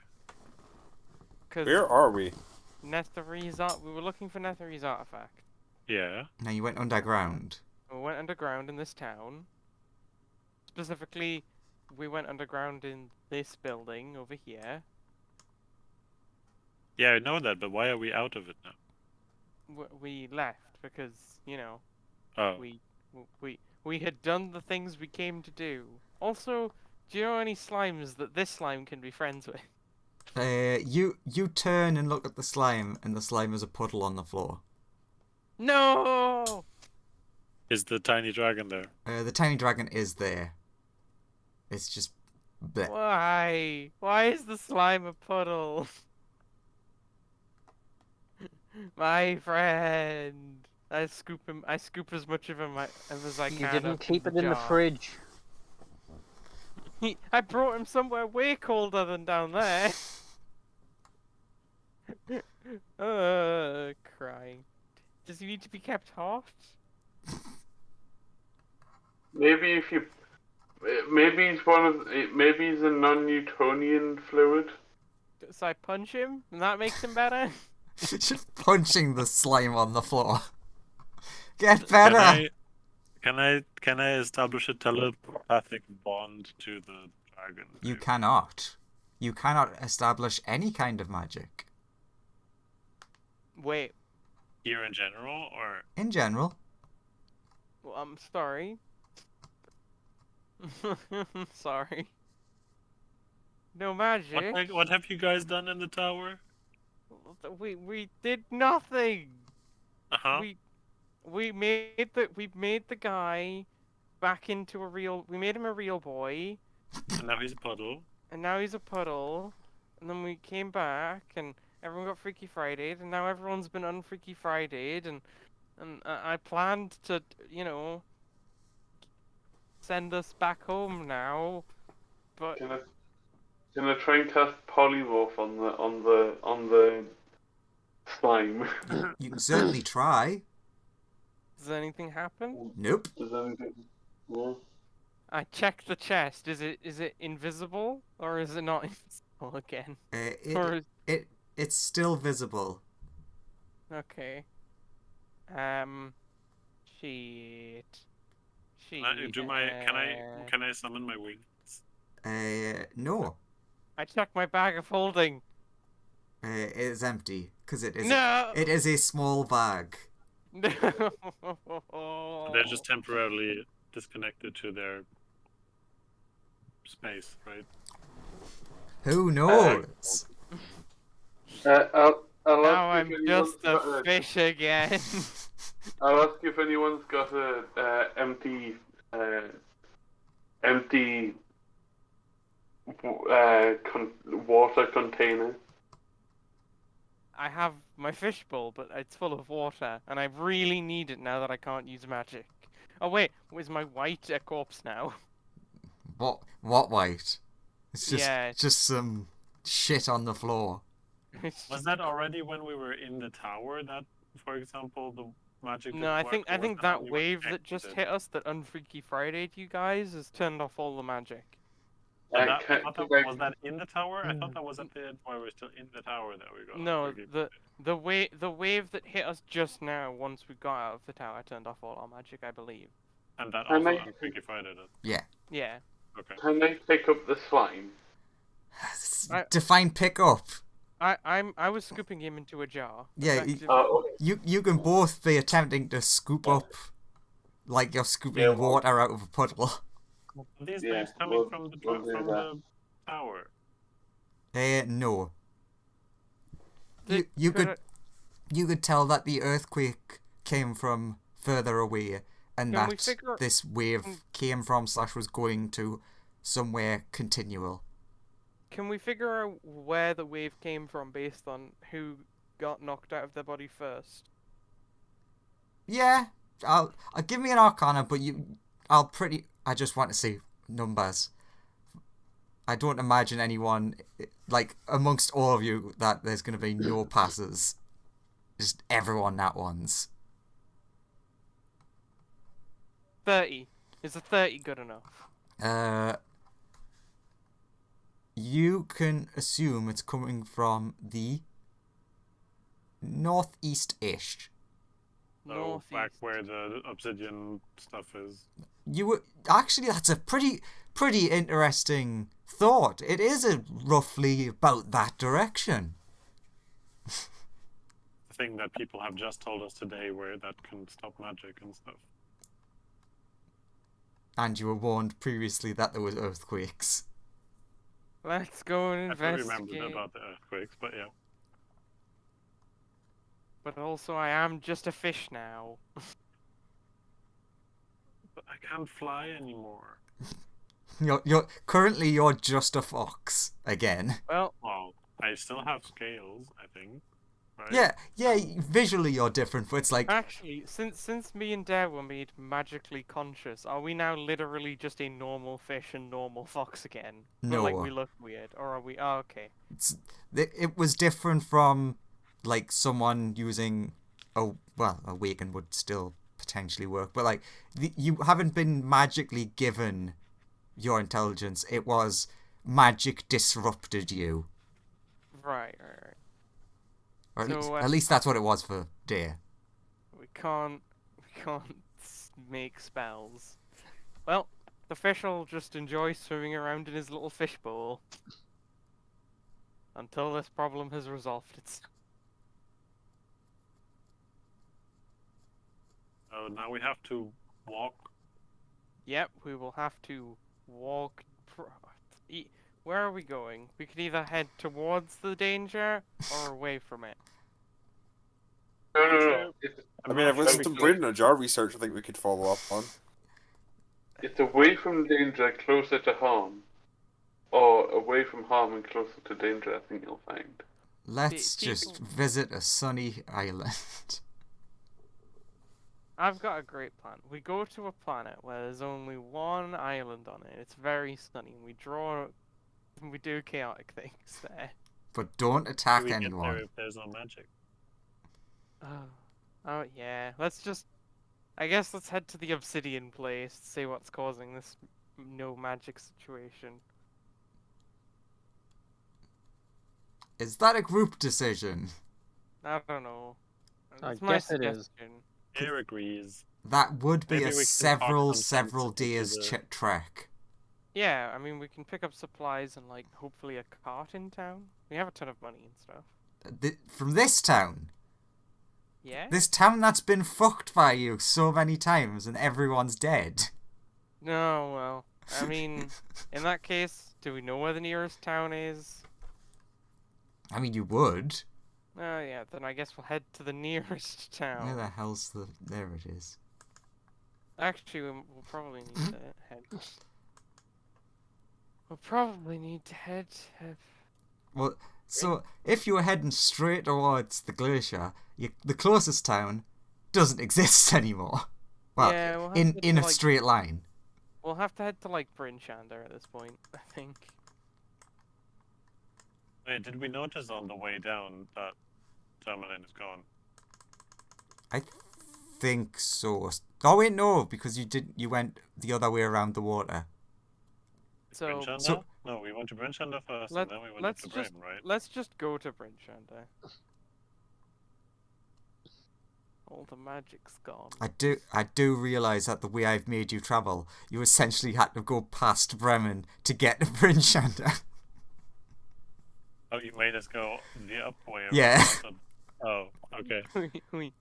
Where are we? Netherese we were looking for Netherese artifact. Yeah. Now you went underground. We went underground in this town. Specifically, we went underground in this building over here. Yeah, I know that, but why are we out of it now? We left because, you know, Oh. we had done the things we came to do. Also, do you know any slimes that this slime can be friends with? You turn and look at the slime, and the slime is a puddle on the floor. No! Is the tiny dragon there? The tiny dragon is there. It's just... bleh. Why? Why is the slime a puddle? My friend. I scoop as much of him as I can. You didn't out keep from it in the jar. fridge. I brought him somewhere way colder than down there. Crying. Does he need to be kept hot? Maybe if you, maybe he's a non-Newtonian fluid. So I punch him, and that makes him better. Just punching the slime on the floor. Get better! Can I establish a telepathic bond to the dragon? You cannot. You cannot establish any kind of magic. Wait. Here in general, or In general. Well, I'm sorry. Sorry. No magic. what have you guys done in the tower? We did nothing. Uh-huh. We made the guy back into a real. We made him a real boy. And now he's a puddle. And now he's a puddle. And then we came back, and everyone got Freaky Friday'd, and now everyone's been unfreaky Friday'd, and I planned to, you know, send us back home now, but Can I try and cast polymorph on the slime? You can certainly try. does anything happen? Nope. Does anything? Yeah. I checked the chest. Is it invisible or is it not invisible again? Or It's still visible. okay. Shit. Can I summon my wings? No. I checked my bag of holding. It is empty because it is. No. It is a small bag. No. They're just temporarily disconnected to their space, right? Who knows? I'll Now ask I'm if just anyone's a got fish again. I'll ask if anyone's got a empty water container. I have my fishbowl, but it's full of water, and I really need it now that I can't use magic. Oh wait, is my white a corpse now? What white? It's just Yeah. just some shit on the floor. Was that already when we were in the tower? That, for example, the magic. No, I think was that when we wave were that just connected? hit us, that unfreaky Friday to you guys, has turned off all the magic. But I was that in the tower? I thought that was at the end while we were still in the tower that we got. No, the wave that hit us just now, once we got out of the tower, turned off all our magic, I believe. And that Can also I- unfreakified it. Yeah. Yeah. Okay. Can I pick up the slime? Define pick up. I was scooping him into a jar. Yeah, effectively. Okay. You can both be attempting to scoop up like you're scooping Yeah, well- water out of a puddle. These Yeah, things coming we'll- from the we'll do that. the tower. No. Did- You could could you could tell that the earthquake came from further away, and Can we that figure- this wave came from / was going to somewhere continual. Can we figure out where the wave came from based on who got knocked out of their body first? Yeah, I'll give me an arcana, but I just want to see numbers. I don't imagine anyone, like, amongst all of you, that there's going to be no passes. Just everyone nat ones. 30. Is a 30 good enough? You can assume it's coming from the northeast-ish. So back Northeast. where the obsidian stuff is. Actually, that's a pretty interesting thought. It is roughly about that direction. The thing that people have just told us today where that can stop magic and stuff. And you were warned previously that there was earthquakes. Let's go and I don't remember investigate. about the earthquakes, but yeah. But also, I am just a fish now. But I can't fly anymore. Currently you're just a fox again. Well, Well, I still have scales, I think. Right? Yeah, visually you're different, but it's like actually, since me and Dare were made magically conscious, are we now literally just a normal fish and normal fox again? But, like, No. we look weird, or are we? Oh, okay. it was different from like someone using a waken would still potentially work, but like you haven't been magically given your intelligence. It was magic disrupted you. Right. Or at, So, least, at least that's what it was for Deer. We can't make spells. Well, the fish will just enjoy swimming around in his little fish bowl until this problem has resolved itself. So now we have to walk. Yep, we will have to walk. Where are we going? We could either head towards the danger or away from it. No. I mean, I've listened to Brain in a Jar research I think we could follow up on. It's away from danger, closer to harm. Or away from harm and closer to danger, I think you'll find. Let's just visit a sunny island. I've got a great plan. We go to a planet where there's only one island on it. It's very sunny. We do chaotic things there. But don't attack We get there anyone. if there's no magic. Oh yeah. I guess let's head to the obsidian place to see what's causing this no magic situation. Is that a group decision? I don't know. I That's my guess it is. suggestion. Air agrees. That would be Maybe a we can several talk some sense days into the- trek. Yeah, I mean we can pick up supplies and like hopefully a cart in town. We have a ton of money and stuff. From this town. Yeah? This town that's been fucked by you so many times and everyone's dead. No, well, I mean, in that case, do we know where the nearest town is? I mean, you would. Oh yeah, then I guess we'll head to the nearest town. Where the hell's the... There it is. Actually, we'll probably need to head. We'll probably need to head. Well, so if you were heading straight towards the glacier, the closest town doesn't exist anymore. Well, Yeah, we'll have in to, in a like- straight line. We'll have to head to like Bryn Shander at this point, I think. Wait, did we notice on the way down that Tourmaline is gone? I think so. Oh wait, no, because you went the other way around the water. So Brinchanda? So- No, we went to Brinchanda first, Let- and then we went let's to Brain, just- right? let's just go to Bryn Shander. All the magic's gone. I do realise that the way I've made you travel, you essentially had to go past Bremen to get to Prince Shanda. Oh, you made us go the up way around Yeah. the mountain. Oh, okay. we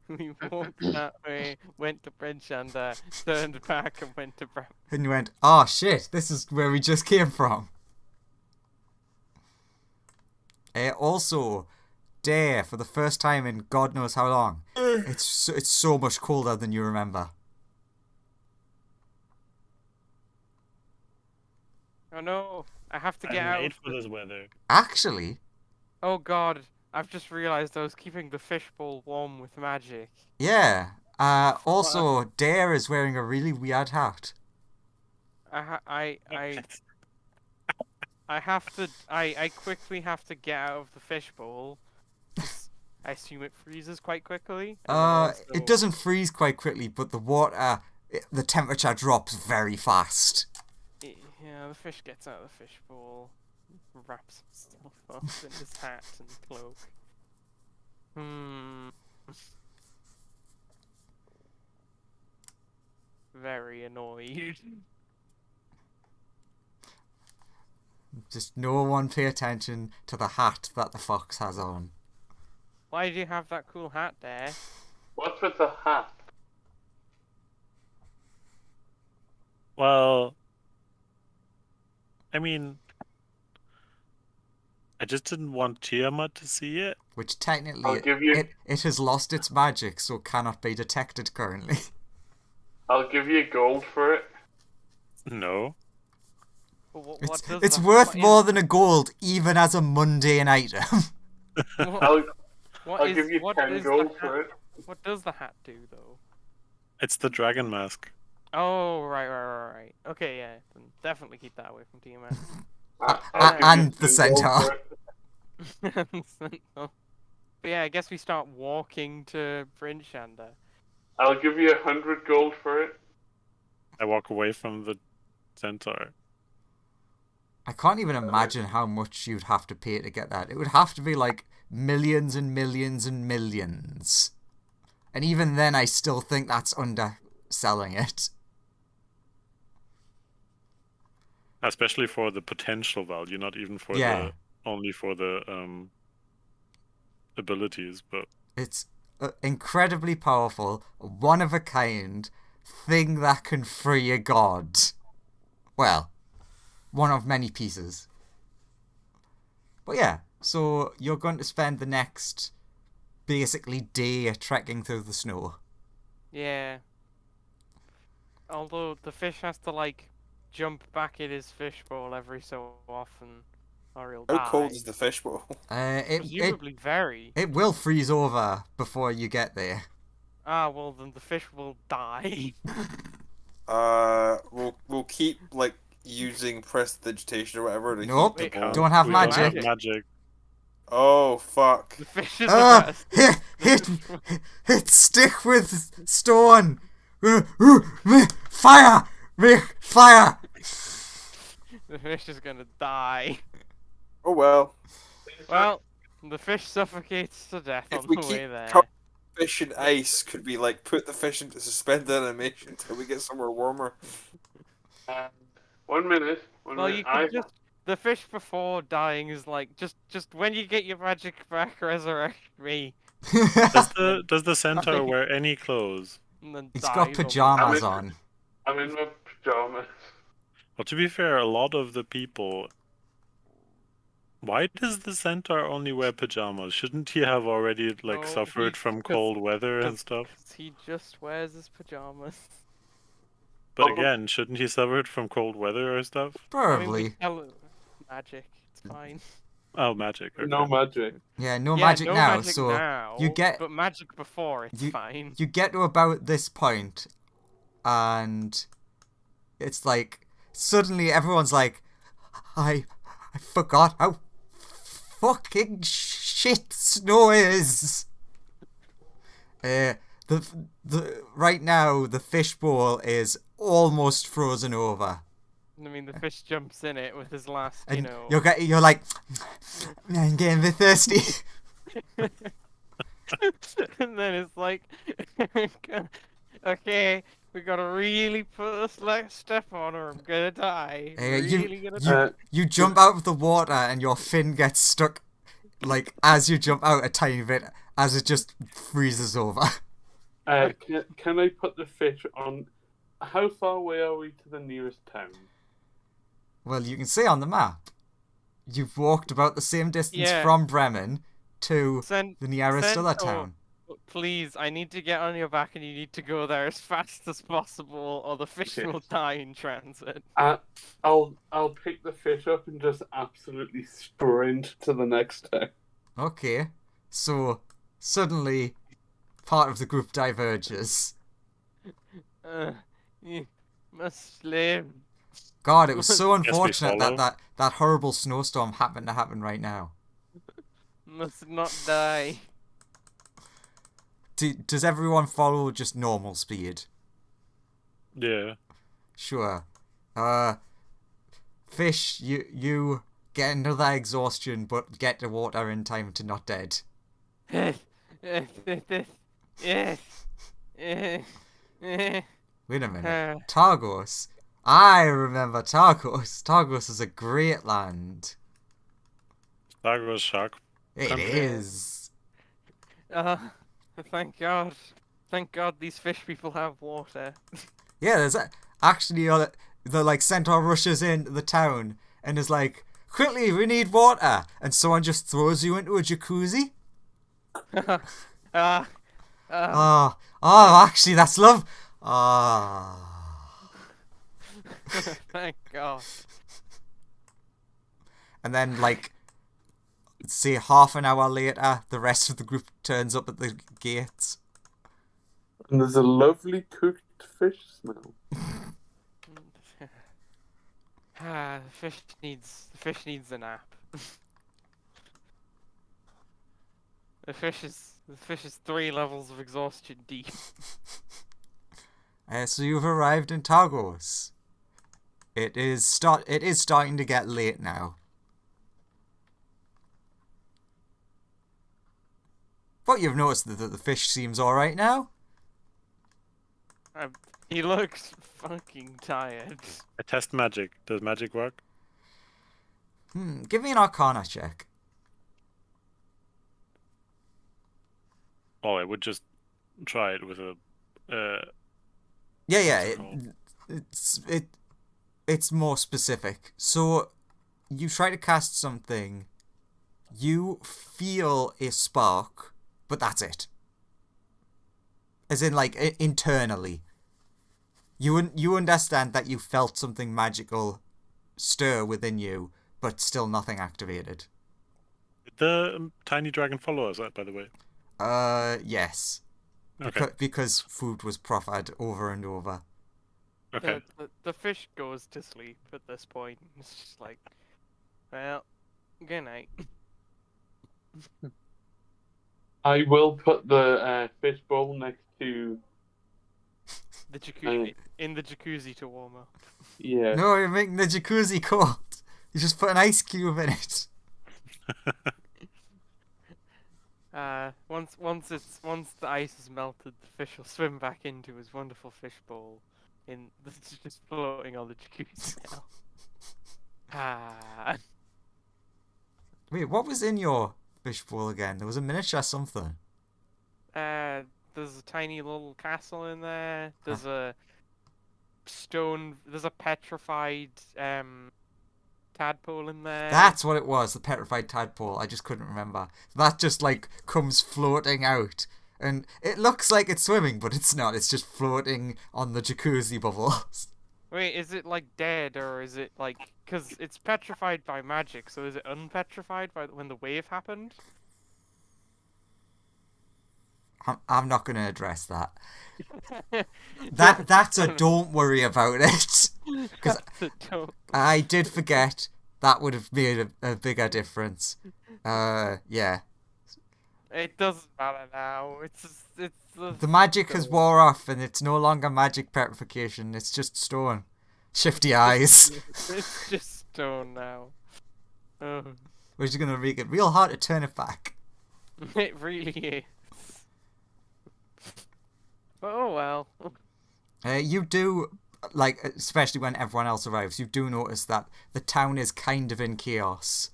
walked that way, went to Brinchanda, turned back and went to Bremen. And you went, oh shit, this is where we just came from. Also, Dare, for the first time in God knows how long, it's so much colder than you remember. Oh no, I have to get I'm out. made for this weather. Actually, Oh god, I've just realised I was keeping the fishbowl warm with magic. yeah. Also, Dare is wearing a really weird hat. I quickly have to get out of the fishbowl. 'Cause I assume it freezes quite quickly. And then also- It doesn't freeze quite quickly, but the water, the temperature drops very fast. Yeah, the fish gets out of the fishbowl, wraps himself up in his hat and cloak. Very annoyed. Just no one pay attention to the hat that the fox has on. Why do you have that cool hat there? What's with the hat? Well, I mean, I just didn't want Tiamat to see it. Which I'll technically, give you. it has lost its magic, so cannot be detected currently. I'll give you gold for it. No. But what does It's the- worth what is- more than a gold, even as a mundane item. I'll what I'll is- give you what 10 is the gold hat- for it. What does the hat do, though? It's the dragon mask. Oh, right. Okay, yeah. Then definitely keep that away from TMS. I'll give you and the 10 gold centaur. for it. But yeah, I guess we start walking to Brinchanda. I'll give you 100 gold for it. I walk away from the centaur. I can't even imagine how much you'd have to pay to get that. It would have to be like millions and millions and millions. And even then, I still think that's underselling it. Especially for the potential value, not even for Yeah. only for the abilities, but It's incredibly powerful, one of a kind thing that can free a god. Well, one of many pieces. But yeah, so you're going to spend the next basically day trekking through the snow. Yeah. Although the fish has to, like, jump back in his fishbowl every so often, or he'll die. How cold is the fishbowl? Presumably very. It will freeze over before you get there. Ah, well, then the fish will die. We'll keep like using prestidigitation or whatever to Nope, keep the Wait, ball. don't have we magic. Don't have magic. Oh fuck! The fish is Ah, the hit stick with stone. Fire, fire. The fish is gonna die. Oh well. Well, the fish suffocates to death If on we the keep way there. Fish in ice, could we like put the fish into suspended animation until we get somewhere warmer? 1 minute. Well, you can just... The fish before dying is like, just when you get your magic back, resurrect me. Does the centaur wear any clothes? And then He's dies got on pajamas I'm on. I'm in my pajamas. Well, to be fair, a lot of the people. Why does the centaur only wear pajamas? Shouldn't he have already like No, suffered he- from 'cause- cold weather and 'cause- stuff? 'cause he just wears his pajamas. But Oh. again, shouldn't he suffered from cold weather or stuff? I mean, we Probably. tell magic. It's fine. Oh, magic. Okay. No magic. Yeah, no Yeah, magic no now, magic so now, you get- but magic before. It's fine. you get to about this point, and it's like suddenly everyone's like, I forgot how fucking shit snow is. The right now the fishbowl is almost frozen over, I mean, the fish jumps in it with his last, and you know. you're like, I'm getting a bit thirsty. And then it's like, okay, we gotta really put this next step on or I'm gonna die. Really gonna die. You jump out of the water and your fin gets stuck, like, as you jump out a tiny bit, as it just freezes over. Can I put the fish on? How far away are we to the nearest town? Well, you can see on the map, you've walked about the same distance Yeah. from Bremen to the nearest other Centaur, town. please, I need to get on your back and you need to go there as fast as possible or the fish Okay. will die in transit. I'll pick the fish up and just absolutely sprint to the next town. Okay, so suddenly part of the group diverges. You must live. God, it was so Guess we unfortunate follow. that horrible snowstorm happened to happen right now. Must not die. Does everyone follow just normal speed? Yeah. Sure. Fish, you get another exhaustion, but get the water in time to not dead. Wait a minute. Targos. I remember Targos. Targos is a great land. Targos shark. It Country. is. Thank God. Thank God these fish people have water. Yeah, there's actually the like centaur rushes into the town and is like, quickly, we need water, and someone just throws you into a jacuzzi. Actually, that's love. Thank God. And then, like, say half an hour later, the rest of the group turns up at the gates. And there's a lovely cooked fish smell. The fish needs a nap. The fish is 3 levels of exhaustion deep. So you've arrived in Targos. It is starting to get late now. But you've noticed that the fish seems alright now. He looks fucking tired. I test magic. Does magic work? Give me an Arcana check. Oh, I would just try it with a. Yeah. What's it It's more specific. So you try to cast something. You feel a spark, but that's it. As in, like, internally. You understand that you felt something magical stir within you, but still nothing activated. Did the tiny dragon follow us, by the way? Yes. Okay. Because food was proffered over and over. Okay. The fish goes to sleep at this point. It's just like, well, good night. I will put the fish bowl next to. The jacuzzi in the jacuzzi to warm up. Yeah. No, you're making the jacuzzi cold. You just put an ice cube in it. Once the ice is melted, the fish will swim back into his wonderful fish bowl. It's just floating on the jacuzzi now. Wait, what was in your fish bowl again? There was a miniature something. There's a tiny little castle in there. There's a petrified tadpole in there. That's what it was, the petrified tadpole. I just couldn't remember. That just, like, comes floating out. And it looks like it's swimming, but it's not. It's just floating on the jacuzzi bubbles. Wait, is it, like, dead, or is it, like... Because it's petrified by magic, so is it unpetrified by when the wave happened? I'm not going to address that. That's a don't worry about it. Because I did forget that would have made a bigger difference. Yeah. It doesn't matter now. The magic has wore off, and it's no longer magic petrification. It's just stone. Shifty eyes. It's just stone now. Oh. Which is going to make it real hard to turn it back. It really is. Oh well. You do, like, especially when everyone else arrives, you do notice that the town is kind of in chaos.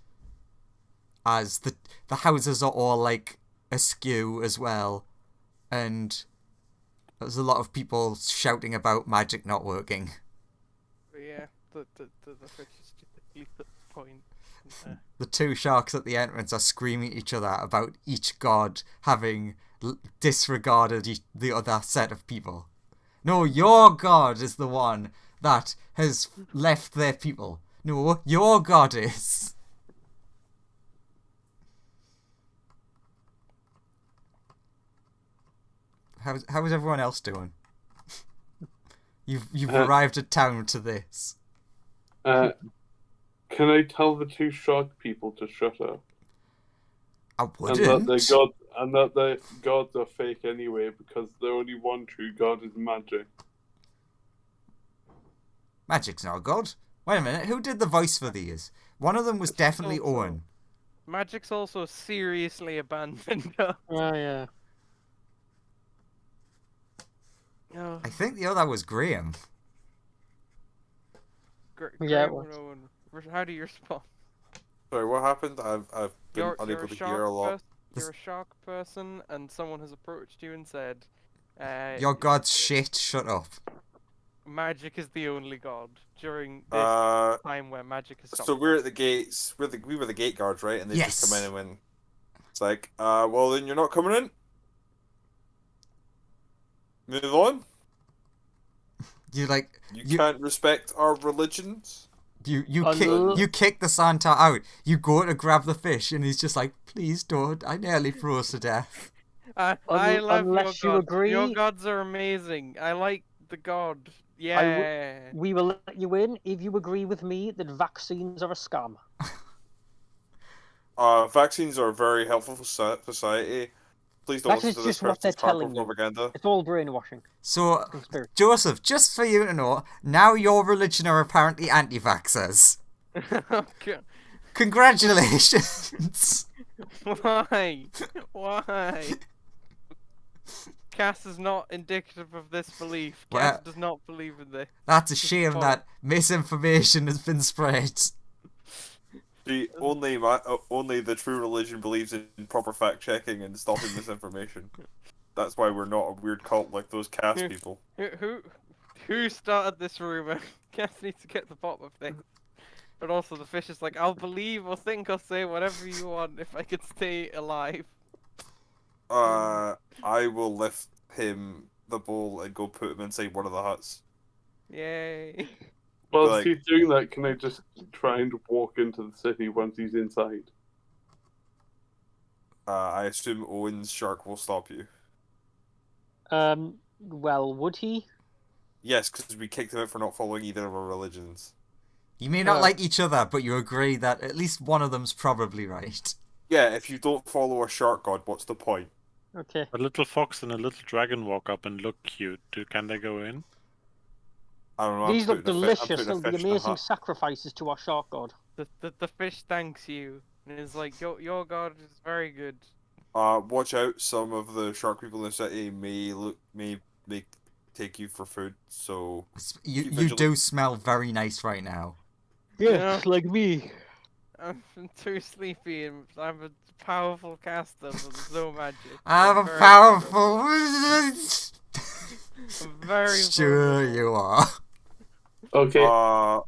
As the houses are all, like, askew as well. And there's a lot of people shouting about magic not working. Yeah, the fish is typically the point. The two sharks at the entrance are screaming at each other about each god having disregarded the other set of people. No, your god is the one that has left their people. No, your god is. How's everyone else doing? You've arrived at town to this. Can I tell the two shark people to shut up? I And wouldn't. that their gods are fake anyway, because the only one true god is magic. Magic's not a god. Wait a minute, who did the voice for these? One of them was definitely also- Owen. Magic's also seriously abandoned us. Oh yeah. Oh, I think the other was Graham. Yeah, it Graham was. and Owen, how do you respond? Sorry, what happened? I've been You're unable a to shark hear a lot. You're a shark person, and someone has approached you and said, Your god's shit, shut up. magic is the only god during this time where magic has stopped. So we're at the gates. We were the gate guards, right? And they just come in Yes. and went. It's like, well then you're not coming in. Move on. You like You can't respect our religions. you kick the Santa out. You go to grab the fish, and he's just like, "Please don't! I nearly froze to death." I love unless your you gods. agree- Your gods are amazing. I like the god. Yeah. We will let you in if you agree with me that vaccines are a scam. Vaccines are very helpful for society. Please don't That listen is to this just what they're person's harmful telling you. propaganda. It's all brainwashing. So, Conspiracy. Joseph, just for you to know, now your religion are apparently anti-vaxxers. God. Congratulations. Why? Why? Cass is not indicative of this belief. Cass Well- does not believe in this. That's a shame that misinformation has been spread. See, only the true religion believes in proper fact checking and stopping misinformation. That's why we're not a weird cult like those cast people. Who started this rumor? Cass needs to get to the bottom of things. But also the fish is like, I'll believe or think or say whatever you want if I could stay alive. I will lift him the bowl and go put him inside one of the huts. Yay. Whilst Like- he's doing that, can I just try and walk into the city once he's inside? I assume Owen's shark will stop you. Well, would he? Yes, because we kicked him out for not following either of our religions. You may not like each other, but you agree that at least one of them's probably right. Yeah, if you don't follow a shark god, what's the point? Okay. A little fox and a little dragon walk up and look cute. Can they go in? I don't know. These look delicious. I'm They'll be putting a fish in a amazing hut. sacrifices to our shark god. The fish thanks you. And is like, your god is very good. Watch out! Some of the shark people in the city may take you for food. So You Keep you vigilant. do smell very nice right now. Yes, like me. I'm too sleepy and I'm a powerful caster, but there's no magic. I'm a very powerful. I'm very Sure vulnerable. you are. Okay.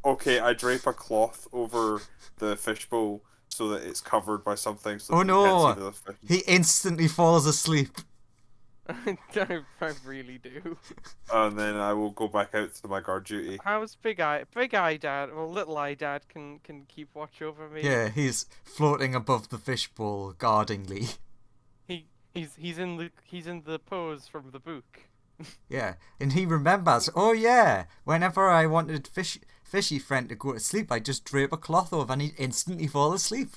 okay. I drape a cloth over the fishbowl so that it's covered by something. So Oh, that you can't no. see the fish. He instantly falls asleep. I really do. And then I will go back out to my guard duty. How's Big Eye Dad? Well, Little Eye Dad can keep watch over me. Yeah, he's floating above the fishbowl guardingly. He's in the pose from the book. Yeah, and he remembers. Oh yeah, whenever I wanted fishy friend to go to sleep, I just drape a cloth over and he'd instantly fall asleep.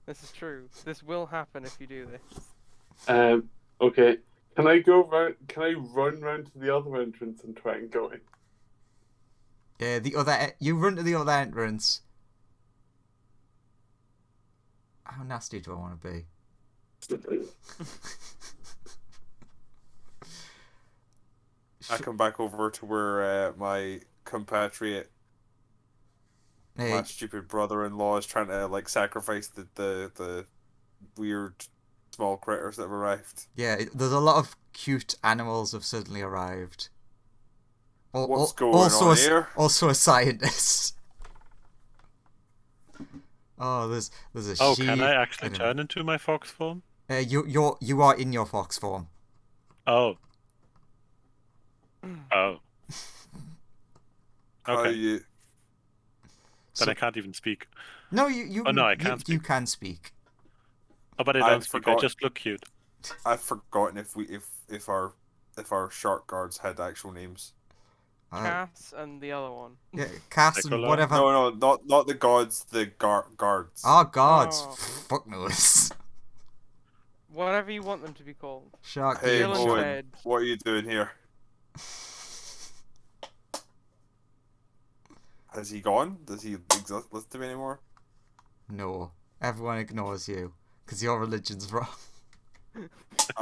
This is true. This will happen if you do this. Okay. Can I go round? Can I run round to the other entrance and try and go in? Yeah, you run to the other entrance. How nasty do I want to be? I come back over to where my compatriot, my stupid brother-in-law, is trying to like sacrifice the weird small critters that have arrived. Yeah, there's a lot of cute animals have suddenly arrived. What's going on here? Also a scientist. Oh, there's a Oh, sheep. can I actually turn into my fox form? You are in your fox form. Oh. Oh. How Okay. you? Then I can't even speak. No, you. Oh, no, I can't You speak. can speak. Oh, but I don't speak. I just look cute. I've forgotten if our shark guards had actual names. Cass and the other one. Yeah, Cass and Nicola? whatever. No, not the gods. The guards. Oh, gods. Oh. Fuck knows. Whatever you want them to be called. Shark. Hey, Dylan Owen, said- what are you doing here? Has he gone? Does he exist to me anymore? No, everyone ignores you because your religion's wrong.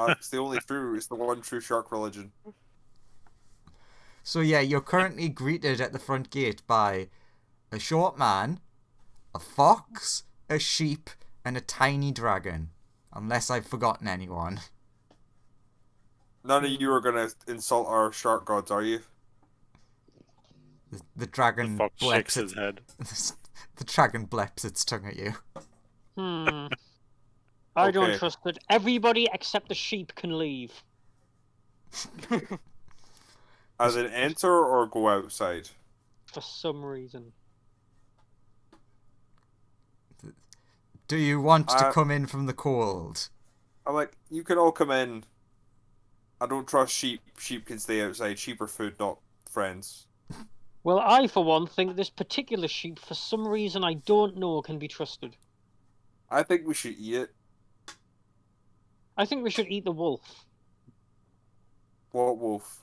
It's the only true. It's the one true shark religion. So yeah, you're currently greeted at the front gate by a short man, a fox, a sheep, and a tiny dragon. Unless I've forgotten anyone. None of you are gonna insult our shark gods, are you? The The dragon fox shakes bleps his head. the dragon bleps its tongue at you. I don't Okay. trust that. Everybody except the sheep can leave. As in enter or go outside? For some reason. Do you want to I- come in from the cold? I'm like, you can all come in. I don't trust sheep. Sheep can stay outside. Sheep are food, not friends. Well, I, for one, think this particular sheep, for some reason I don't know, can be trusted. I think we should eat it. I think we should eat the wolf. What wolf?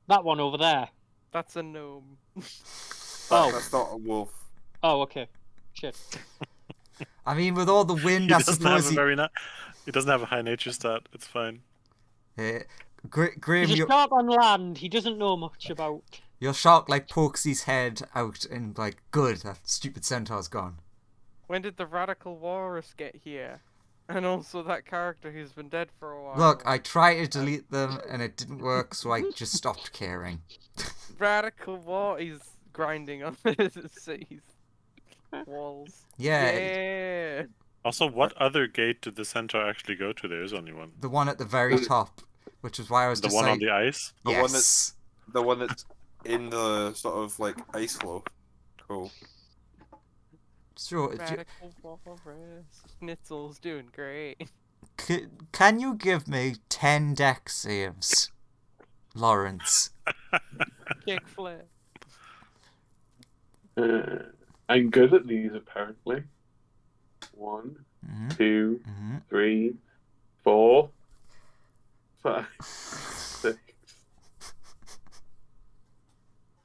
That one over there. That's a gnome. Oh. That's not a wolf. Oh, okay. Shit. I mean, with all the wind, He I doesn't have suppose a he doesn't have a high nature stat. It's fine. Graham, He's a shark on land. He doesn't know much about... your shark like pokes his head out and like, good, that stupid centaur's gone. When did the radical walrus get here? And also that character who's been dead for a while. Look, I tried to delete them and it didn't work, so I just stopped caring. Radical war. He's grinding on his walls. Yeah, Yeah. Also, what other gate did the centaur actually go to? There is only one. the one at the very top, which is why I was The just one like, on the ice? The one yes. The one that's in the sort of like ice flow. Cool. Sure. Radical walrus. Schnitzel's doing great. Can you give me 10 deck saves, Lawrence? Kickflip. I'm good at these, apparently. 1, Mm-hmm. 2, Mm-hmm. 3, 4, 5, 6.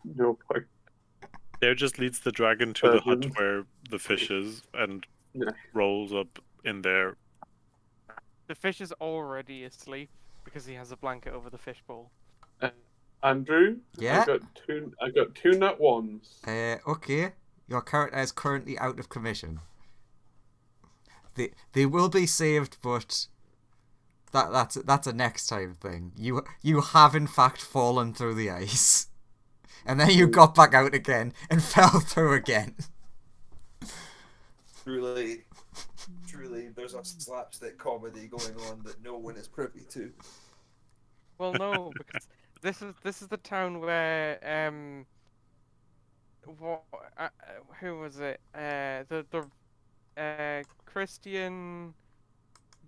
No point. There just leads the dragon to the hut 7. where the fish is and Yeah. rolls up in there. The fish is already asleep because he has a blanket over the fishbowl. Andrew? Yeah? I got two nat ones. Okay. Your character is currently out of commission. They will be saved, but that's a next time thing. You have in fact fallen through the ice, and then you got back out again and fell through again. Truly, there's a slapstick comedy going on that no one is privy to. Well, no, because this is the town where who was it? Christian,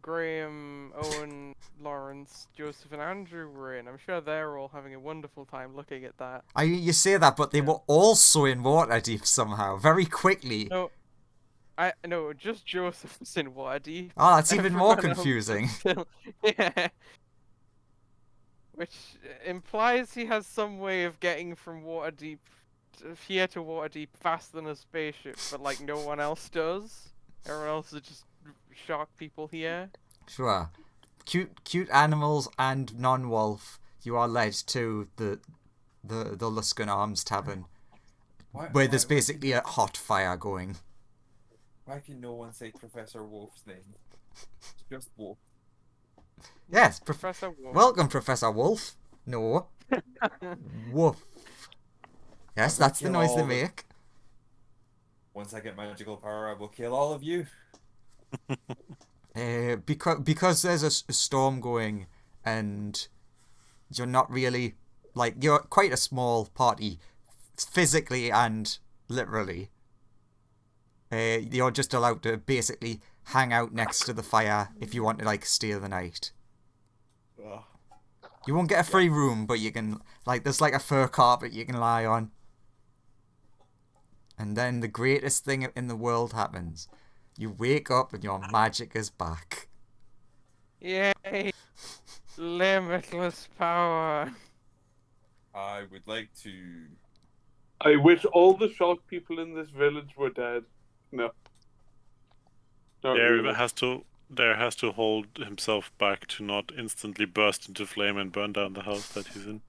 Graham, Owen, Lawrence, Joseph, and Andrew were in. I'm sure they're all having a wonderful time looking at that. You say that, but they were also in Waterdeep somehow, very quickly. No, just Joseph was in Waterdeep. Oh, that's even more Everyone else confusing. is still- yeah. Which implies he has some way of getting from Waterdeep here to Waterdeep faster than a spaceship, but like no one else does. Everyone else is just shark people here. Sure. Cute animals and non-wolf. you are led to the Luskan Arms Tavern, Why, where there's why basically a hot fire going. Why can no one say Professor Wolf's name? It's just Wolf. Yes, Professor Wolf. welcome, Professor Wolf. No, Woof. Yes, I'm gonna that's the kill noise they all the- make. Once I get magical power, I will kill all of you. Because there's a storm going, and you're not really you're quite a small party, physically and literally. You're just allowed to basically hang out next to the fire if you want to stay the night. Ugh. You won't get a free room, but you can there's a fur carpet you can lie on. And then the greatest thing in the world happens. You wake up and your magic is back. Yay! Limitless power. I would like to. I wish all the shark people in this village were dead. No. Not There really. has to hold himself back to not instantly burst into flame and burn down the house that he's in.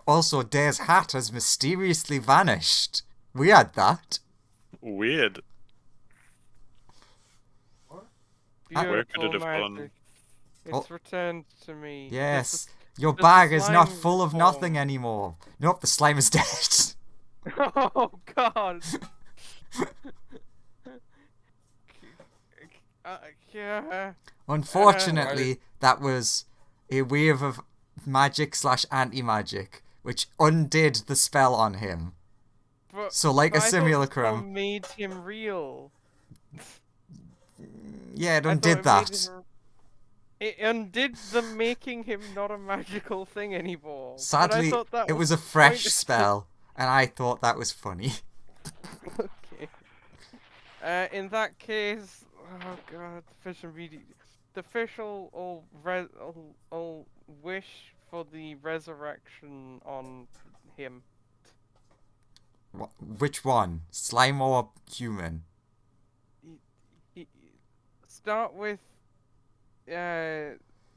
Also, Dare's hat has mysteriously vanished. We had that. Weird. Where could Beautiful it have gone? magic. Oh. It's returned to me. Yes. Your does the bag is not slime full of form? nothing anymore. Nope, the slime is dead. Oh God. Yeah. Unfortunately, that was a wave of magic / anti-magic, which undid the spell on him. But So like a I thought the spell simulacrum. made him real. Yeah, it I thought undid made that. him- It undid the making him not a magical thing anymore. But I Sadly, thought that it was the a fresh point. spell, and I thought that was funny. Okay. In that case, oh God, the fish and the fish will wish for the resurrection on him. Which one? Slime or human? He start with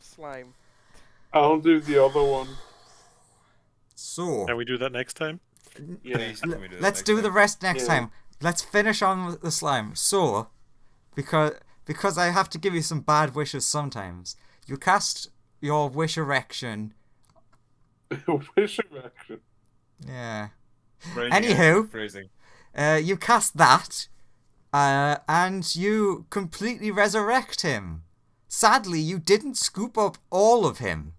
slime. I'll do the other one. So, Can we do that next time? Yeah. Please, can we do this let's next do time? the rest next Yeah. time. Let's finish on with the slime. So, because I have to give you some bad wishes sometimes, you cast your wish erection. Wish erection. Yeah. Right, Anywho. phrasing. You cast that, and you completely resurrect him. Sadly, you didn't scoop up all of him.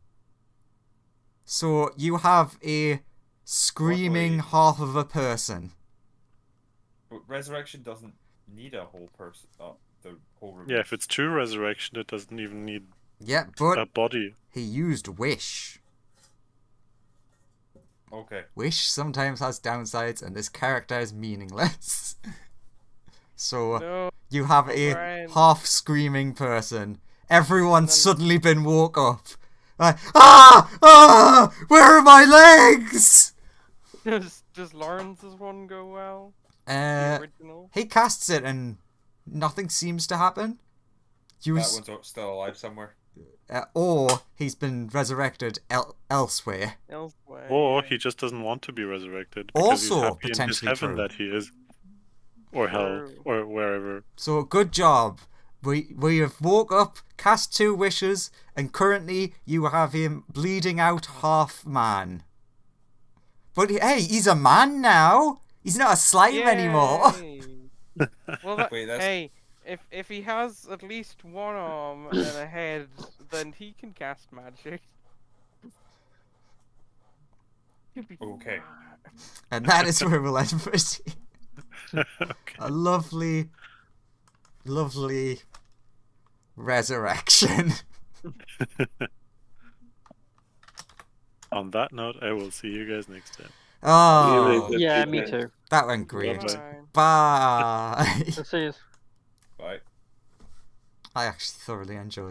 So you have a screaming Luckily- half of a person. But resurrection doesn't need a whole person. The whole room. Yeah, if it's true resurrection, it doesn't even need Yeah, a but body. he used wish. Okay. Wish sometimes has downsides, and this character is meaningless. So No. you have a Brian. half screaming person. Everyone's Then- suddenly been woke up. Ah! Where are my legs? Does Lawrence's one go well? The Uh, original. he casts it and nothing seems to happen. That one's still alive somewhere. Or he's been resurrected elsewhere. Elsewhere. Or yeah. he just doesn't want to be resurrected because he's Also happy in his potentially heaven true. that he is. Or hell, True. or wherever. So good job. We have woke up, cast 2 wishes, and currently you have him bleeding out half man. But hey, he's a man now. He's not a slime anymore. Yay. Well, Wait, that's- hey, if he has at least one arm and a head, then he can cast magic. He'd be Okay. fine. And that is where we'll end for today. Okay. A lovely, lovely resurrection. On that note, I will see you guys next time. Oh, Yeah, me too. that went great. Bye-bye. Bye. See you. Bye. I actually thoroughly enjoyed